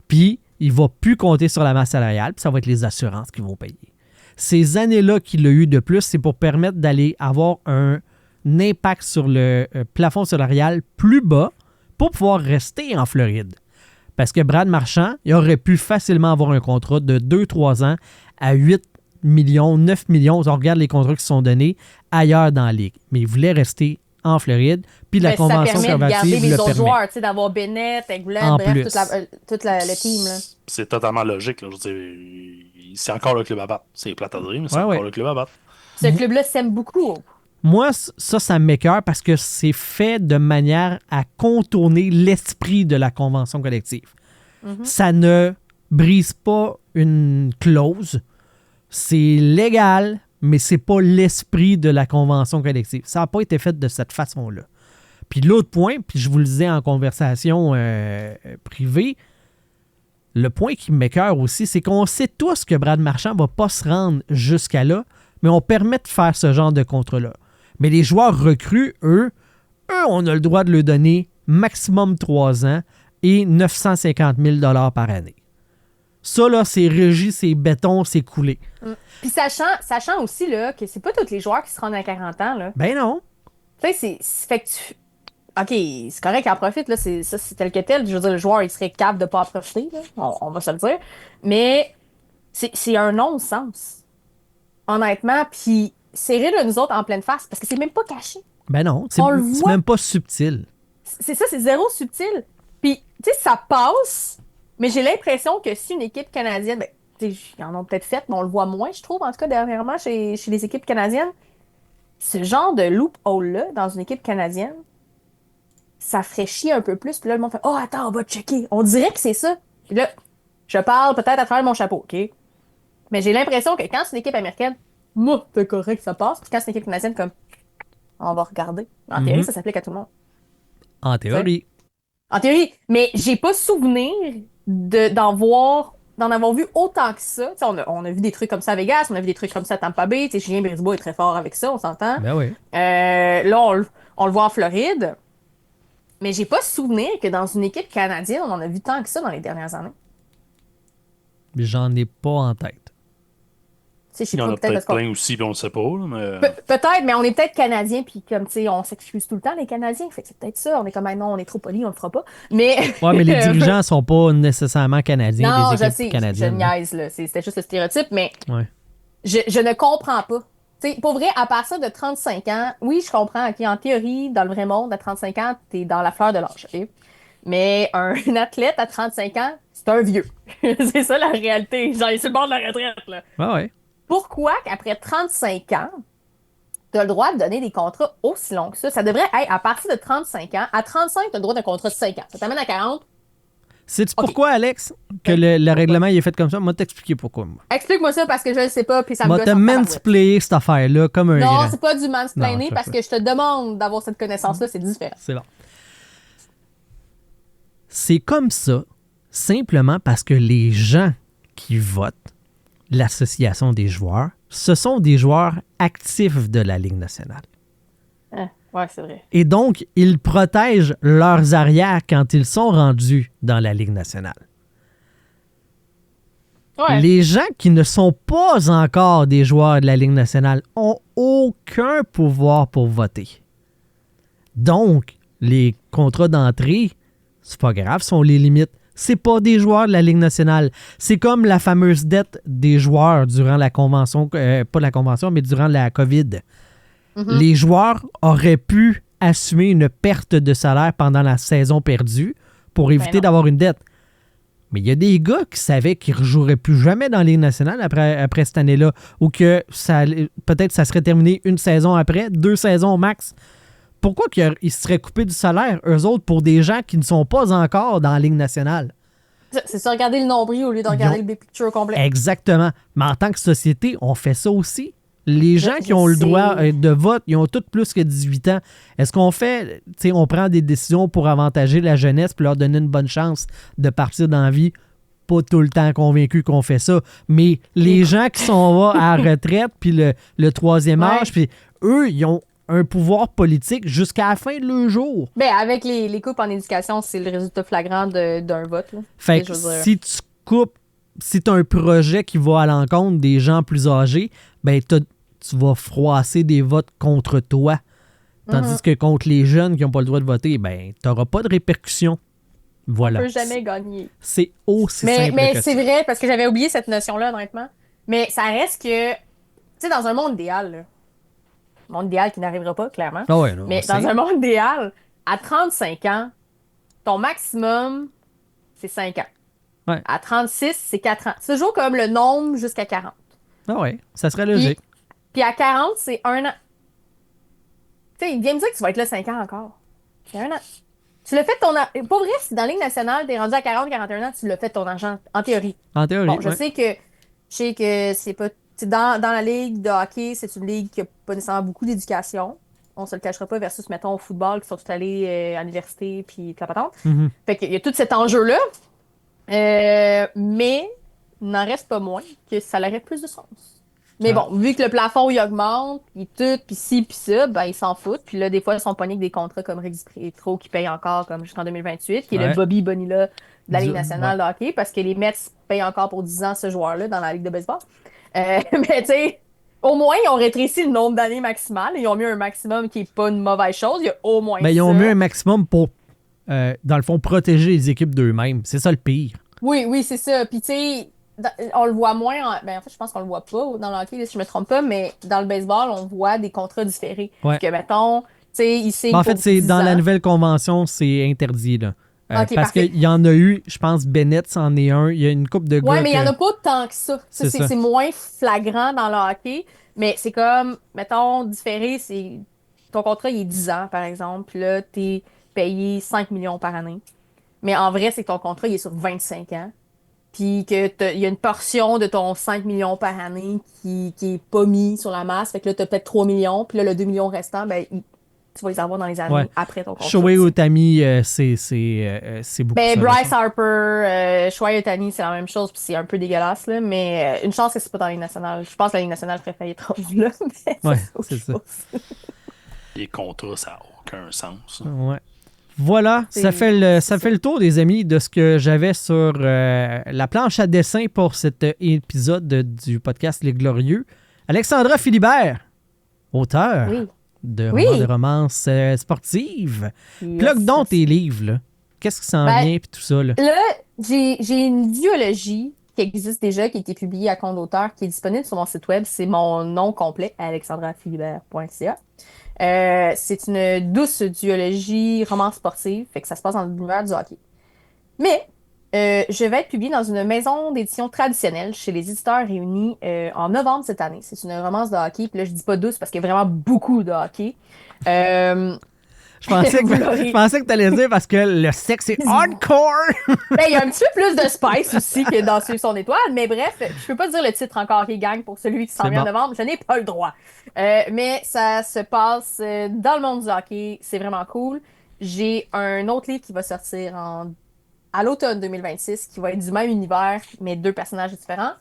Puis, il va plus compter sur la masse salariale, puis ça va être les assurances qui vont payer. Ces années-là qu'il a eu de plus, c'est pour permettre d'aller avoir un impact sur le plafond salarial plus bas pour pouvoir rester en Floride. Parce que Brad Marchand, il aurait pu facilement avoir un contrat de 2-3 ans à 8 millions, 9 millions. On regarde les contrats qui sont donnés ailleurs dans la Ligue. Mais il voulait rester en Floride. Puis la ça convention permet de garder conservative les le autres permet. joueurs, tu sais, d'avoir Bennett, Eggblad, En bref, plus. toute le team. Là. C'est totalement logique. Là. Je veux dire, c'est encore le club à battre. C'est plate à dire, mais c'est Ouais, encore ouais. le club à battre. Ce club-là s'aime beaucoup. Moi, ça m'écoeure parce que c'est fait de manière à contourner l'esprit de la convention collective. Ça ne brise pas une clause. C'est légal, mais c'est pas l'esprit de la convention collective. Ça n'a pas été fait de cette façon-là. Puis l'autre point, puis je vous le disais en conversation privée, le point qui m'écoeure aussi, c'est qu'on sait tous que Brad Marchand va pas se rendre jusqu'à là, mais on permet de faire ce genre de contrat-là. Mais les joueurs recrues, eux, on a le droit de leur donner maximum 3 ans et 950 000 $ par année. Ça, là, c'est régi, c'est béton, c'est coulé. Puis sachant aussi là, que c'est pas tous les joueurs qui se rendent à 40 ans. Là. Ben non. Tu sais, fait que tu... OK, c'est correct, en profite, là, c'est tel que tel. Je veux dire, le joueur, il serait capable de pas en profiter, là. On va se le dire. Mais c'est un non-sens. Honnêtement, puis c'est rire de nous autres en pleine face, parce que c'est même pas caché. Ben non, c'est même pas subtil. C'est ça, c'est zéro subtil. Puis, tu sais, ça passe, mais j'ai l'impression que si une équipe canadienne, ben, tu sais, ils en ont peut-être fait, mais on le voit moins, je trouve, en tout cas, dernièrement, chez les équipes canadiennes. Ce genre de loophole-là, dans une équipe canadienne, ça ferait chier un peu plus. Puis là, le monde fait « Oh, attends, on va checker. » On dirait que c'est ça. Puis là, je parle peut-être à travers mon chapeau, OK? Mais j'ai l'impression que quand c'est une équipe américaine, moi, c'est correct, ça passe. Puis quand c'est une équipe canadienne, comme on va regarder. En théorie, ça s'applique à tout le monde. En théorie. En théorie. Mais j'ai pas souvenir d'en avoir vu autant que ça. T'sais, on a vu des trucs comme ça à Vegas, on a vu des trucs comme ça à Tampa Bay. T'sais, Julien Brisebois est très fort avec ça, on s'entend. Ben oui. Là, on le voit en Floride. Mais j'ai pas souvenir que dans une équipe canadienne, on en a vu tant que ça dans les dernières années. J'en ai pas en tête. Il y en a peut-être plein aussi, puis on le sait pas. Là, mais... Peut-être, mais on est peut-être Canadiens, puis comme, tu sais, on s'excuse tout le temps, les Canadiens. Fait que c'est peut-être ça. On est comme, non, on est trop polis, on le fera pas. Mais... Ouais, mais les dirigeants sont pas nécessairement canadiens, non, des je équipes sais, canadiennes. je niaise, là. C'était juste le stéréotype, mais ouais. je ne comprends pas. Tu sais, pour vrai, à partir de 35 ans, oui, je comprends, OK, en théorie, dans le vrai monde, à 35 ans, t'es dans la fleur de l'âge, OK? Mais un athlète à 35 ans, c'est un vieux. C'est ça la réalité. Genre, il est sur le bord de la retraite, là. Ah ouais. Pourquoi qu'après 35 ans, tu as le droit de donner des contrats aussi longs que ça? Ça devrait être à partir de 35 ans. À 35, tu as le droit d'un contrat de 5 ans. Ça t'amène à 40. Sais-tu pourquoi, Alex, que le règlement il est fait comme ça? Moi, t'expliquer pourquoi. Moi. Explique-moi ça parce que je ne sais pas, puis ça me gosse. Moi, t'as mansplayer cette affaire-là comme un non, grand. c'est pas du mansplaining Non, parce que je te demande d'avoir cette connaissance-là, c'est différent. C'est bon. C'est comme ça, simplement parce que les gens qui votent, l'association des joueurs, ce sont des joueurs actifs de la Ligue nationale. Ouais, c'est vrai. Et donc, ils protègent leurs arrières quand ils sont rendus dans la Ligue nationale. Ouais. Les gens qui ne sont pas encore des joueurs de la Ligue nationale ont aucun pouvoir pour voter. Donc, les contrats d'entrée, c'est pas grave, sont les limites. C'est pas des joueurs de la Ligue nationale. C'est comme la fameuse dette des joueurs durant la convention, pas la convention, mais durant la COVID. Mm-hmm. Les joueurs auraient pu assumer une perte de salaire pendant la saison perdue pour éviter d'avoir une dette. Mais il y a des gars qui savaient qu'ils ne rejoueraient plus jamais dans la Ligue nationale après cette année-là, ou que peut-être ça serait terminé une saison après, 2 saisons max. Pourquoi qu'ils se seraient coupés du salaire, eux autres, pour des gens qui ne sont pas encore dans la Ligue nationale? C'est ça, regarder le nombril au lieu de regarder le big picture complet. Exactement. Mais en tant que société, on fait ça aussi. Les gens qui ont le droit de vote, ils ont tous plus que 18 ans. Est-ce qu'on fait, tu sais, on prend des décisions pour avantager la jeunesse puis leur donner une bonne chance de partir dans la vie? Pas tout le temps convaincu qu'on fait ça. Mais les gens qui sont là à la retraite puis le troisième âge, puis eux, ils ont un pouvoir politique jusqu'à la fin de leur jour. Ben, avec les coupes en éducation, c'est le résultat flagrant d'un vote. Là. Fait que si tu coupes, si tu as un projet qui va à l'encontre des gens plus âgés, ben tu vas froisser des votes contre toi. Tandis que contre les jeunes qui n'ont pas le droit de voter, ben tu n'auras pas de répercussions. Voilà. On peut jamais gagner. C'est aussi simple mais que c'est ça. vrai, parce que j'avais oublié cette notion-là, honnêtement. Mais ça reste que, tu sais, dans un monde idéal, là, monde idéal qui n'arrivera pas, clairement. Ah ouais, non, mais dans un monde idéal, à 35 ans, ton maximum, c'est 5 ans. Ouais. À 36, c'est 4 ans. C'est toujours comme le nombre jusqu'à 40. Ah ouais, ça serait logique. Puis à 40, c'est 1 an. Tu sais, il vient me dire que tu vas être là 5 ans encore. C'est 1 an. Tu l'as fait ton argent. Pas vrai, si dans la Ligue nationale, t'es rendu à 40, 41 ans, tu l'as fait ton argent, en théorie. En théorie, bon, je sais que c'est pas Dans la ligue de hockey, c'est une ligue qui n'a pas nécessairement beaucoup d'éducation. On se le cachera pas versus, mettons, au football, qui sont tous allés à l'université, puis la patente. Mhm. Fait qu'il y a tout cet enjeu-là. Mais n'en reste pas moins que ça aurait plus de sens. Mais bon, vu que le plafond, il augmente, puis tout, puis ci, puis ça, ben, ils s'en foutent. Puis là, des fois, ils sont pognés avec des contrats comme Rex Petro qui payent encore comme jusqu'en 2028, qui est le Bobby Bonilla de la Ligue nationale de hockey, parce que les Mets payent encore pour 10 ans ce joueur-là dans la Ligue de baseball. Mais tu sais, au moins, ils ont rétréci le nombre d'années maximal. Ils ont mis un maximum qui n'est pas une mauvaise chose. Il y a au moins Ben, ça. ils ont mis un maximum pour, dans le fond, protéger les équipes d'eux-mêmes. C'est ça le pire. Oui, c'est ça. Puis tu sais, on le voit moins. En fait, je pense qu'on le voit pas dans le hockey, si je me trompe pas, mais dans le baseball, on voit des contrats différés. Ouais. Que, mettons, tu sais, ici. En fait, c'est dans la nouvelle convention, c'est interdit, là. Ok, parce parfait. qu'il y en a eu, je pense, Bennett, c'en est un. Il y a une couple de gars. Ouais, mais il y en a pas tant que ça. C'est ça. C'est moins flagrant dans le hockey. Mais c'est comme, mettons, différé, c'est. Ton contrat, il est 10 ans, par exemple. Puis là, t'es payé 5 millions par année. Mais en vrai, c'est que ton contrat, il est sur 25 ans. Puis que il y a une portion de ton 5 millions par année qui est pas mis sur la masse. Fait que là, t'as peut-être 3 millions. Puis là, le 2 millions restant, ben, tu vas les avoir dans les années après ton contrat. Shohei Ohtani, c'est beaucoup Ben, ça, Bryce ça. Harper, Shohei Ohtani, c'est la même chose. Puis c'est un peu dégueulasse, là. Mais une chance que c'est pas dans la Ligue nationale. Je pense que la Ligue nationale ferait faillite rendu là. Mais Ouais, c'est c'est ça. Les contrats, ça n'a aucun sens. Ouais. Voilà, ça fait le tour, des amis, de ce que j'avais sur la planche à dessin pour cet épisode du podcast Les Glorieux. Alexandra Philibert, auteur de romances sportives. Plug donc tes livres, là. Qu'est-ce qui s'en vient, puis tout ça, là? Là, j'ai une duologie qui existe déjà, qui a été publiée à compte d'auteur, qui est disponible sur mon site web. C'est mon nom complet, alexandraphilibert.ca. C'est une douce duologie romance sportive, fait que ça se passe dans l'univers du hockey. Mais je vais être publiée dans une maison d'édition traditionnelle chez les éditeurs réunis en novembre cette année. C'est une romance de hockey, puis là je dis pas douce parce qu'il y a vraiment beaucoup de hockey. Je pensais que tu allais dire parce que le sexe est hardcore. Ben, il y a un petit peu plus de spice aussi que dans Suivre son étoile, mais bref, je peux pas dire le titre encore, qui gang, pour celui qui s'en vient en novembre, je n'ai pas le droit. Mais ça se passe dans le monde du hockey, c'est vraiment cool. J'ai un autre livre qui va sortir à l'automne 2026, qui va être du même univers, mais 2 personnages différents.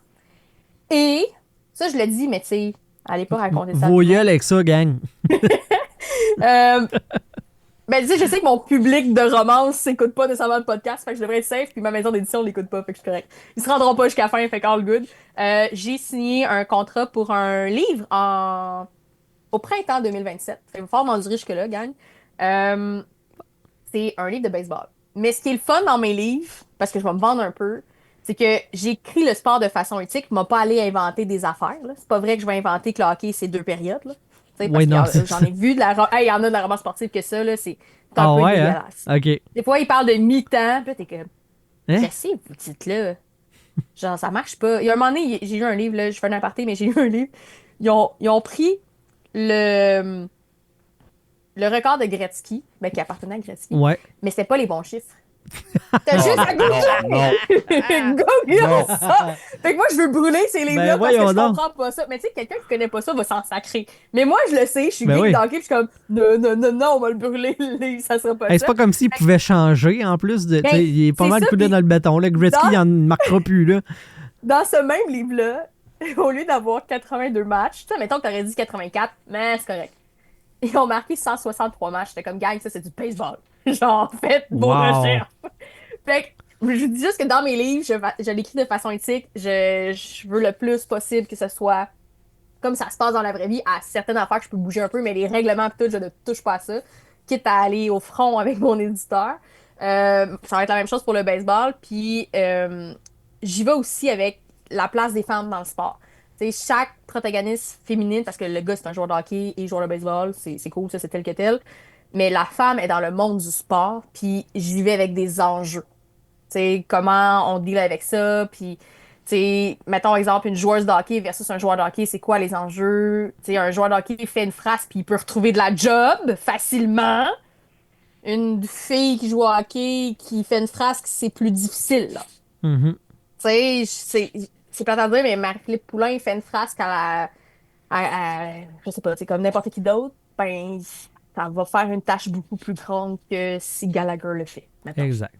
Et, ça je l'ai dit, mais tu sais, allez pas raconter ça. Vos gueules avec ça, gang. Ben, tu sais, je sais que mon public de romance n'écoute pas nécessairement le podcast, fait que je devrais être safe, puis ma maison d'édition ne l'écoute pas, fait que je suis correct. Ils se rendront pas jusqu'à la fin, fait que all good. J'ai signé un contrat pour un livre au printemps 2027. Fait que fort m'endurer jusque-là, gang. C'est un livre de baseball. Mais ce qui est le fun dans mes livres, parce que je vais me vendre un peu, c'est que j'écris le sport de façon éthique, je ne vais pas aller inventer des affaires, là. C'est pas vrai que je vais inventer que le hockey, c'est 2 périodes, là. Parce que j'en ai vu il y en a de la romance sportive que ça, là, c'est un peu dégueulasse. Hein? OK. Des fois, ils parlent de mi-temps, puis là, t'es comme, Hein? qu'est-ce que vous dites là? Genre, ça marche pas. Il y a un moment donné, j'ai lu un livre, là, je fais un aparté, mais j'ai lu un livre. Ils ont pris le record de Gretzky, ben, qui appartenait à Gretzky, mais c'était pas les bons chiffres. T'as juste à googler! Google ça! Fait que moi, je veux brûler ces livres-là parce que je comprends pas ça. Mais tu sais, quelqu'un qui connaît pas ça va s'en sacrer. Mais moi, je le sais, je suis geek d'hockey, puis je suis comme, non, on va le brûler, le livre, ça sera pas ça. C'est pas comme s'il pouvait changer, en plus. Il est pas mal coulé dans le béton. Là. Gretzky, il en marquera plus, là. Dans ce même livre-là, au lieu d'avoir 82 matchs, tu sais, mettons que t'aurais dit 84, mais c'est correct. Ils ont marqué 163 matchs. J'étais comme, gang, ça, c'est du baseball. Genre, faites vos recherches. Fait que, je vous dis juste que dans mes livres, je l'écris de façon éthique. Je veux le plus possible que ce soit comme ça se passe dans la vraie vie. À certaines affaires que je peux bouger un peu, mais les règlements pis tout, je ne touche pas à ça. Quitte à aller au front avec mon éditeur. Ça va être la même chose pour le baseball. Puis, j'y vais aussi avec la place des femmes dans le sport. T'sais, chaque protagoniste féminine, parce que le gars c'est un joueur de hockey et joueur de baseball, c'est cool, ça c'est tel que tel. Mais la femme est dans le monde du sport, puis j'y vais avec des enjeux. T'sais, comment on deal avec ça, puis mettons exemple une joueuse de hockey versus un joueur de hockey, c'est quoi les enjeux? T'sais, un joueur de hockey fait une phrase puis il peut retrouver de la job facilement. Une fille qui joue au hockey qui fait une phrase, c'est plus difficile. Là. Mm-hmm. c'est plate à dire, mais Marie-Philippe Poulain fait une phrase je sais pas, c'est comme n'importe qui d'autre, ben, ça va faire une tâche beaucoup plus grande que si Gallagher le fait. Mettons. Exact.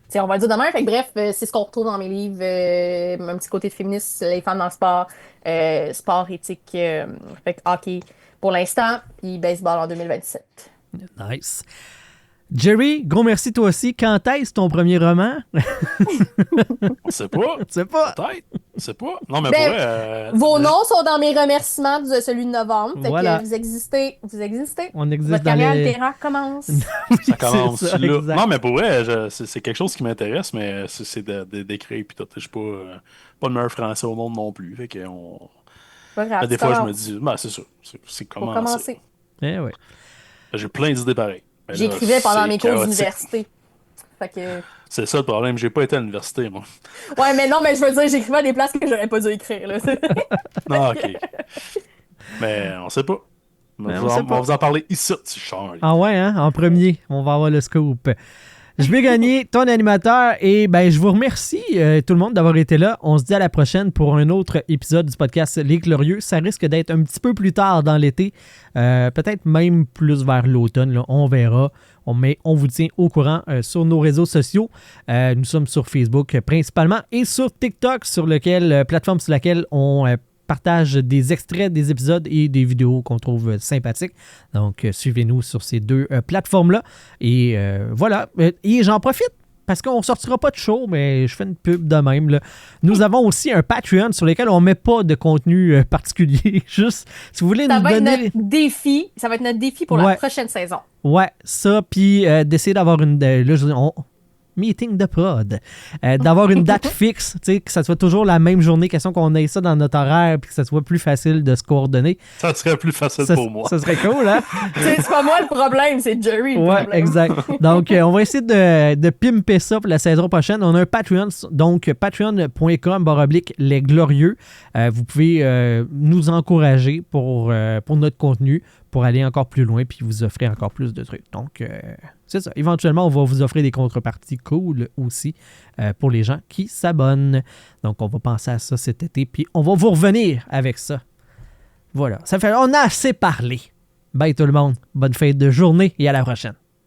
T'sais, on va le dire demain. Fait que bref, c'est ce qu'on retrouve dans mes livres. Un petit côté féministe, les femmes dans le sport, sport éthique, fait que hockey pour l'instant, puis baseball en 2027. Nice. Jerry, gros merci toi aussi. Quand est-ce ton premier roman? C'est pas. Tu sais pas. Peut-être. C'est pas. Non, mais Ben, pour vrai, Vos noms sont dans mes remerciements de celui de novembre. Fait Voilà. que vous existez. Vous existez. On existe Votre dans carrière les... littéraire commence. ça commence C'est ça, là. exact. Non, mais pour vrai, c'est quelque chose qui m'intéresse, mais c'est d'écrire puis tout. Je suis pas le meilleur français au monde non plus. Fait que Pas grave. des fois, je me dis, ben, c'est ça. C'est Faut commencer. commencer. Eh ouais. J'ai plein d'idées pareilles. Mais là, J'écrivais pendant c'est mes cours chaotique. d'université. Fait que... C'est ça le problème. J'ai pas été à l'université, moi. Ouais, mais non, mais je veux dire, j'écrivais à des places que j'aurais pas dû écrire. Là. Non, ok. Mais on sait pas. Mais On on sait va pas. vous en parler ici, tu Charles. Ah ouais, hein? En premier, on va avoir le scoop. Je vais gagner ton animateur et ben je vous remercie tout le monde d'avoir été là. On se dit à la prochaine pour un autre épisode du podcast Les Glorieux. Ça risque d'être un petit peu plus tard dans l'été, peut-être même plus vers l'automne, là, on verra. Mais on vous tient au courant sur nos réseaux sociaux. Nous sommes sur Facebook principalement et sur TikTok, plateforme sur laquelle on partage des extraits des épisodes et des vidéos qu'on trouve sympathiques. Donc, suivez-nous sur ces deux plateformes-là. Et voilà. Et j'en profite parce qu'on ne sortira pas de show, mais je fais une pub de même. Là. Nous avons aussi un Patreon sur lequel on ne met pas de contenu particulier. Juste, si vous voulez Ça nous va être donner... notre défi. Ça va être notre défi pour Ouais. la prochaine saison. Ouais, ça, puis d'essayer d'avoir une... là, je dis, meeting de prod. D'avoir une date fixe, tu sais, que ça soit toujours la même journée, question qu'on ait ça dans notre horaire, puis que ça soit plus facile de se coordonner. Ça serait plus facile Ça, pour moi. ça serait cool, hein? C'est pas moi le problème, c'est Jerry le Ouais, problème. exact. Donc, on va essayer de pimper ça pour la saison prochaine. On a un Patreon, donc patreon.com/les glorieux. Vous pouvez nous encourager pour notre contenu, pour aller encore plus loin puis vous offrir encore plus de trucs. Donc, c'est ça. Éventuellement, on va vous offrir des contreparties cool aussi pour les gens qui s'abonnent. Donc, on va penser à ça cet été puis on va vous revenir avec ça. Voilà. Ça fait, on a assez parlé. Bye tout le monde. Bonne fête de journée et à la prochaine.